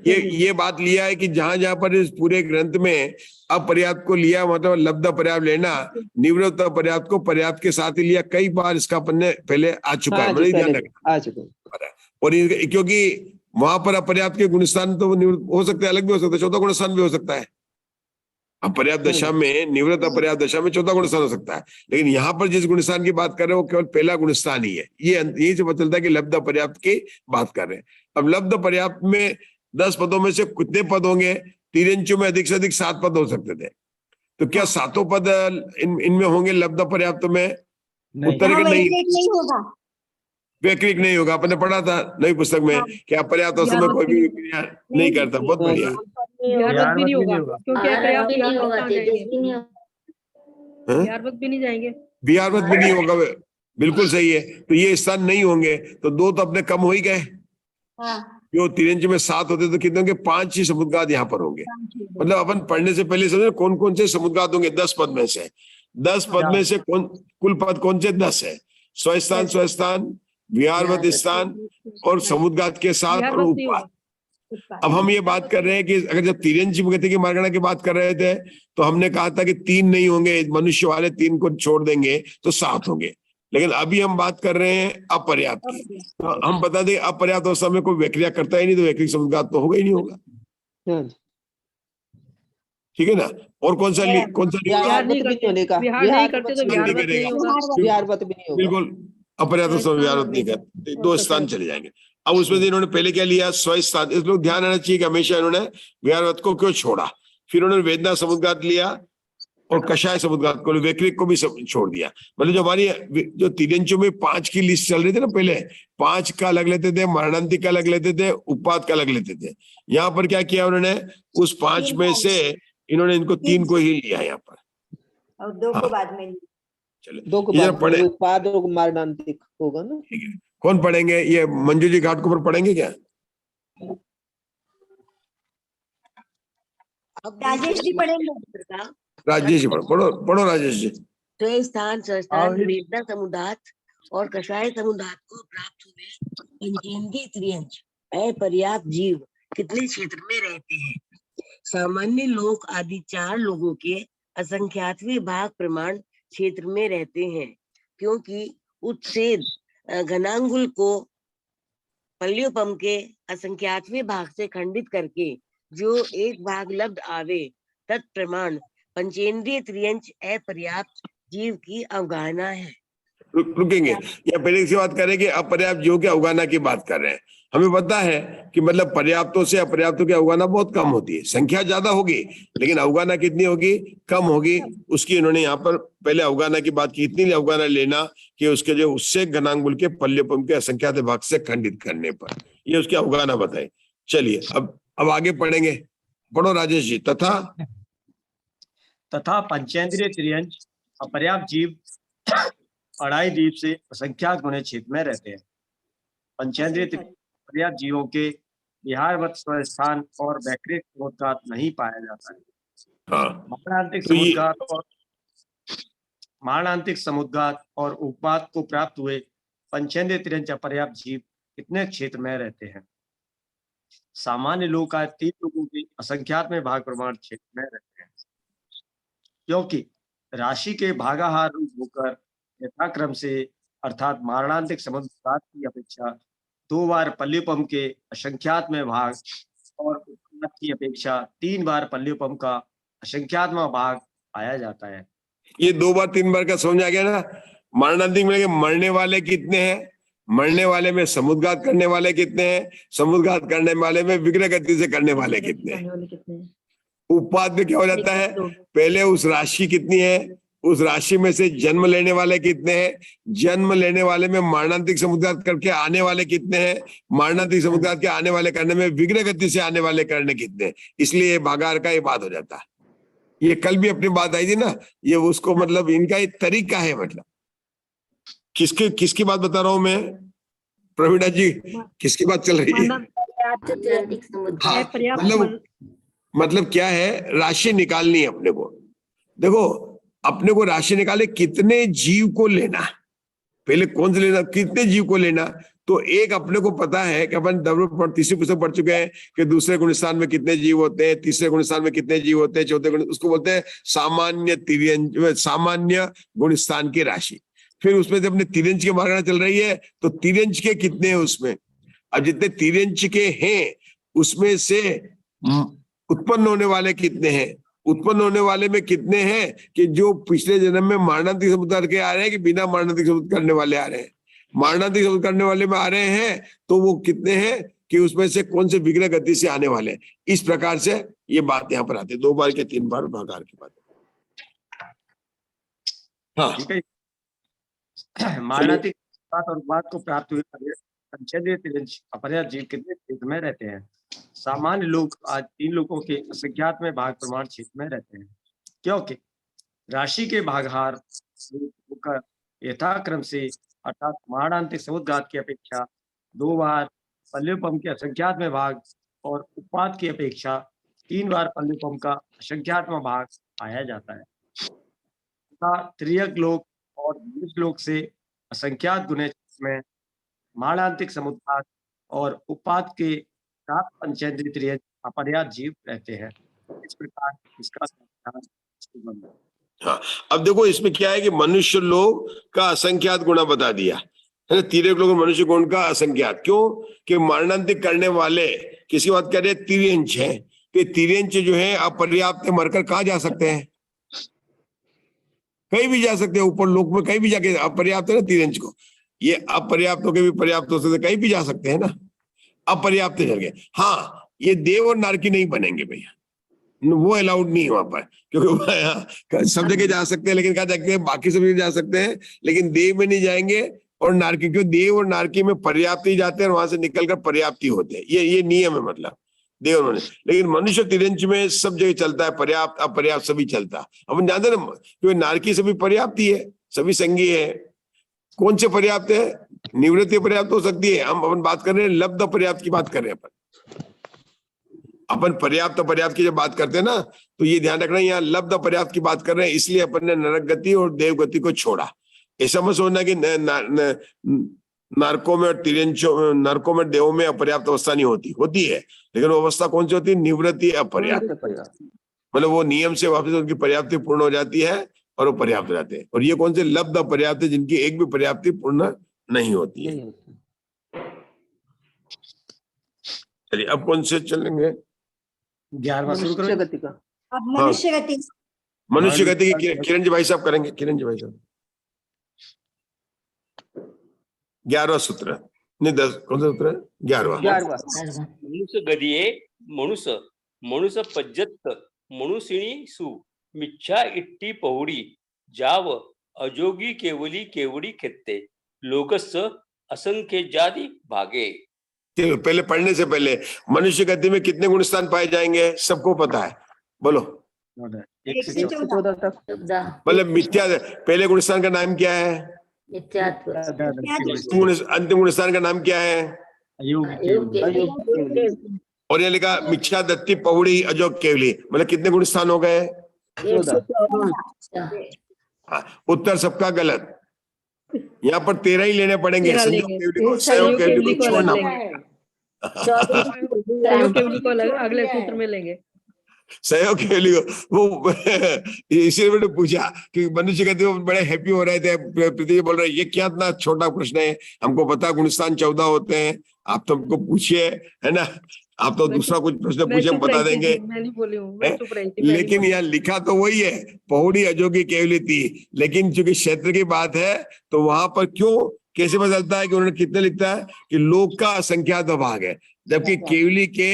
ये बात लिया है कि जहां जहां पर इस पूरे ग्रंथ में अपर्याप्त को लिया मतलब लब्ध पर्याप्त लेना, निवृत्त पर्याप्त को पर्याप्त के साथ ही लिया। कई बार इसका अपन ने पहले आ चुका है, बड़े ध्यान रखना। और क्योंकि वहां पर अपर्याप्त के गुणस्थान तो हो सकते हैं, अलग भी हो सकता है, चौथा गुणस्थान भी हो सकता है। अपर्याप्त दशा में, निवृत्त अपर्याप्त दशा में चौथा गुणस्थान हो सकता है, लेकिन यहाँ पर जिस गुणस्थान की बात कर रहे हैं वो केवल पहला गुणस्थान ही है। यही से पता चलता है कि लब्ध पर्याप्त की बात कर रहे हैं। अब लब्ध पर्याप्त में 10 पदों में से कितने पद होंगे? तिर्यंचों में अधिक से अधिक 7 पद हो सकते थे। तो क्या 7 पद इनमें होंगे लब्ध पर्याप्त में? उत्तर के नहीं होगा, वैक्रिक नहीं होगा। अपन ने पढ़ा था नई पुस्तक में कि अपर्याप्त समय कोई भी क्रिया नहीं करता। बहुत बढ़िया। विहारवत भी नहीं होगा क्योंकि अपर्याप्त विहारवत भी नहीं जाएंगे, विहारवत भी नहीं होगा, बिल्कुल सही है। तो ये स्थान नहीं होंगे तो 2 तो अपने कम हो ही गए। जो तिरंज में 7 होते तो कितने होंगे? 5 ही समुद्घात यहाँ पर होंगे। मतलब अपन पढ़ने से पहले समझे कौन कौन से समुद्घात होंगे 10 पद में से। 10 पद में से कुल पद कौन से? 10 है। स्वस्थान, विहारवत स्थान और समुद्घात के साथ और उपवाद। अब हम ये बात कर रहे हैं कि अगर जब तिरंज मुक्ति की मार्गणा की बात कर रहे थे तो हमने कहा था कि 3 नहीं होंगे, मनुष्य वाले 3 को छोड़ देंगे तो 7 होंगे। लेकिन अभी हम बात कर रहे हैं अपर्याप्त की। तो हम बता दें अपर्याप्त अवस्था में कोई वैक्रिया करता ही नहीं तो वैक्रिक समुद्घात तो होगा ही नहीं होगा। ठीक है ना? और कौन सा बिल्कुल अपर्याप्त समय विहारवत नहीं करते, 2 स्थान चले जाएंगे। अब उसमें से इन्होंने पहले क्या लिया? स्वस्थान। इस लोग ध्यान रहना चाहिए कि हमेशा इन्होंने विहारवत को क्यों छोड़ा। फिर उन्होंने वेदना समुद्घात लिया और कषाय समुद्घात को, वैक्रिक को भी छोड़ दिया। मतलब जो हमारी जो तिर्यंचों में 5 की लिस्ट चल रही थी ना, पहले 5 का अलग लेते थे, मरणांतिक का अलग लेते थे, उपपाद का अलग लेते थे। यहाँ पर क्या किया उन्होंने? उस 5 में से इन्होंने इनको 3 को ही लिया यहाँ पर और 2 को बाद में। चलो 2 को बाद में उपपाद और मरणांतिक होगा ना। ठीक है, कौन पढ़ेंगे? ये मंजू जी घाट के ऊपर पढ़ेंगे क्या? राजेश जी पढ़ेंगे। राजेश जी पढ़ो राजेश जी। स्वस्थान वेदना समुदात और कषाय समुदात को प्राप्त हुए पंचेंद्रिय त्रियंच अपर्याप्त जीव कितने क्षेत्र में रहते हैं? सामान्य लोक आदि 4 लोगों के असंख्यातवें भाग प्रमाण क्षेत्र में रहते हैं, क्योंकि उत्सेद घनांगुल को पल्योपम के असंख्यातवें भाग से खंडित करके जो एक भाग लब्ध आवे तत्प्रमाण पंचेंद्रिय त्रियंच अपर्याप्त जीव की अवगाहना है। रुकेंगे या पहले से बात करें कि अपर्याप्त जीवों की अवगाहना की बात कर रहे हैं। हमें पता है कि मतलब पर्याप्तों से अपर्याप्तों की अवगाहना बहुत कम होती है। संख्या ज्यादा होगी लेकिन अवगाहना कितनी होगी? कम होगी। उसकी इन्होंने यहाँ पर पहले अवगाहना की बात की। इतनी अवगाहना लेना कि उसके जो उससे घनांगुल के पल्योपम के असंख्यात भाग से खंडित करने पर, ये उसकी अवगाहना बताए। चलिए अब आगे पढ़ेंगे। पढ़ो राजेश जी। तथा पंचेंद्रिय त्रियंच अपर्याप्त जीव अढ़ाई द्वीप से असंख्यात गुणे क्षेत्र में रहते हैं। पंचेंद्रिय अपर्याप्त जीवों के विहारवत स्वस्थान और वैक्रिक समुद्घात नहीं पाया जाता है। मरणांतिक समुद्घात और उपपाद को प्राप्त हुए पंचेंद्रिय त्रियंच अपर्याप्त जीव कितने क्षेत्र में रहते हैं? सामान्य लोक का 3 लोगों के असंख्यात में भाग प्रमाण क्षेत्र में रहते हैं, क्योंकि राशि के भागाहार रूप होकर यथाक्रम से अर्थात मारणांतिक समुद्घात की अपेक्षा 2 बार पल्योपम के असंख्यात में भाग और उपपाद की अपेक्षा 3 बार पल्योपम का असंख्यात में भाग पाया जाता है। ये 2 बार 3 बार का समझ आ गया ना? मरणांतिक में मरने वाले कितने हैं? मरने वाले में समुद्रघात करने वाले कितने हैं, समुद्रघात करने वाले में विग्रह गति से करने वाले कितने हैं। उपपाद में क्या हो जाता है, पहले उस राशि कितनी है, उस राशि में से जन्म लेने वाले कितने हैं, जन्म लेने वाले में मारणांतिक समुद्रघात करके आने वाले कितने हैं, मारणांतिक समुद्रघात के आने वाले करने में विग्रह गति से आने वाले करने कितने हैं। इसलिए ये भागाहार का ये बात हो जाता है। ये कल भी अपनी बात आई थी ना, ये उसको मतलब इनका एक तरीका है, मतलब किसकी बात बता रहा हूं मैं, प्रवीणा जी किसकी बात चल रही है। हाँ, मतलब क्या है, राशि निकालनी है अपने को। देखो अपने को राशि निकाले कितने जीव को लेना, पहले कौन से लेना, कितने जीव को लेना। तो एक अपने को पता है कि अपन तीसरी पुस्तक पढ़ चुके हैं कि दूसरे गुणस्थान में कितने जीव होते हैं, तीसरे गुणस्थान में कितने जीव होते हैं, चौथे गुण, उसको बोलते हैं सामान्य गुणस्थान की राशि। फिर उसमें से अपने तिर्यंच के मार्गना चल रही है, तो तिर्यंच के कितने हैं उसमें, अब जितने तिर्यंच के हैं उसमें से उत्पन्न होने वाले कितने हैं, उत्पन्न होने वाले में कितने हैं कि जो पिछले जन्म में मारणांतिक समुद्र के आ रहे हैं कि बिना मारणांतिक समुद्र करने वाले आ रहे हैं। मारणांतिक समुद्र करने वाले में आ रहे हैं तो वो कितने हैं कि उसमें से कौन से विग्रह गति से आने वाले हैं। इस प्रकार से ये बात यहाँ पर आती है, 2 बार के 3 बार भागाहार की बात। हाँ, मारणांतिक और बात को प्राप्त हुए पंचेंद्रिय तिर्यंच अपर्याप्त जीव कितने क्षेत्र में रहते हैं। सामान्य लोग आज 3 लोगों के असंख्यात में भाग प्रमाण क्षेत्र में रहते हैं, क्योंकि राशि के भागहार होकर यथाक्रम से अर्थात मारणांतिक समुद्रघात की अपेक्षा 2 बार पल्ल्योपम के असंख्यात में भाग और उत्पाद की अपेक्षा 3 बार पल्ल्योपम का असंख्यात में भाग पाया जाता है तथा त्रियक लोक और द्विज लोक से असंख्यात गुणे में मारणांतिक समुद्रघात और उत्पाद के 7 पंचेंद्रिय तिर्यंच अपर्याप्त जीव रहते हैं। इस प्रकार इसका संबंध। हाँ, अब देखो इसमें क्या है कि मनुष्य लोग का असंख्यात गुणा बता दिया है ना, तिर्यक लोग मनुष्य गुण का असंख्यात, क्यों कि मारणांतिक करने वाले किसी बात कह रहे तिर्यंच है, कि तिर्यंच जो है अपर्याप्त मरकर कहाँ जा सकते हैं, कहीं भी जा सकते हैं, ऊपर लोक में कहीं भी जाके, अपर्याप्त है ना तिर्यंच को, ये अपर्याप्त होकर भी पर्याप्त हो सकते, कहीं भी जा सकते हैं ना, अपर्याप्त जगह। हाँ, ये देव और नारकी नहीं बनेंगे भैया, वो अलाउड नहीं है वहां पर, क्योंकि सब जगह जा सकते हैं, लेकिन कहा जाते हैं बाकी सब जगह जा सकते हैं, लेकिन देव में नहीं जाएंगे और नारकी, क्यों देव और नारकी में पर्याप्त ही जाते हैं और वहां से निकलकर पर्याप्ति होते हैं, ये नियम है, मतलब देव में। लेकिन मनुष्य तिर्यंच में सब जगह चलता है, पर्याप्त अपर्याप्त सभी चलता है। अपन जानते हैं ना, क्योंकि नारकी सभी पर्याप्त ही है, सभी संघीय है। कौन से पर्याप्त है, निवृत्ति पर्याप्त हो सकती है, हम अपन बात कर रहे हैं लब्ध पर्याप्त की बात कर रहे हैं। अपन पर्याप्त पर्याप्त की जब बात करते हैं ना, तो ये ध्यान रखना यहाँ लब्ध पर्याप्त की बात कर रहे हैं, इसलिए अपन ने नरक गति और देव गति को छोड़ा। ऐसा मत सोचना कि नरकों में और तिर्यंचों, नरकों में देवों में अपर्याप्त अवस्था नहीं होती, होती है, लेकिन वो अवस्था कौन सी होती है, निवृत्ति अपर्याप्त, मतलब वो नियम से वापस उनकी पर्याप्ति पूर्ण हो जाती है और वो पर्याप्त हो जाते हैं। और ये कौन से लब्ध अपर्याप्त है, जिनकी एक भी पर्याप्ति पूर्ण नहीं होती है। चलिए अब कौन से चलेंगे, 11वां शुरू करो। गति का अब मनुष्य गति। मनुष्य गति की किरण जी भाई साहब करेंगे, किरण जी भाई साहब 11वां सूत्र, नहीं 10, कौन सा सूत्र है, 11वां। मनुष्य गदिये मनुष्य पज्जत मनुष्यणी सु मिच्छा इट्टी पहुड़ी जाव अजोगी केवली केवड़ी खेते लोकस्य असंख्य जाति भागे। पहले पढ़ने से पहले मनुष्य गति में कितने गुण स्थान पाए जाएंगे, सबको पता है, बोलो। 1 से 14 तक मतलब मिथ्या, पहले गुण स्थान का नाम क्या है, अंतिम गुण स्थान का नाम क्या है, और ये लिखा मिच्छा दत्ती पौड़ी अजोग केवली, मतलब कितने गुण स्थान हो गए, 14। हाँ, उत्तर सबका गलत, यहाँ पर 13 ही लेने पड़ेंगे, संयोग केवली को छोड़ना को अगले सूत्र में लेंगे। सहयोग के लिए वो इसीलिए मैंने पूछा कि मनुष्य कहते वो बड़े हैप्पी हो रहे थे, पृथ्वी बोल रहे ये क्या इतना छोटा प्रश्न है, हमको पता गुणस्थान 14 होते हैं, आप तो हमको पूछिए, है ना, आप तो दूसरा कुछ प्रश्न पूछे हम बता देंगे। लेकिन यहाँ लिखा तो वही है, पौड़ी अजोगी केवली थी, लेकिन चूंकि क्षेत्र की बात है तो वहां पर क्यों कैसे पता चलता है कि उन्होंने कितने लिखता है कि लोक का असंख्यात भाग है, जबकि केवली के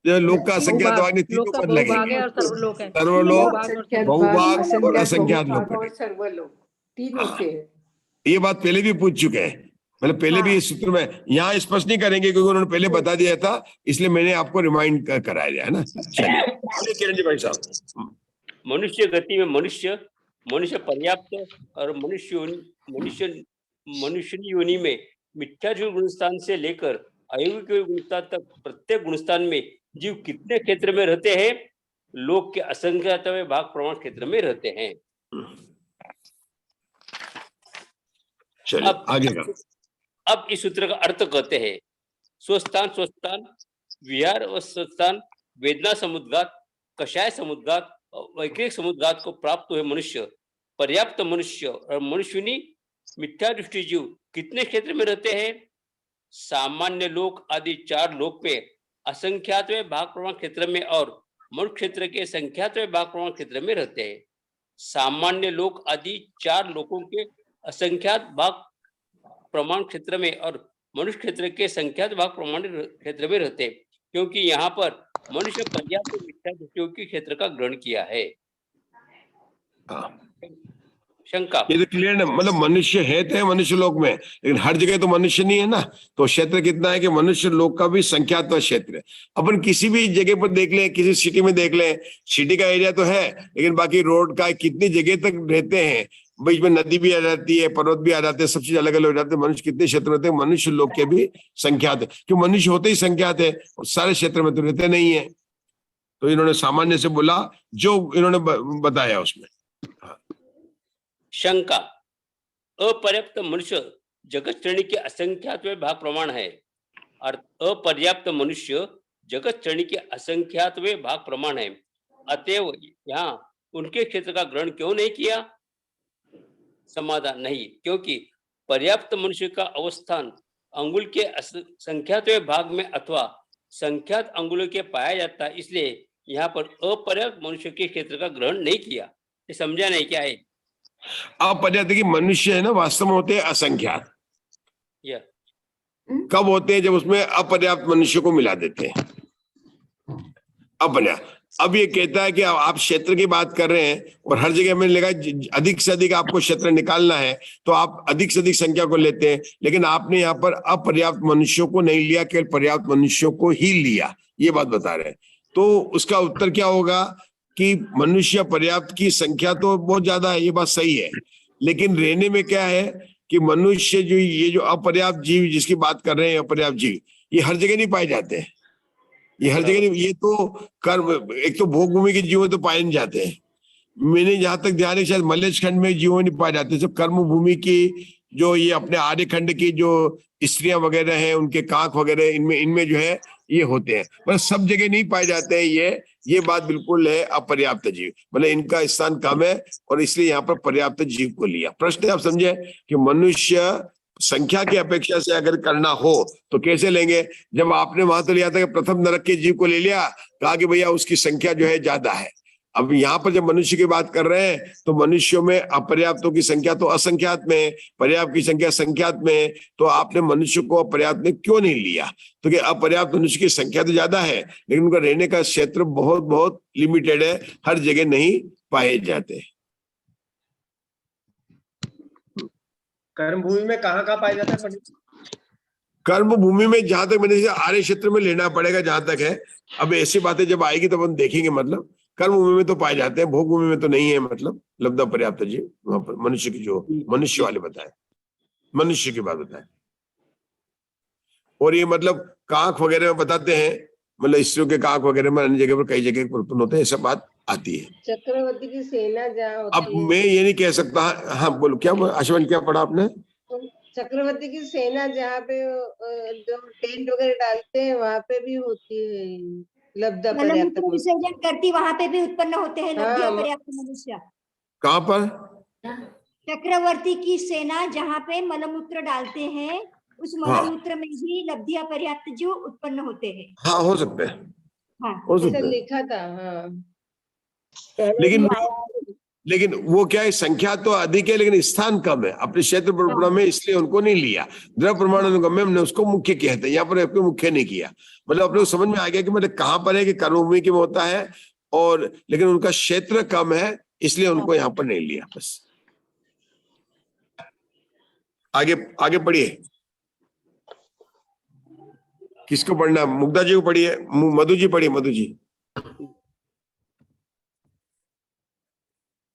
जो लोक का असंख्यात भाग ने तीनों लोक का पद बहुभाग लगे, है और सर्वलोक है। सर्वलोक, बहुभाग और बहुभाग और असंख्यात लोक और बने। सर्वलोक तीनों से है। ये बात पहले भी पूछ चुके हैं, मतलब पहले भी इस सूत्र में, यहाँ स्पष्ट नहीं करेंगे क्योंकि उन्होंने पहले बता दिया था, इसलिए मैंने आपको रिमाइंड कराया है ना। चलिए किरण जी भाई साहब। मनुष्य गति में मनुष्य, मनुष्य पर्याप्त और मनुष्य योनि में मिथ्याजूल गुणस्थान से लेकर अयोग्य गुणस्थान तक प्रत्येक गुणस्थान में जीव कितने क्षेत्र में रहते हैं? लोक के असंख्यात भाग प्रमाण क्षेत्र में रहते हैं। चलिए आगे का। अब इस सूत्र का अर्थ कहते हैं, स्वस्थान विहार व स्वस्थान, वेदना समुद्घात, कषाय समुद्घात, वैकृतिक समुद्घात को प्राप्त हुए मनुष्य, पर्याप्त मनुष्य और मनुष्यनी मिथ्या दृष्टि जीव कितने क्षेत्र में रहते हैं? सामान्य लोक आदि 4 लोक में असंख्यातवें भाग प्रमाण क्षेत्र में और मनुष्य क्षेत्र के संख्यातवें भाग प्रमाण क्षेत्र में रहते हैं। सामान्य लोक आदि 4 लोकों के असंख्यात भाग प्रमाण क्षेत्र में और मनुष्य क्षेत्र के संख्यात भाग प्रमाण क्षेत्र में रहते हैं, क्योंकि यहाँ पर मनुष्य पर्याप्त मिथ्या दृष्टियों के क्षेत्र का ग्रहण किया है। शंका, ये तो क्लियर है, मतलब मनुष्य है तो है मनुष्य लोक में, लेकिन हर जगह तो मनुष्य नहीं है ना, तो क्षेत्र कितना है कि मनुष्य लोक का भी संख्यात्मक क्षेत्र है। अपन किसी भी जगह पर देख लें, किसी सिटी में देख लें, सिटी का एरिया तो है, लेकिन बाकी रोड का कितनी जगह तक रहते हैं, बीच में नदी भी आ जाती है, पर्वत भी आ जाते हैं, सब चीज अलग अलग हो जाते हैं, मनुष्य कितने क्षेत्र होते हैं, मनुष्य लोक के भी संख्यात है। क्यों? मनुष्य होते ही संख्यात है, सारे क्षेत्र में तो रहते नहीं है, तो इन्होंने सामान्य से बोला जो इन्होंने बताया उसमें। शंका, अपर्याप्त मनुष्य जगत श्रेणी के असंख्यात भाग प्रमाण है और अपर्याप्त मनुष्य जगत श्रेणी के असंख्यात भाग प्रमाण है, अतएव यहाँ उनके क्षेत्र का ग्रहण क्यों नहीं किया? समाधान, नहीं, क्योंकि पर्याप्त मनुष्य का अवस्थान अंगुल के संख्यात भाग में अथवा संख्यात अंगुलों के पाया जाता है, इसलिए यहाँ पर अपर्याप्त मनुष्य के क्षेत्र का ग्रहण नहीं किया। ये समझा नहीं क्या है? अपर्याप्त की मनुष्य है ना, वास्तव में होते हैं असंख्यात। कब होते हैं? जब उसमें अपर्याप्त मनुष्य को मिला देते हैं, अपर्याप्त। अब ये कहता है कि आप क्षेत्र की बात कर रहे हैं और हर जगह मैंने लगा अधिक से अधिक आपको क्षेत्र निकालना है तो आप अधिक से अधिक संख्या को लेते हैं, लेकिन आपने यहाँ पर अपर्याप्त मनुष्यों को नहीं लिया, केवल पर्याप्त मनुष्यों को ही लिया, ये बात बता रहे हैं। तो उसका उत्तर क्या होगा कि मनुष्य पर्याप्त की संख्या तो बहुत ज्यादा है, ये बात सही है, लेकिन रहने में क्या है कि मनुष्य जो ये जो अपर्याप्त जीव जिसकी बात कर रहे हैं, अपर्याप्त जीव, ये हर जगह नहीं पाए जाते हैं, ये हर जगह नहीं, ये तो कर्म, एक तो भोग भूमि के जीवों तो पाए नहीं जाते हैं, मैंने जहां तक ध्यान है शायद मलेच्छ खंड में जीवों नहीं पाए जाते, सब कर्म भूमि की जो ये अपने आर्य खंड की जो स्त्रियां वगैरह हैं, उनके काक वगैरह, इनमें जो है ये होते हैं, मतलब सब जगह नहीं पाए जाते हैं। ये बात बिल्कुल है, अपर्याप्त जीव, मतलब इनका स्थान कम है और इसलिए यहाँ पर पर्याप्त जीव को लिया। प्रश्न आप समझे कि मनुष्य संख्या की अपेक्षा से अगर करना हो तो कैसे लेंगे? जब आपने वहां तो लिया था कि प्रथम नरक के जीव को ले लिया, कहा कि भैया उसकी संख्या जो है ज्यादा है। अब यहाँ पर जब मनुष्य की बात कर रहे हैं तो मनुष्यों में अपर्याप्तों की संख्या तो असंख्यात में, पर्याप्त की संख्या संख्यात में, तो आपने मनुष्य को अपर्याप्त में क्यों नहीं लिया? तो कि अपर्याप्त मनुष्य की संख्या तो ज्यादा है, लेकिन उनका रहने का क्षेत्र बहुत बहुत लिमिटेड है, हर जगह नहीं पाए जाते। कर्म भूमि में कहाँ पाया जाता है पंडित? कर्म भूमि में जहां तक मैंने आर्य क्षेत्र में लेना पड़ेगा जहां तक है। अब ऐसी बातें जब आएगी तब हम देखेंगे, मतलब कर्म भूमि में तो पाए जाते हैं, भोग भूमि में तो नहीं है, मतलब लब्धा पर्याप्त जी वहां पर मनुष्य की जो मनुष्य वाले बताए, मनुष्य की बात बताए। और ये मतलब काक वगैरह में बताते हैं, मतलब स्त्रियों के काक वगैरह में अन्य जगह पर कई जगह उत्पन्न होते हैं, ऐसा बात आती है। चक्रवर्ती की सेना जहाँ अब मैं ये नहीं कह सकता, हाँ बोलो, क्या आशुवन क्या पढ़ा आपने? चक्रवर्ती की सेना जहाँ पे जो टेंट वगैरह डालते हैं वहाँ पे भी होती है लब्धा पर्याप्त विसर्जन करती, वहाँ पे भी उत्पन्न होते हैं लब्धा पर्याप्त मनुष्य। कहाँ पर? चक्रवर्ती की सेना जहाँ पे मलमूत्र डालते हैं, उस मलमूत्र में भी लब्धिया पर्याप्त जीव उत्पन्न होते हैं। हाँ हो सकते हैं, हाँ हो सकते हैं, लिखा था। हाँ लेकिन लेकिन वो क्या है, संख्या तो अधिक है लेकिन स्थान कम है अपने क्षेत्र प्रमाण में, इसलिए उनको नहीं लिया। द्रव्य प्रमाण अनुगम्य हमने उसको मुख्य कहते हैं, यहाँ पर अपने मुख्य नहीं किया। मतलब अपने को समझ में आ गया कि मतलब कहाँ पर है कि कर्मभूमि में होता है, और लेकिन उनका क्षेत्र कम है इसलिए उनको यहाँ पर नहीं लिया। बस आगे आगे पढ़िए। किसको पढ़ना? मुग्धा जी को पढ़िए, मधु जी पढ़िए, मधु जी।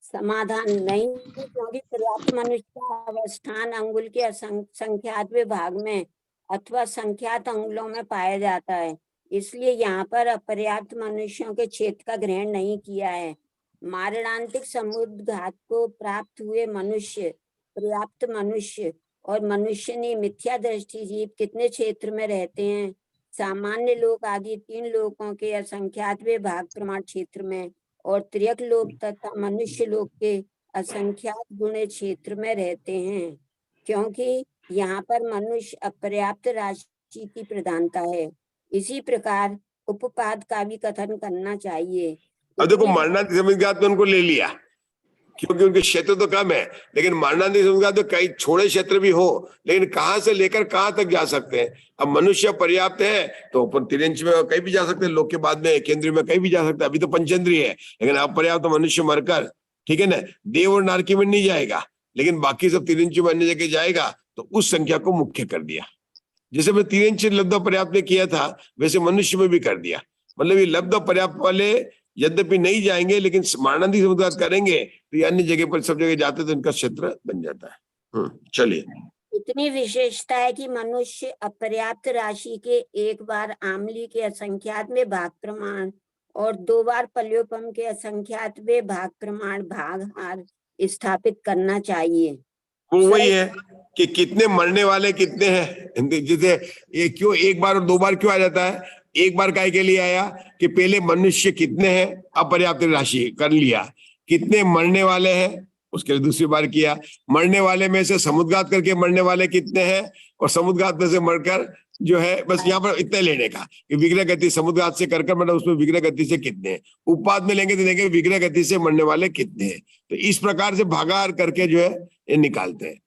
समाधान नहीं, क्योंकि पर्याप्त मनुष्य का अवस्थान अंगुल के संख्यातवें भाग में अथवा संख्यात अंगुलों में पाया जाता है, इसलिए यहाँ पर अपर्याप्त मनुष्यों के क्षेत्र का ग्रहण नहीं किया है। मारणांतिक समुद्घात को प्राप्त हुए मनुष्य, पर्याप्त मनुष्य और मनुष्य ने मिथ्या दृष्टि जीव कितने क्षेत्र में रहते हैं? सामान्य लोक आदि 3 लोकों के असंख्यातवें भाग प्रमाण क्षेत्र में और त्रियक लोक तथा मनुष्य लोक के असंख्यात गुणे क्षेत्र में रहते हैं, क्योंकि यहाँ पर मनुष्य अपर्याप्त राशि की प्रधानता है। इसी प्रकार उपपाद का भी कथन करना चाहिए। अब देखो मरणांतिक समुद्घात में उनको ले लिया क्योंकि उनके क्षेत्र तो कम है, लेकिन मरणांतिक समुद्घात तो कई छोटे क्षेत्र भी हो, लेकिन कहाँ से लेकर कहाँ तक जा सकते हैं। अब मनुष्य पर्याप्त है तो ऊपर तिरंच में कहीं भी जा सकते हैं, लोक के बाद में केंद्रीय में कहीं भी जा सकते हैं। अभी तो पंचेंद्रीय है, लेकिन अपर्याप्त तो मनुष्य मरकर, ठीक है ना, देव और नारकी में नहीं जाएगा, लेकिन बाकी सब तिरंच में अन्य जगह जाएगा, तो उस संख्या को मुख्य कर दिया। जैसे मैं तिरंच लब्ध पर्याप्त में किया था वैसे मनुष्य में भी कर दिया। मतलब ये लब्ध पर्याप्त वाले यद्यपि नहीं जाएंगे लेकिन मारणांतिक समुद्घात करेंगे तो ये अन्य जगह पर सब जगह जाते तो इनका क्षेत्र बन जाता है। चलिए। इतनी विशेषता है कि मनुष्य अपर्याप्त राशि के एक बार आमली के असंख्यात में भाग प्रमाण और 2 बार पल्योपम के असंख्यात में भाग प्रमाण भाग हार स्थापित करना चाहिए। वो वही है कि कितने मरने वाले कितने हैं। जैसे ये क्यों एक बार और 2 बार क्यों आ जाता है? एक बार काय के लिए आया कि पहले मनुष्य कितने हैं, अपर्याप्त राशि कर लिया, कितने मरने वाले हैं उसके लिए दूसरी बार किया, मरने वाले में से समुद्घात करके मरने वाले कितने हैं और समुद्घात में से मरकर जो है, बस यहाँ पर इतना लेने का कि विग्रह गति समुद्घात से कर मतलब उसमें विग्रह गति से कितने हैं। उपाद में लेंगे तो देखेंगे विग्रह गति से मरने वाले कितने हैं। तो इस प्रकार से भागाहार करके जो है ये निकालते हैं।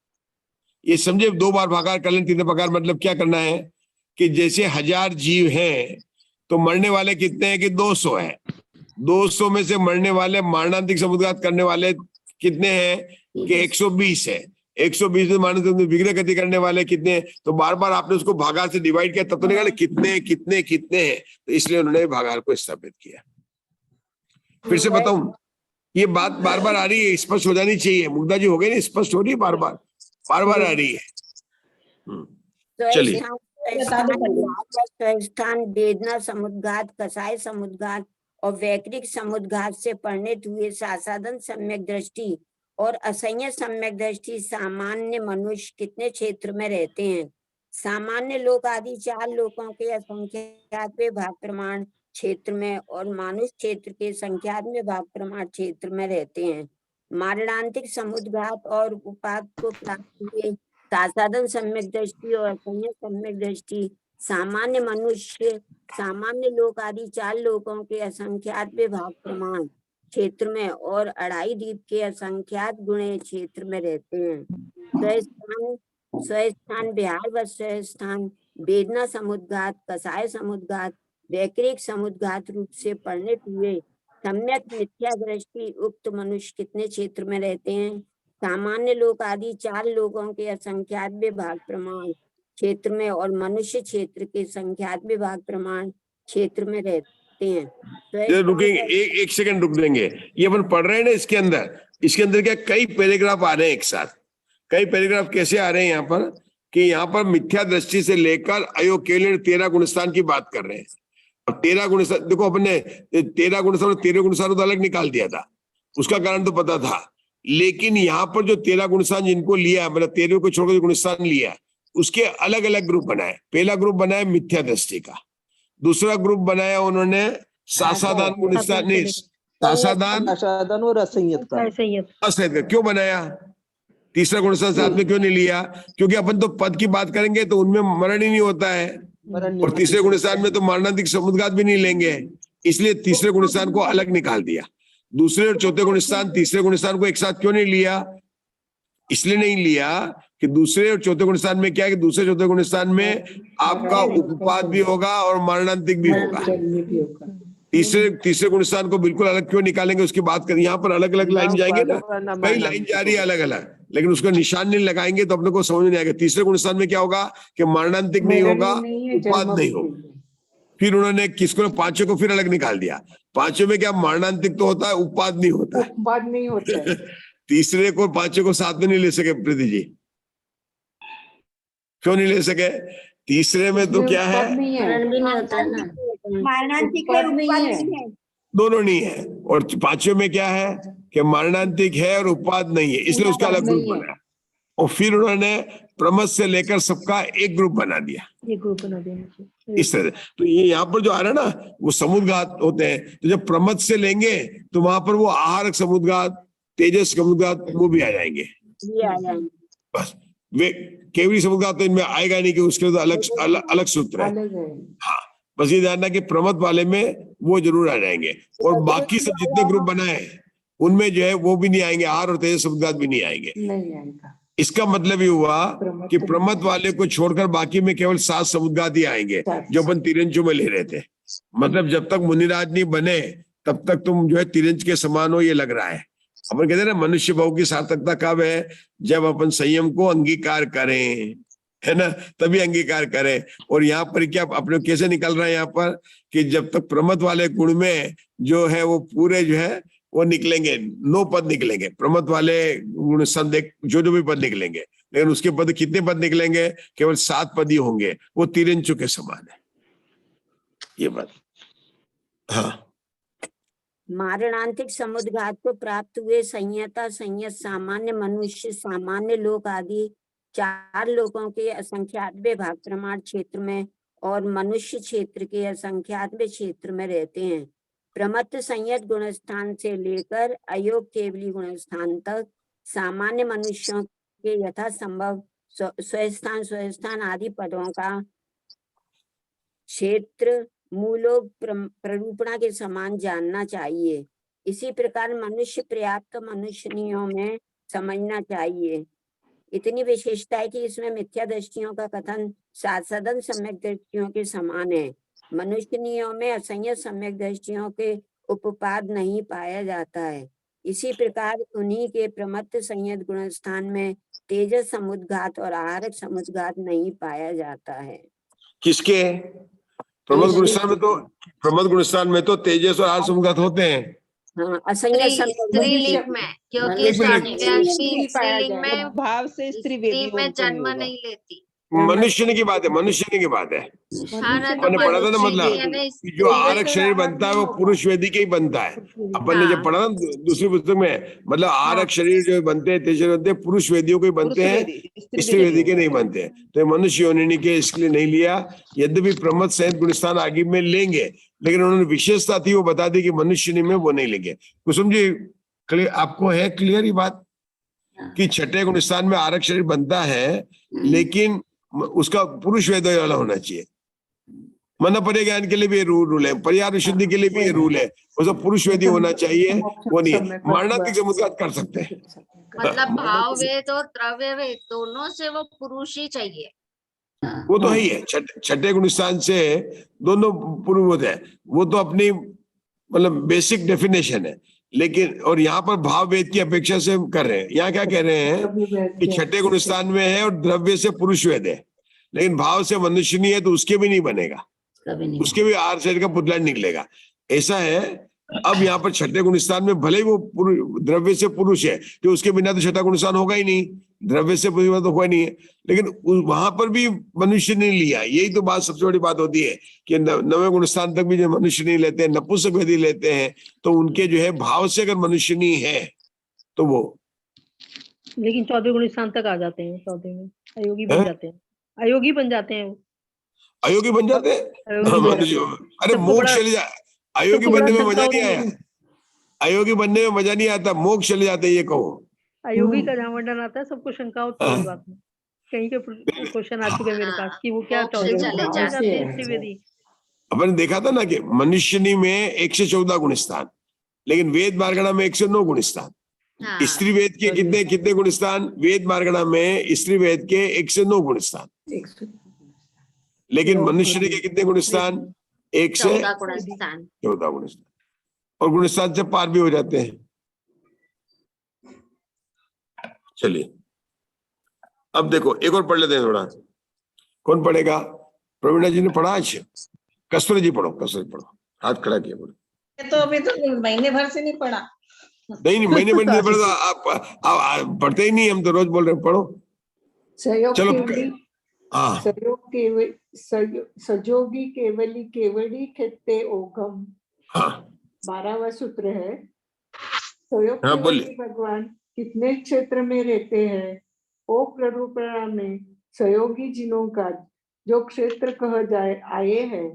ये समझे, 2 बार भागाहार कर लें 3 प्रकार। मतलब क्या करना है कि जैसे 1000 जीव हैं तो मरने वाले कितने हैं कि 200 है। 200 में से मरने वाले मारणांतिक समुद्घात करने वाले कितने हैं कि 120 है। 120 में मारणांतिक विग्रह गति करने वाले कितने हैं, तो बार बार आपने उसको भागाहार से डिवाइड किया तब तो निकाले कितने कितने कितने हैं। तो इसलिए उन्होंने भागाहार को स्थापित किया। फिर से बताऊं, ये बात बार बार आ रही है, स्पष्ट हो जानी चाहिए। मुग्धा जी हो गई ना, स्पष्ट हो रही है, बार बार आ रही है। चलिए। स्थान वेदना समुद्घात, कसाय समुद्घात और वैकृक समुद्घात से परिणत हुए सासाधन सम्यक दृष्टि और असंयत सम्यक दृष्टि सामान्य मनुष्य कितने क्षेत्र में रहते हैं? सामान्य लोक आदि 4 लोकों के असंख्यात में भाग प्रमाण क्षेत्र में और मानुष क्षेत्र के संख्यात में भाग प्रमाण क्षेत्र में रहते हैं। मारणांतिक समुद्घात और उपाद को प्राप्त हुए सासाधन सम्यक दृष्टि और असंयत सम्यक दृष्टि सामान्य मनुष्य, सामान्य लोक आदि 4 लोकों के असंख्यात में भाग प्रमाण क्षेत्र में और 2.5 दीप के असंख्यात गुणे क्षेत्र में रहते हैं। स्वस्थान बिहार व स्वस्थान वेदना समुद्घात, कसाय समुद्घात, वैकृक समुद्घात रूप से परिणत हुए सम्यक मिथ्या दृष्टि उक्त मनुष्य कितने क्षेत्र में रहते हैं? सामान्य लोक आदि 4 लोगों के असंख्यात में भाग प्रमाण क्षेत्र में और मनुष्य क्षेत्र के संख्यात में भाग प्रमाण क्षेत्र में रहते हैं। तो रुकेंगे, एक सेकंड रुक देंगे। ये अपन पढ़ रहे हैं ना, इसके अंदर क्या कई पैराग्राफ आ रहे हैं एक साथ। कई पैराग्राफ कैसे आ रहे हैं यहाँ पर कि यहाँ पर मिथ्या दृष्टि से लेकर अयोग्य 13 गुणस्थान की बात कर रहे हैं। अब 13 गुणस्थान देखो, अपन ने 13 गुणस्थान 13 गुणस्थान तो अलग निकाल दिया था, उसका कारण तो पता था। लेकिन यहाँ पर जो 13 गुणस्थान जिनको लिया, मतलब 13 को छोड़कर जो गुणस्थान लिया, उसके अलग अलग ग्रुप बनाए। पहला ग्रुप बनाया मिथ्या दृष्टि का, दूसरा ग्रुप बनाया उन्होंने सासाधान गुणस्थान, सासाधान और असंयत का। क्यों बनाया? तीसरा गुणस्थान साथ में क्यों नहीं लिया? क्योंकि अपन तो पद की बात करेंगे तो उनमें मरण ही नहीं होता है, और तीसरे गुणस्थान में तो मारणांतिक समुद्घात भी नहीं लेंगे, इसलिए तीसरे गुणस्थान को अलग निकाल दिया। दूसरे और चौथे गुण स्थान तीसरे गुण स्थान को एक साथ क्यों नहीं लिया? इसलिए नहीं लिया कि दूसरे और चौथे गुण स्थान में क्या है कि दूसरे चौथे गुण स्थान में आपका उपपाद भी होगा और मरणांतिक भी होगा। तीसरे गुण स्थान को बिल्कुल अलग क्यों निकालेंगे उसकी बात करें। यहाँ पर अलग अलग लाइन जाएंगे ना, कई लाइन जा रही है अलग अलग, लेकिन उसका निशान नहीं लगाएंगे तो अपने को समझ नहीं आएगा। तीसरे गुण स्थान में क्या होगा कि मरणांतिक नहीं होगा, उपपाद नहीं होगा। फिर उन्होंने किसको, पांचों को फिर अलग निकाल दिया। पांचों में क्या मरणांतिक तो होता है, उपपाद नहीं होता है। उपपाद नहीं होता है। तीसरे को पांचों को साथ में नहीं ले सके प्रीति जी, क्यों नहीं ले सके? तीसरे में तो क्या है, मरण भी नहीं होता है ना, मारणांतिक है, उपपाद नहीं है। दोनों नहीं है। और पांचों में क्या है कि मरणांतिक है और उपपाद नहीं है, इसलिए उसका अलग ग्रुप बना। और फिर उन्होंने प्रमथ से लेकर सबका एक ग्रुप बना दिया, ये ग्रुप बना देना इस तरह। तो ये यहाँ पर जो आ रहा है ना वो समुद्घात होते हैं। तो जब प्रमथ से लेंगे तो वहां पर वो आहारक समुद्घात, तेजस समुद्घात वो भी आ जाएंगे। ये आ जाएंगे। बस वे केवली समुद्घात तो इनमें आएगा नहीं कि उसके लिए तो अलग सूत्र है। हाँ, बस ये जानना कि प्रमथ वाले में वो जरूर आ जाएंगे। और बाकी सब जितने ग्रुप बनाए उनमें जो है वो भी नहीं आएंगे, आहार और तेजस समुद्घात भी नहीं आएंगे। इसका मतलब ये हुआ कि प्रमथ वाले को छोड़कर बाकी में केवल 7 समुद्घात ही आएंगे जो अपन तिरंजों में ले रहे थे। मतलब जब तक मुनिराज नहीं बने तब तक तुम जो है तिरंज के समान हो, ये लग रहा है। अपन कहते हैं ना मनुष्य भाव की सार्थकता कब है, जब अपन संयम को अंगीकार करें, है ना, तभी अंगीकार करें। और यहाँ पर क्या अपने कैसे निकल रहा है यहाँ पर कि जब तक प्रमथ वाले गुण में जो है वो पूरे जो है वो निकलेंगे, 9 पद निकलेंगे प्रमथ वाले गुण संदेह जो भी पद निकलेंगे, लेकिन उसके पद कितने पद निकलेंगे? केवल 7 पद ही होंगे, वो तिरंजों के समान है ये बात। हाँ, मारणांतिक समुद्घात को प्राप्त हुए संयता, संयत, सामान्य मनुष्य, सामान्य लोक आदि 4 लोकों के असंख्यातवे भाग प्रमाण क्षेत्र में और मनुष्य क्षेत्र के असंख्यातवे क्षेत्र में रहते हैं। प्रमत्त संयत गुणस्थान से लेकर अयोग केवली गुणस्थान तक सामान्य मनुष्यों के यथासंभव स्वस्थान आदि पदों का क्षेत्र मूलों प्ररूपणा के समान जानना चाहिए। इसी प्रकार मनुष्य पर्याप्त मनुष्यनियों में समझना चाहिए। इतनी विशेषता है कि इसमें मिथ्या दृष्टियों का कथन सदन सम्यक दृष्टियों के समान है। मनुष्यनियों में असंयत सम्यक दृष्टियों के उपपाद नहीं पाया जाता है। इसी प्रकार उन्हीं के प्रमत्त संयत गुणस्थान में तेजस समुद्घात और आहारक समुद्घात नहीं पाया जाता है। किसके? प्रमथ गुणस्थान में तो तेजस और आहार समुद्घात होते हैं। हाँ, असंयत स्त्रीलिंग में, क्योंकि स्त्रीलिंग में भाव से स्त्री स्त्री में जन्म नहीं लेती। मनुष्य की बात है, मनुष्य की बात है। अपन ने पढ़ा था ना, मतलब कि जो आहारक शरीर बनता है वो पुरुष वेदी के ही बनता है। अपन ने जब पढ़ा ना दूसरी पुस्तक में, मतलब आहारक शरीर जो बनते हैं, तेज बनते हैं, पुरुष वेदियों के बनते हैं, स्त्री वेदी के नहीं बनते। तो मनुष्य योनि के इसके लिए नहीं लिया। यद्यपि प्रमथ संयत गुणस्थान आगे में लेंगे, लेकिन उन्होंने विशेषता थी वो बता दी कि मनुष्य में वो नहीं लेंगे। कुसुम जी, आपको है क्लियर ये बात कि छठे गुणस्थान में आहारक शरीर बनता है, लेकिन उसका पुरुष वेद वाला होना चाहिए। मन परिज्ञान के लिए भी ये रूल है, पर्याय विशुद्धि के लिए भी ये रूल है, उसका पुरुष वेदी होना चाहिए, वो नहीं है। मारणांतिक समुद्घात कर सकते हैं, मतलब भाव वेद और द्रव्य वेद दोनों से वो पुरुष ही चाहिए। वो तो है ही है। छठे गुणस्थान से दोनों पुरुष होते हैं, वो तो अपनी मतलब बेसिक डेफिनेशन है। लेकिन और यहाँ पर भाव वेद की अपेक्षा से कर रहे हैं। यहाँ क्या कह रहे हैं कि छठे गुणस्थान में है और द्रव्य से पुरुष वेद है, लेकिन भाव से मनुष्य नहीं है तो उसके भी नहीं बनेगा, उसके भी आहार शरीर का पुतला निकलेगा। ऐसा है। अब यहाँ पर छठे गुणस्थान में भले ही वो द्रव्य से पुरुष है, तो उसके बिना तो छठा गुणस्थान होगा ही नहीं, द्रव्य से पुरुष तो हुआ नहीं है, लेकिन वहां पर भी मनुष्य नहीं लिया। यही तो बात सबसे बड़ी बात होती है कि 9वें गुणस्थान तक भी जो मनुष्य नहीं लेते हैं, नपुंसक वेदी लेते हैं, तो उनके जो है भाव से अगर मनुष्य नहीं है तो वो, लेकिन 14वें गुणस्थान तक आ जाते हैं, 14वें में अयोगी बन जाते हैं, अयोगी बन जाते हैं, अयोगी बन जाते हैं। अरे मोक्ष चले जाए, अयोगी बनने में मजा नहीं आया, अयोगी बनने में मजा नहीं आता, मोक्ष चले जाते हैं। ये कहो अयोगी का जहाँ वर्णन आता है सबको शंका होती है बात में। कहीं के क्वेश्चन आ चुके हैं मेरे पास कि वो क्या अपन देखा था ना कि मनुष्यनी में 114 गुणस्थान, लेकिन वेद मार्गणा में 109 गुण स्थान। हाँ, स्त्री वेद के कितने कितने गुण स्थान? वेद मार्गणा में स्त्री वेद के 109 गुण स्थान, लेकिन मनुष्य के कितने गुण स्थान? 1 से 14 गुण स्थान। 14 गुण स्थान, और गुण स्थान से पार भी हो जाते हैं। चलिए अब देखो एक और पढ़ लेते हैं थोड़ा। कौन पढ़ेगा? प्रवीणा जी ने पढ़ा आज? कस्तूरी जी पढ़ो, कस्तूरी पढ़ो, हाथ खड़ा किया बोलो। तो अभी तो महीने भर से नहीं पढ़ा। नहीं महीने भर नहीं पढ़ा, आप पढ़ते ही नहीं, हम तो रोज बोल रहे हैं पढ़ो। सहयोग चलो केवली, हाँ सहयोग केवल, सजोगी केवली केवली खेते ओघम, हाँ 12वां सूत्र है। सहयोग हाँ, केवली बोलिए। भगवान कितने क्षेत्र में रहते हैं? ओ प्ररूपणा में सहयोगी जिनों का जो क्षेत्र कह जाए आए हैं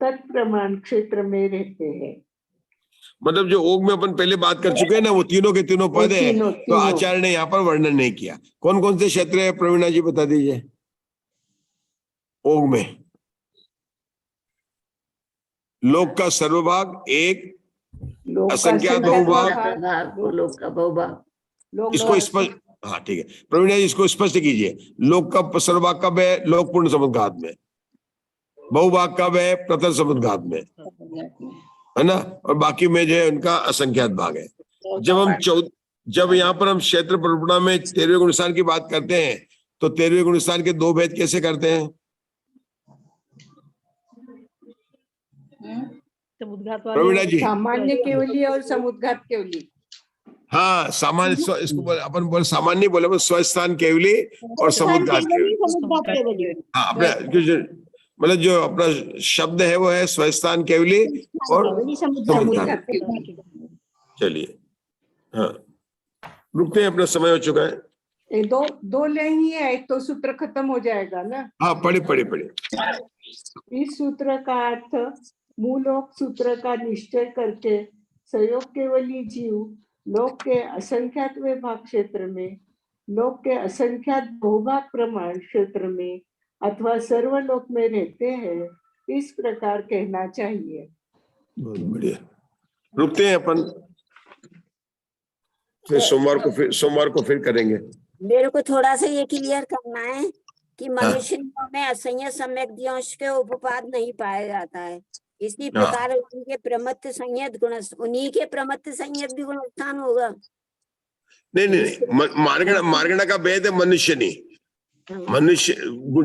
तत्प्रमाण क्षेत्र में रहते हैं। मतलब जो ओग में अपन पहले बात कर चुके हैं ना, वो तीनों के तीनों पद है, तो आचार्य ने यहाँ पर वर्णन नहीं किया। कौन कौन से क्षेत्र है प्रवीणा जी बता दीजिए ओग में? लोक का सर्वभाग एक, लोक का असंख्यात बहुभाग, लोक का बहुभाग, इसको स्पष्ट, हाँ ठीक है प्रवीणा जी इसको स्पष्ट कीजिए। लोक का सर्वभाग कब है? लोक पूर्ण समुद्घात में। बहुभाग कब है? प्रतर समुद्घात में, है ना। और बाकी में जो है उनका असंख्यात भाग है। जब यहाँ पर हम क्षेत्र प्ररूपणा में 13वें गुणस्थान की बात करते हैं, तो 13वें गुणस्थान के 2 भेद कैसे करते हैं? प्रवीणा जी सामान्य केवली और समुद्घात केवली। हाँ सामान्य, इसको अपन बोल सामान्य बोले अपन स्वस्थान केवली और समुद्घात केवली। हाँ अपने मतलब जो अपना शब्द है वो है स्वस्थान केवली और समुद्घात। चलिए हाँ रुकते हैं, अपना समय हो चुका है। ये दो लाइन ही है तो सूत्र खत्म हो जाएगा ना। हाँ पढ़े। इस सूत्र का अर्थ मूलोक सूत्र का निश्चय करके सहयोग केवली जीव लोक के असंख्यात विभाग क्षेत्र में, लोक के असंख्यात बहुभाग प्रमाण क्षेत्र में अथवा सर्वलोक में रहते हैं, इस प्रकार कहना चाहिए। बहुत बढ़िया, रुकते हैं अपन, फिर सोमवार को फिर करेंगे। मेरे को थोड़ा सा ये क्लियर करना है कि मनुष्य में असंयत सम्यक दियांश के उपपाद नहीं पाया जाता है, इसी प्रकार उनके प्रमत्त संयत गुण, उन्हीं के प्रमत्त संयत भी गुणस्थान होगा। नहीं मार्गणा का भेद है मनुष्य नहीं। मनुष्य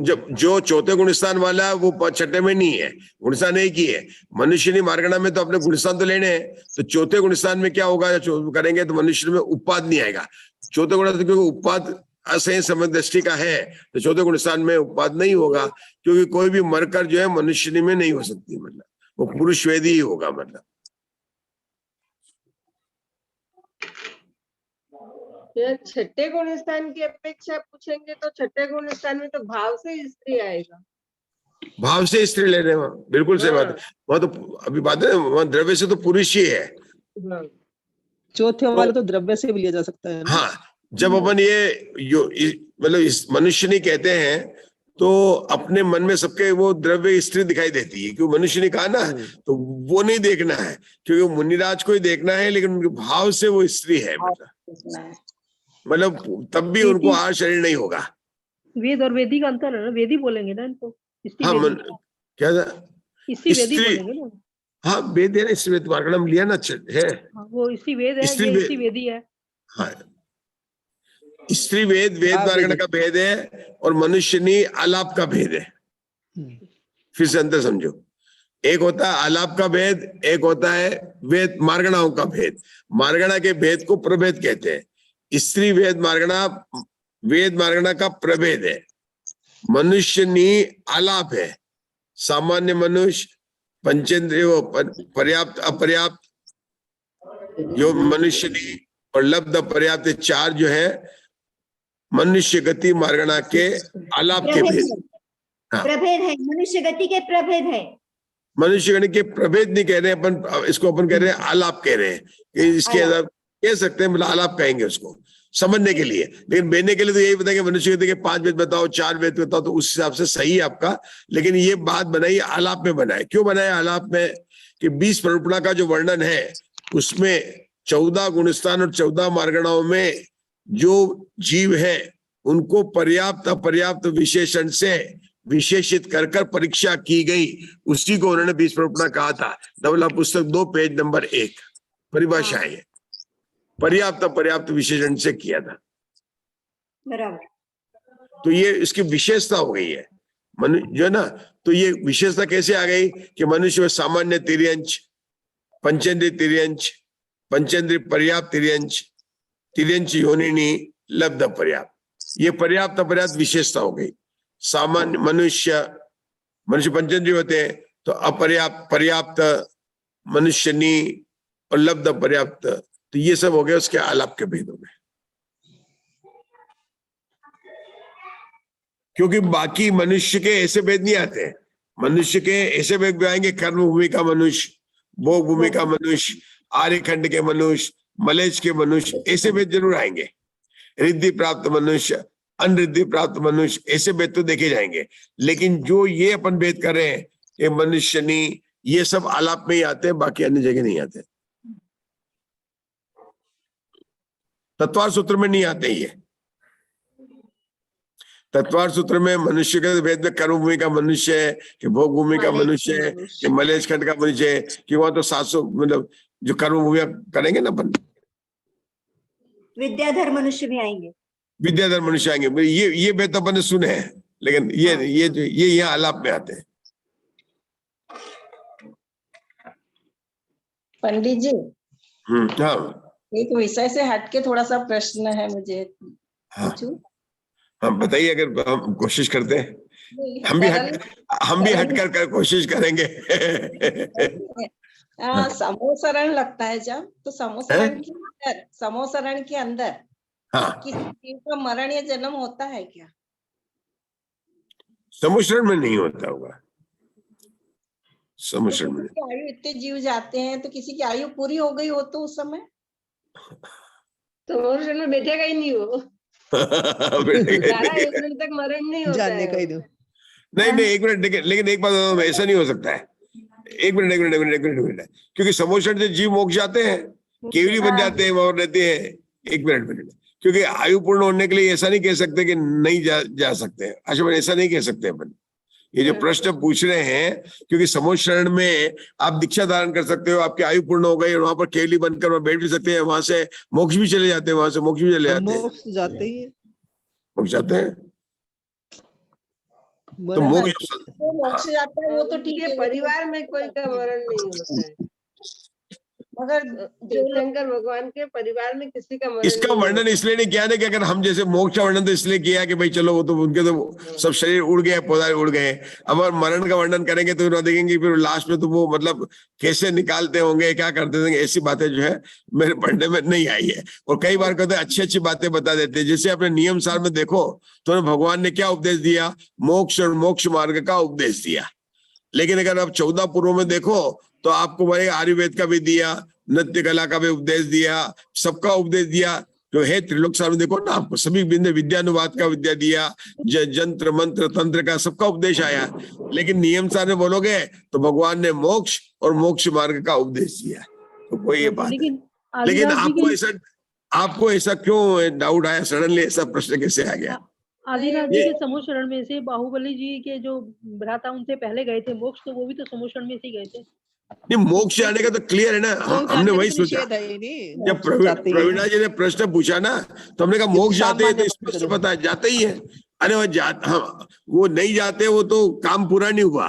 जब जो चौथे गुणस्थान वाला है वो छठे में नहीं है, गुणस्थान एक ही है। मनुष्य नहीं मार्गणा में तो अपने गुणस्थान तो लेने हैं, तो चौथे गुणस्थान में क्या होगा करेंगे तो मनुष्य में उपपाद नहीं आएगा। चौथे गुणस्थान क्योंकि उपपाद असंयत सम्यक दृष्टि का है, तो चौथे गुणस्थान में उपपाद नहीं होगा, क्योंकि कोई भी मरकर जो है मनुष्य में नहीं हो सकती, मतलब वो पुरुष वेदी ही होगा। मतलब छठे गुणस्थान की अपेक्षा पूछेंगे तो छठे गुणस्थान में तो भाव से स्त्री आएगा। भाव से स्त्री ले रहे हैं, बिल्कुल सही बात है। वहां तो अभी बात है वहां द्रव्य से तो पुरुष ही है। चौथे वाले तो द्रव्य से भी लिया जा सकता है ना? हाँ जब अपन ये मतलब इस मनुष्य नहीं कहते हैं तो अपने मन में सबके वो द्रव्य स्त्री दिखाई देती है, क्योंकि मनुष्य ने कहा ना, तो वो नहीं देखना है, क्योंकि मुनिराज को ही देखना है, लेकिन उनके भाव से वो स्त्री है। मतलब तब भी उनको आज शरीर नहीं होगा। वेद और वेदी का अंतर है ना, वेदी बोलेंगे ना इनको। हाँ क्या इसी वेदी बोलेंगे ना। हाँ वेद है ना, इसी वेद मार्गणम लिया ना है। वो इसी वेद है, ये इसी वेदी है। हाँ स्त्री वेद मार्गण का भेद है और मनुष्यनी आलाप का भेद है। फिर से अंतर समझो, एक होता है आलाप का भेद, एक होता है वेद मार्गणाओं का भेद। मार्गणा के भेद को प्रभेद कहते हैं। स्त्री वेद मार्गणा का प्रभेद है। मनुष्यनी आलाप है, सामान्य मनुष्य, पंचेंद्रिय, पर्याप्त अपर्याप्त, जो मनुष्यनी और लब्ध पर्याप्त, चार जो है मनुष्य गति मार्गणा के आलाप के भेद। प्रभेद है, मनुष्य गति के प्रभेद है। मनुष्य गति के प्रभेद नहीं कह रहे हैं अपन, इसको अपन कह रहे हैं आलाप कह रहे हैं, कि इसके कह सकते हैं, मतलब आलाप कहेंगे उसको समझने के लिए। लेकिन बेचने के लिए तो यही बताएंगे मनुष्य गति के 5 वेद बताओ, 4 वेद बताओ, तो उस हिसाब से सही है आपका। लेकिन ये बात बनाई आलाप में बनाए। क्यों बनाए आलाप में? कि 20 प्ररूपणा का जो वर्णन है उसमें 14 गुणस्थान और 14 मार्गणाओं में जो जीव है उनको पर्याप्त अपर्याप्त विशेषण से विशेषित कर परीक्षा की गई, उसी को उन्होंने बीज प्रपणा कहा था। नवला पुस्तक 2 पेज नंबर 1 परिभाषा है, पर्याप्त अपर्याप्त विशेषण से किया था। बराबर। तो ये इसकी विशेषता हो गई है जो है ना। तो ये विशेषता कैसे आ गई कि मनुष्य में सामान्य तिर्यंच, पंचेंद्रिय तिर्यंच, पंचेंद्रिय पर्याप्त तिर्यंच, तिर्यंच योनिनी लब्ध पर्याप्त, ये पर्याप्त अपर्याप्त विशेषता हो गई। सामान्य मनुष्य पंचेंद्रिय होते हैं, तो अपर्याप्त पर्याप्त मनुष्यनी और लब्ध पर्याप्त, तो ये सब हो गया उसके आलाप के भेदों में। क्योंकि बाकी मनुष्य के ऐसे भेद नहीं आते हैं। मनुष्य के ऐसे भेद भी आएंगे, कर्म भूमि का मनुष्य, भोग भूमि का मनुष्य, आर्यखंड के मनुष्य, मलेच के मनुष्य, ऐसे भेद जरूर आएंगे। रिद्धि प्राप्त मनुष्य, अनरिद्धि प्राप्त मनुष्य, ऐसे भेद तो देखे जाएंगे। लेकिन जो ये अपन भेद कर रहे हैं ये मनुष्यनी, ये सब आलाप में ही आते हैं, बाकी अन्य जगह नहीं आते। तत्वार सूत्र में नहीं आते ये। तत्वार सूत्र में मनुष्य के भेद में कर्म भूमि का मनुष्य है कि भोग भूमि का मनुष्य है कि मलेच खंड का मनुष्य है, कि वहां तो 700 मतलब जो कर्म भूमि करेंगे ना अपन, विद्याधर मनुष्य भी आएंगे, विद्याधर मनुष्य आएंगे। ये भेद तो अपन ने सुने हैं, लेकिन ये यहाँ आलाप में आते हैं। पंडित जी, हाँ एक विषय से हटके थोड़ा सा प्रश्न है मुझे। हाँ हम बताइए, अगर हम कोशिश करते हैं, हम भी हट कर कोशिश करेंगे। समोसरण लगता है जब, तो समोसरण के अंदर हाँ किसी जीव का मरण या जन्म होता है क्या? समोसरण में नहीं होता होगा, समोसरण में। आयु इतने जीव जाते हैं, तो किसी की आयु पूरी हो गई हो तो उस समय समोसरण में बैठेगा ही नहीं वो। एक मिनट तक मरण नहीं होता जानने का ही है। नहीं 1 मिनट, लेकिन एक बात ऐसा नहीं हो सकता है। एक मिनट, क्योंकि समोसरण से जीव मोक्ष जाते हैं, केवली बन जाते हैं, वहां रहते हैं। एक मिनट, क्योंकि आयु पूर्ण होने के लिए ऐसा नहीं कह सकते कि नहीं जा सकते। अच्छा, ऐसा नहीं कह सकते अपन। ये जो प्रश्न पूछ रहे हैं, क्योंकि समोसरण में आप दीक्षा धारण कर सकते हो, आपकी आयु पूर्ण हो गई और वहां पर केवली बनकर वहां बैठ भी सकते हैं, वहां से मोक्ष भी चले जाते हैं, वहां से मोक्ष भी चले जाते हैं। मोक्ष जाते ही है, मोक्ष जाते हैं, तो मोक्ष जाता है वो तो ठीक है। परिवार में कोई का मरण नहीं होता है, मगर शंकर भगवान के परिवार में किसी का मरण इसका वर्णन इसलिए नहीं किया ना कि अगर हम जैसे मोक्ष का वर्णन तो इसलिए किया कि भाई चलो वो तो उनके तो सब शरीर उड़ गए, पौधे उड़ गए। अब अगर मरण का वर्णन करेंगे तो देखेंगे फिर लास्ट में तो वो मतलब कैसे निकालते होंगे, क्या करते होंगे, ऐसी बातें जो है मेरे पढ़ने में नहीं आई है। और कई बार कहते हैं अच्छी बातें बता देते हैं। जैसे अपने नियम सार में देखो तो भगवान ने क्या उपदेश दिया, मोक्ष और मोक्ष मार्ग का उपदेश दिया। लेकिन अगर आप 14 पूर्व में देखो तो आपको भाई आयुर्वेद का भी दिया, नृत्य कला का भी उपदेश दिया, सबका उपदेश दिया जो है। त्रिलोक सार में देखो ना, आपको सभी विद्यानुवाद का विद्या दिया, जंत्र मंत्र तंत्र का सबका उपदेश आया। लेकिन नियम सार में बोलोगे तो भगवान ने मोक्ष और मोक्ष मार्ग का उपदेश दिया। तो कोई ये बात है। लेकिन आपको ऐसा क्यों डाउट आया, सडनली ऐसा प्रश्न कैसे आ गया? आदिनाथ जी के समोसरण में से बाहुबली जी के जो भ्राता उनसे पहले गए थे मोक्ष, तो वो भी तो समोसरण में से ही गए थे। नहीं, मोक्ष जाने का तो क्लियर है ना, हमने वही सोचा। जब प्रवीणा जी ने प्रश्न पूछा ना तो हमने कहा मोक्ष जाते हैं, तो स्पष्ट पता है जाते ही है। अरे वो नहीं जाते, वो तो काम पूरा नहीं हुआ।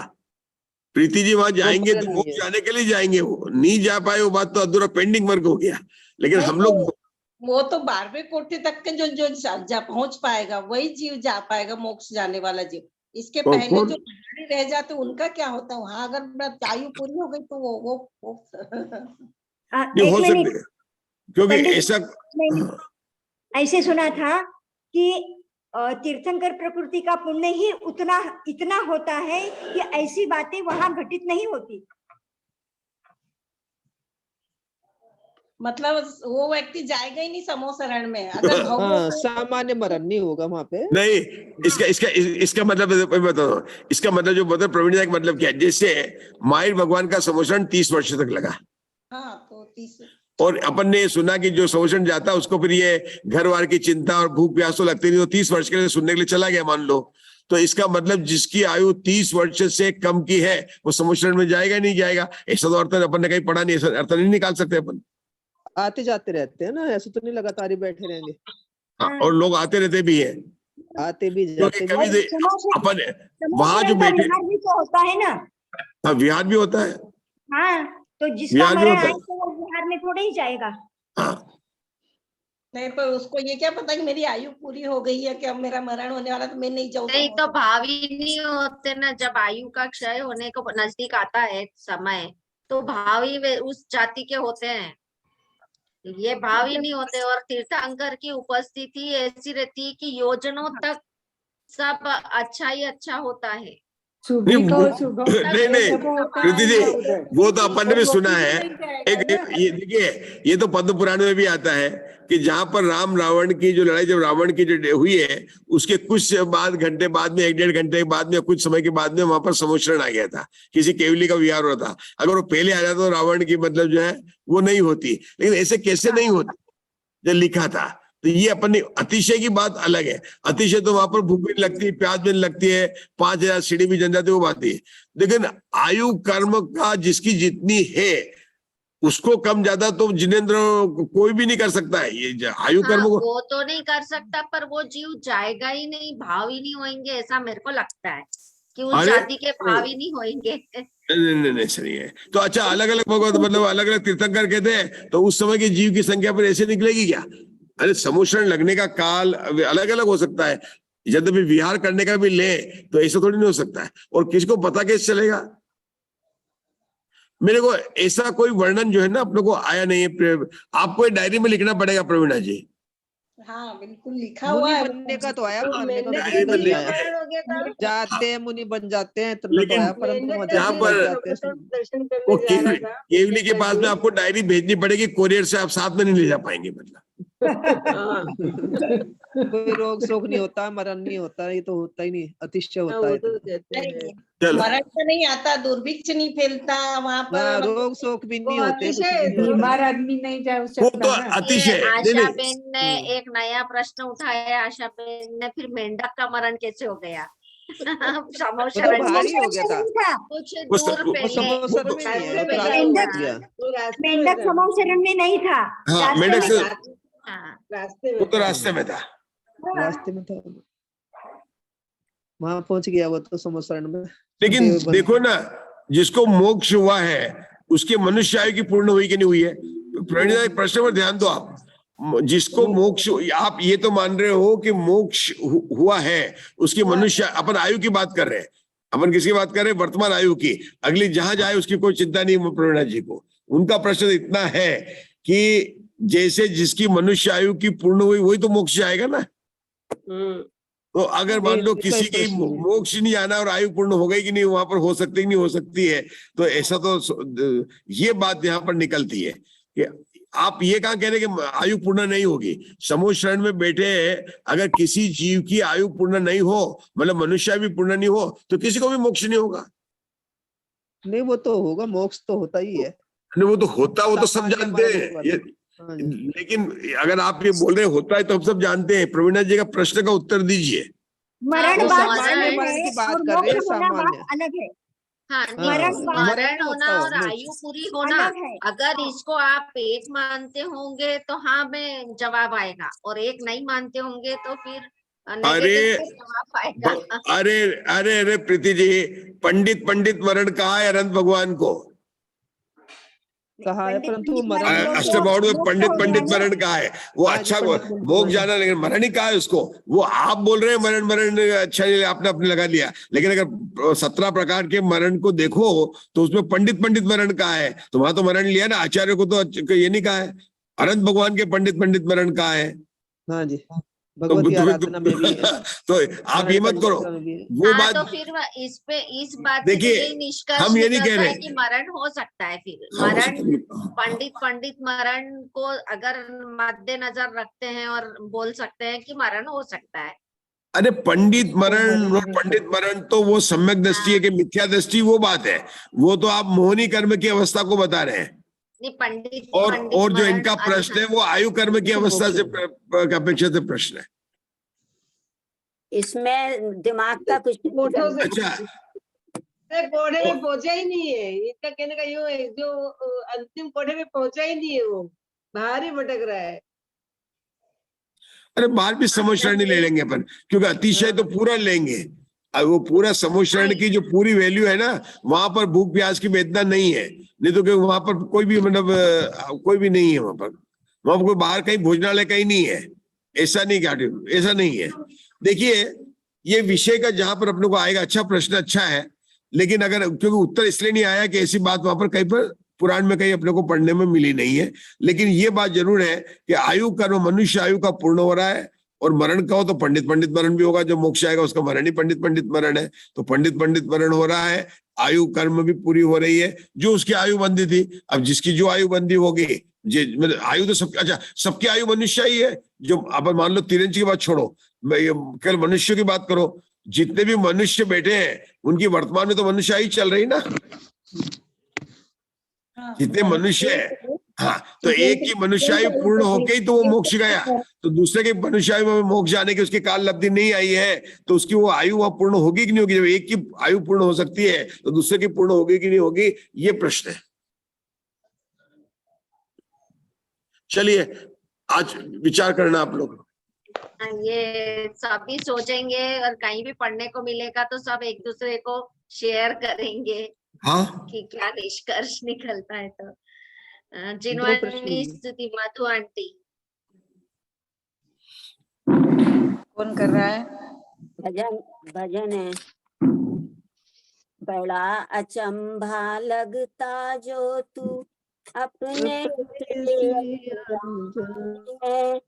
प्रीति जी वहां जाएंगे तो मोक्ष जाने के लिए जाएंगे, वो नहीं जा पाए, वो बात तो अधूरा पेंडिंग वर्क हो गया। लेकिन हम लोग वो तो 12वें कोटि तक के जो पहुंच पाएगा वही जीव जा पाएगा, मोक्ष जाने वाला जीव। इसके पहले जो रह जाते उनका क्या होता है? वहां अगर आयु पूरी हो गई तो वो हो सकते, क्योंकि ऐसे सुना था कि तीर्थंकर प्रकृति का पुण्य ही इतना होता है कि ऐसी बातें वहां घटित नहीं होती। मतलब वो व्यक्ति जाएगा ही नहीं समोसरण में अगर सामान्य मरण नहीं होगा वहां पे। नहीं, इसका मतलब बताओ, इसका मतलब जो बता प्रवीण का मतलब क्या है? जैसे माहिर भगवान का समोसरण 30 वर्ष तक लगा। हाँ, तो और अपन ने सुना कि जो समोषण जाता है उसको फिर ये घर वार की चिंता और भूख प्यास तो लगती नहीं, तो 30 वर्ष के लिए सुनने के लिए चला गया मान लो, तो इसका मतलब जिसकी आयु 30 वर्ष से कम की है वो समोषण में जाएगा नहीं जाएगा, ऐसा तो अर्थ अपन ने कहीं पढ़ा नहीं, ऐसा अर्थ नहीं निकाल सकते अपन। आते जाते रहते हैं ना, ऐसे तो नहीं लगातार ही बैठे रहेंगे। हाँ, और लोग आते रहते भी हैं, आते भी जाते भी। कभी अपन वहां जो बैठे भी तो होता है ना। हाँ, विहार भी होता है। हाँ, तो जिसका विहार भी मरण होता आए है। तो वो विहार में थोड़े ही जाएगा। हाँ, नहीं, पर उसको ये क्या पता कि मेरी आयु पूरी हो गई है कि अब मेरा मरण होने वाला, तो मैं नहीं जाऊँ। नहीं तो भावी नहीं होते ना, जब आयु का क्षय होने को नजदीक आता है समय, तो भावी वे उस जाति के होते हैं, ये भावी नहीं होते। और तीर्थंकर की उपस्थिति ऐसी रहती है कि योजनों तक सब अच्छा ही अच्छा होता है। नहीं नहीं कृति जी, वो तो अपन ने भी सुना है। एक ये देखिए, ये तो पद्म पुराण में भी आता है कि जहां पर राम रावण की जो लड़ाई, जब रावण की जो हुई है उसके कुछ घंटे बाद में, 1-1.5 घंटे बाद में, कुछ समय के बाद में वहां पर समोषण आ गया था, किसी केवली का विहार हो रहा था। अगर वो पहले आ जाता तो रावण की मतलब जो है वो नहीं होती, लेकिन ऐसे कैसे नहीं होती जो लिखा था। तो ये अपन ने अतिशय की बात अलग है, अतिशय तो वहां पर भूख भी नहीं लगती, प्यास भी नहीं लगती है, 5000 सीढ़ी भी जन जाती, वो बात है। लेकिन आयु कर्म का जिसकी जितनी है उसको कम ज्यादा तो जिनेंद्र कोई भी नहीं कर सकता है। ये आयु कर्म को वो तो नहीं कर सकता, पर वो जीव जाएगा ही नहीं, भाव ही नहीं होंगे, ऐसा मेरे को लगता है कि उस जाति के भाव ही नहीं होंगे। नहीं सही है। तो अच्छा, अलग अलग भगवत मतलब अलग अलग तीर्थंकर कहते हैं, तो उस समय के जीव की संख्या पर ऐसे निकलेगी क्या? अरे समोषण लगने का काल अलग अलग हो सकता है, यद्यपि विहार करने का भी ले तो ऐसा थोड़ी नहीं हो सकता है। और किसको पता कैसे चलेगा? मेरे को ऐसा कोई वर्णन जो है ना अपने को आया नहीं है। आपको डायरी में लिखना पड़ेगा प्रवीणा जी। हाँ बिल्कुल लिखा हुआ है। बनने का तो आया, मानने का डायरी में तो नहीं लिखा आया। मरण हो गया था, जाते हैं मुनि बन जाते हैं, इतना तो आया, परंतु यहाँ पर दर्शन वो करने जा रहा था। केवली के पास में आपको डायरी भेजनी पड़ेगी, कोरियर से, आप साथ में नहीं ले जा पाएंगे मतलब। कोई रोग शोक नहीं होता, मरण नहीं होता, ये तो होता ही नहीं, अतिशय होता वो है। तो कहते हैं। चलो, मरण तो नहीं आता, दुर्भिक्ष नहीं फैलता वहां पर, हाँ, रोग शोक भी नहीं वो होते, कुछ अतिशय भी नहीं होता। बीमार आदमी नहीं जा वो तो सकता ना। अतिशय ये नहीं, आशा नहीं। बेन ने एक नया प्रश्न उठाया। आशा बेन ने फिर मेंढक का मरण कैसे हो गया? समोषण भारी हो गया था। कुछ वो दूर वो पहले, समोसर में नहीं है, पहले रास्ते में हुआ। पहुंच गया। वो रास्ते में मेंढक था। समोषण में नहीं था, हाँ, रास्ते मेंढक में से था। हाँ, रास्ते वो में तो रास्ते में था। रास्ते में था, वहां पहुंच गया वो तो समोसरण में। लेकिन देव बन देखो ना, जिसको मोक्ष हुआ है उसके मनुष्य आयु की पूर्ण हुई कि नहीं हुई है? प्रणिता, एक प्रश्न पर ध्यान दो आप। जिसको मोक्ष, आप ये तो मान रहे हो कि मोक्ष हुआ है, उसकी मनुष्य, अपन आयु की बात कर रहे हैं, अपन किसकी बात कर रहे हैं? वर्तमान आयु की। अगली जहां जाए उसकी कोई चिंता नहीं प्रणिता जी को। उनका प्रश्न इतना है कि जैसे जिसकी मनुष्य आयु की पूर्ण हुई वही तो मोक्ष जाएगा ना। तो अगर मान लो किसी की मोक्ष नहीं आना और आयु पूर्ण हो गई कि नहीं, वहां पर हो सकती नहीं हो सकती है, तो ऐसा तो ये बात यहाँ पर निकलती है कि आप ये कहाँ कह रहे कि आयु पूर्ण नहीं होगी? समोषण में बैठे अगर किसी जीव की आयु पूर्ण नहीं हो, मतलब मनुष्य भी पूर्ण नहीं हो, तो किसी को भी मोक्ष नहीं होगा। नहीं, वो तो होगा, मोक्ष तो होता ही है। नहीं, वो तो होता, वो तो सब जानते हैं। लेकिन अगर आप ये बोल रहे होता है तो हम सब जानते हैं। प्रवीणा जी का प्रश्न का उत्तर दीजिए। मरण वो बात सामान्य अलग मरण है की बात और कर रहे हैं, मोक्ष होना सामान्य। बात अलग है। हाँ, मरण मरण होना और मोक्ष। आयु पूरी होना, अलग है। अगर इसको आप एक मानते होंगे तो हाँ में जवाब आएगा, और एक नहीं मानते होंगे तो फिर नेगेटिव जवाब आएगा। अरे अरे अरे प्रीति जी, पंडित मरण कहा है अनंत भगवान को? कहा है, परंतु मरण अष्टबाहुड़ में पंडित मरण कहा है। वो हाँ, अच्छा पंडित भोग जाना, लेकिन मरण ही कहा है उसको। वो आप बोल रहे हैं मरण अच्छा आपने अपने लगा लिया, लेकिन अगर 17 प्रकार के मरण को देखो तो उसमें पंडित मरण कहा है, तो वहां तो मरण लिया ना। आचार्य को तो ये नहीं कहा है। अनंत भगवान के पंडित मरण कहा है। हाँ जी, भगवती आराधना में भी है। तो आप ये मत करो वो हाँ, बात। तो फिर इस बात से देखिए, यही निष्कर्ष हम ये नहीं कह निकलता है रहे कि मरण हो सकता है। फिर हाँ, हो मरण, सकता है। पंडित मरण को अगर मद्देनजर रखते हैं और बोल सकते हैं कि मरण हो सकता है। अरे पंडित मरण और पंडित मरण तो वो सम्यक दृष्टि है कि मिथ्या दृष्टि, वो बात है। वो तो आप मोहनी कर्म की अवस्था को बता रहे हैं। नहीं पंडित और जो मरण इनका प्रश्न है वो आयु कर्म की अवस्था से अपेक्षा से प्रश्न है। इसमें दिमाग का कुछ नहीं कोठों करना। से अच्छा कोठे में पहुंचा ही नहीं है, इनका कहने का यूं है, जो अंतिम कोठे में पहुंचा ही नहीं है, वो बाहर ही भटक रहा है। अरे बाहर भी समोश्रणी ले लेंगे अपन, क्योंकि अतिशय तो पूरा लेंगे। अब वो पूरा समोश्रणी की जो पूरी वैल्यू है ना, वहां पर भूख प्यास की वेदना नहीं है। नहीं तो क्योंकि वहां पर कोई भी मतलब कोई भी नहीं है, वहां पर कोई बाहर कहीं भोजनालय कहीं नहीं है। ऐसा नहीं, क्या ऐसा नहीं है। देखिए ये विषय का जहां पर अपने को आएगा, अच्छा प्रश्न अच्छा है, लेकिन अगर क्योंकि उत्तर इसलिए नहीं आया कि ऐसी बात वहां पर कहीं पर पुराण में कहीं अपने को पढ़ने में मिली नहीं है। लेकिन ये बात जरूर है कि आयु कर्म मनुष्य आयु का पूर्ण हो रहा है, और मरण का हो तो पंडित मरण भी होगा। जो मोक्ष आएगा उसका मरण ही पंडित मरण है, तो पंडित मरण हो रहा है, आयु कर्म भी पूरी हो रही है जो उसकी आयु बंदी थी। अब जिसकी जो आयु बंदी होगी, मतलब आयु तो सब, अच्छा सबकी आयु मनुष्य ही है। जो अब मान लो तिरंज की बात छोड़ो, केवल मनुष्य की बात करो, जितने भी मनुष्य बैठे हैं उनकी वर्तमान में तो मनुष्य ही चल रही ना। जितने मनुष्य है, हाँ, तो एक की मनुष्यायु पूर्ण होके ही तो वो मोक्ष गया, तो दूसरे के मनुष्यायु में मोक्ष जाने की उसकी काल लब्धि नहीं आई है, तो उसकी वो आयु वह पूर्ण होगी कि नहीं होगी। जब एक की आयु पूर्ण हो सकती है तो दूसरे की पूर्ण होगी कि नहीं होगी, ये प्रश्न है। चलिए आज विचार करना आप लोग। ये सभी सोचेंगे और कहीं भी पढ़ने को मिलेगा तो सब एक दूसरे को शेयर करेंगे। हाँ कि क्या निष्कर्ष निकलता है। तो प्रश्न जिनवानी स्तुति मधु आंटी। कौन कर रहा है? भजन है। बड़ा अचंभा लगता जो तू अपने है,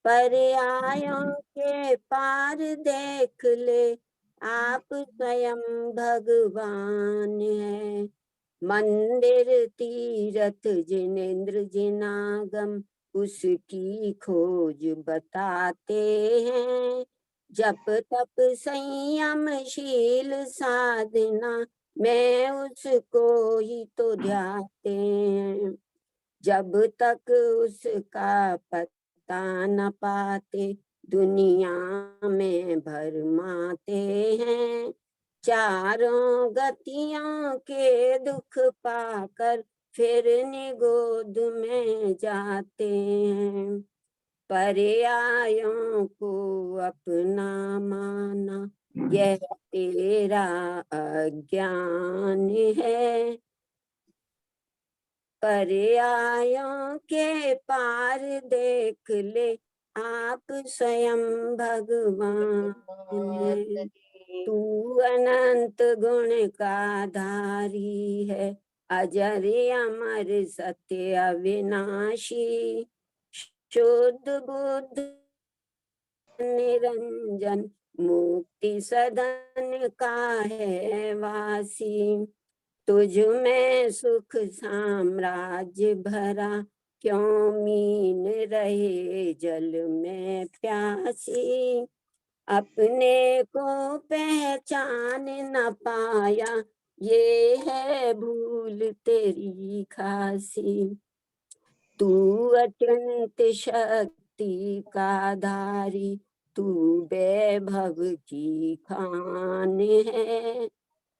पर्यायों के पार देख ले, आप स्वयं भगवान है। मंदिर तीरथ जिनेन्द्र जिनागम उसकी खोज बताते हैं। जप तप संयमशील साधना में उसको ही तो ध्याते हैं। जब तक उसका पता न पाते दुनिया में भरमाते हैं। चारों गतियों के दुख पाकर फिर निगोद में जाते हैं। पर्यायों को अपना माना यह तेरा अज्ञान है। पर्यायों के पार देख ले, आप स्वयं भगवान है। तू अनंत गुण का धारी है, अजर अमर सत्य अविनाशी। शुद्ध बुद्ध निरंजन मुक्ति सदन का है वासी। तुझ में सुख साम्राज्य भरा, क्यों मीन रहे जल में प्यासी। अपने को पहचान न पाया, ये है भूल तेरी खासी। तू अत्यंत शक्ति का धारी, तू वैभव की खान है।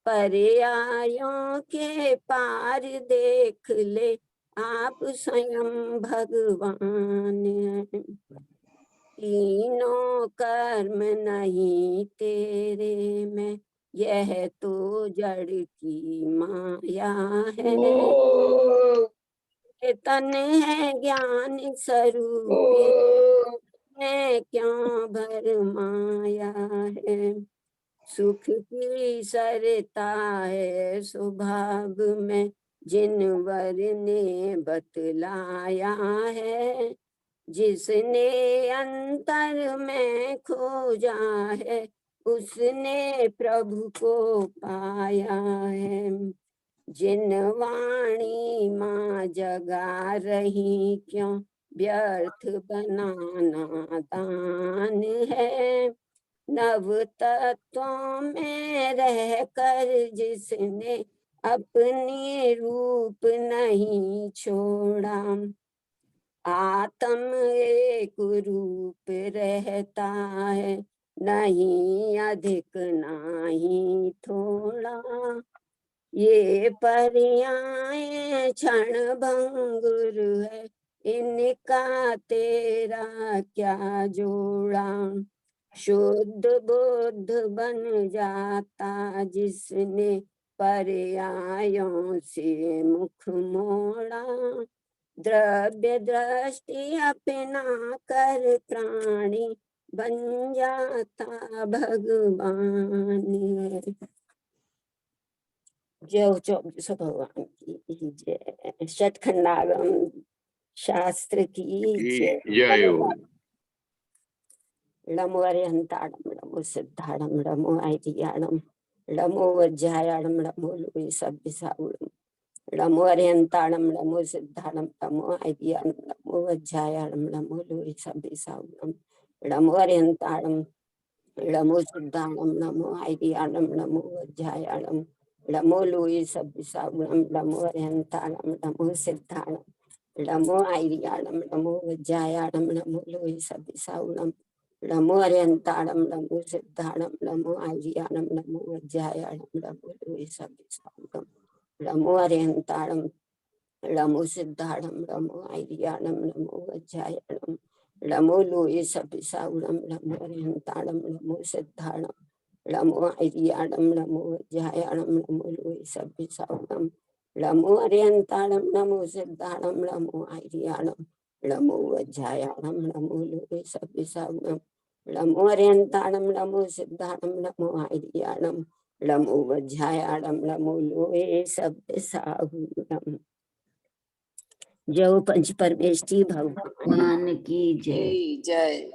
पर्यायों के पार देख ले, आप स्वयं भगवान हैं। तीनों कर्म नहीं तेरे में, यह तो जड़ की माया है। तन है ज्ञान स्वरूप, है क्यों भरमाया है। सुख की सरता है स्वभाव में, जिनवर ने बतलाया है। जिसने अंतर में खोजा है, उसने प्रभु को पाया है। जिन वाणी माँ जगा रही, क्यों व्यर्थ बनाना दान है। नव तत्वों में रहकर जिसने अपने रूप नहीं छोड़ा, आत्म एक रूप रहता है, नहीं अधिक नहीं थोड़ा। ये पर्याय क्षण भंगुर है, इनका तेरा क्या जोड़ा। शुद्ध बुद्ध बन जाता जिसने पर्यायों से मुख मोड़ा। द्रव्य दृष्टि अपना कर प्राणी बन जाता भगवान। जय हो चौबीस भगवान की जय। षटखंडागम शास्त्र की जय। जय हो। नमो अरिहंताणम नमो सिद्धाणम नमो आइडियाणम नमो वज्रायाणम नमो लोई सब्बिसाउणम नमो अरिहंताणम नमो सिद्धाणम नमो आइडियाणम नमो वज्रायाणम नमो लोई सब्बिसाउणम नमो अरिहंताणम नमो सिद्धाणम नमो आइडियाणम नमो वज्रायाणम नमो लोई सब्बिसाउणम नमो अरिहंताणम नमो सिद्धाणम नमो आइडियाणम नमो वज्रायाणम नमो लोई सब्बिसाउणम नमो अरिहंताणम नमो सिद्धाणम नमो आइडियाणम नमो वज्रायाणम नमो लोई सब्बिसाउणम नमो अरिहंताणम नमो सिद्धाणम नमो आइडियाणम नमो वज्रायाणम नमो लोई सब्बिसाउणम नमो अरिहंताणम नमो सिद्धाणम नमो आइडियाणम नमो वज्रायाणम नमो लोई सब्बिसाउणम नमो अरिहंताणम नमो सिद्धाणम नमो आइडियाणम नमो वज्रायाणम नमो लोई सब्बिसाउणम नमो अरिहंताणम नमो सिद्धाणम नमो आइडियाणम नमो वज्रायाणम नमो लोई सब्बिसाउणम। जय हो पंच परमेष्ठी भगवान की जय। जय।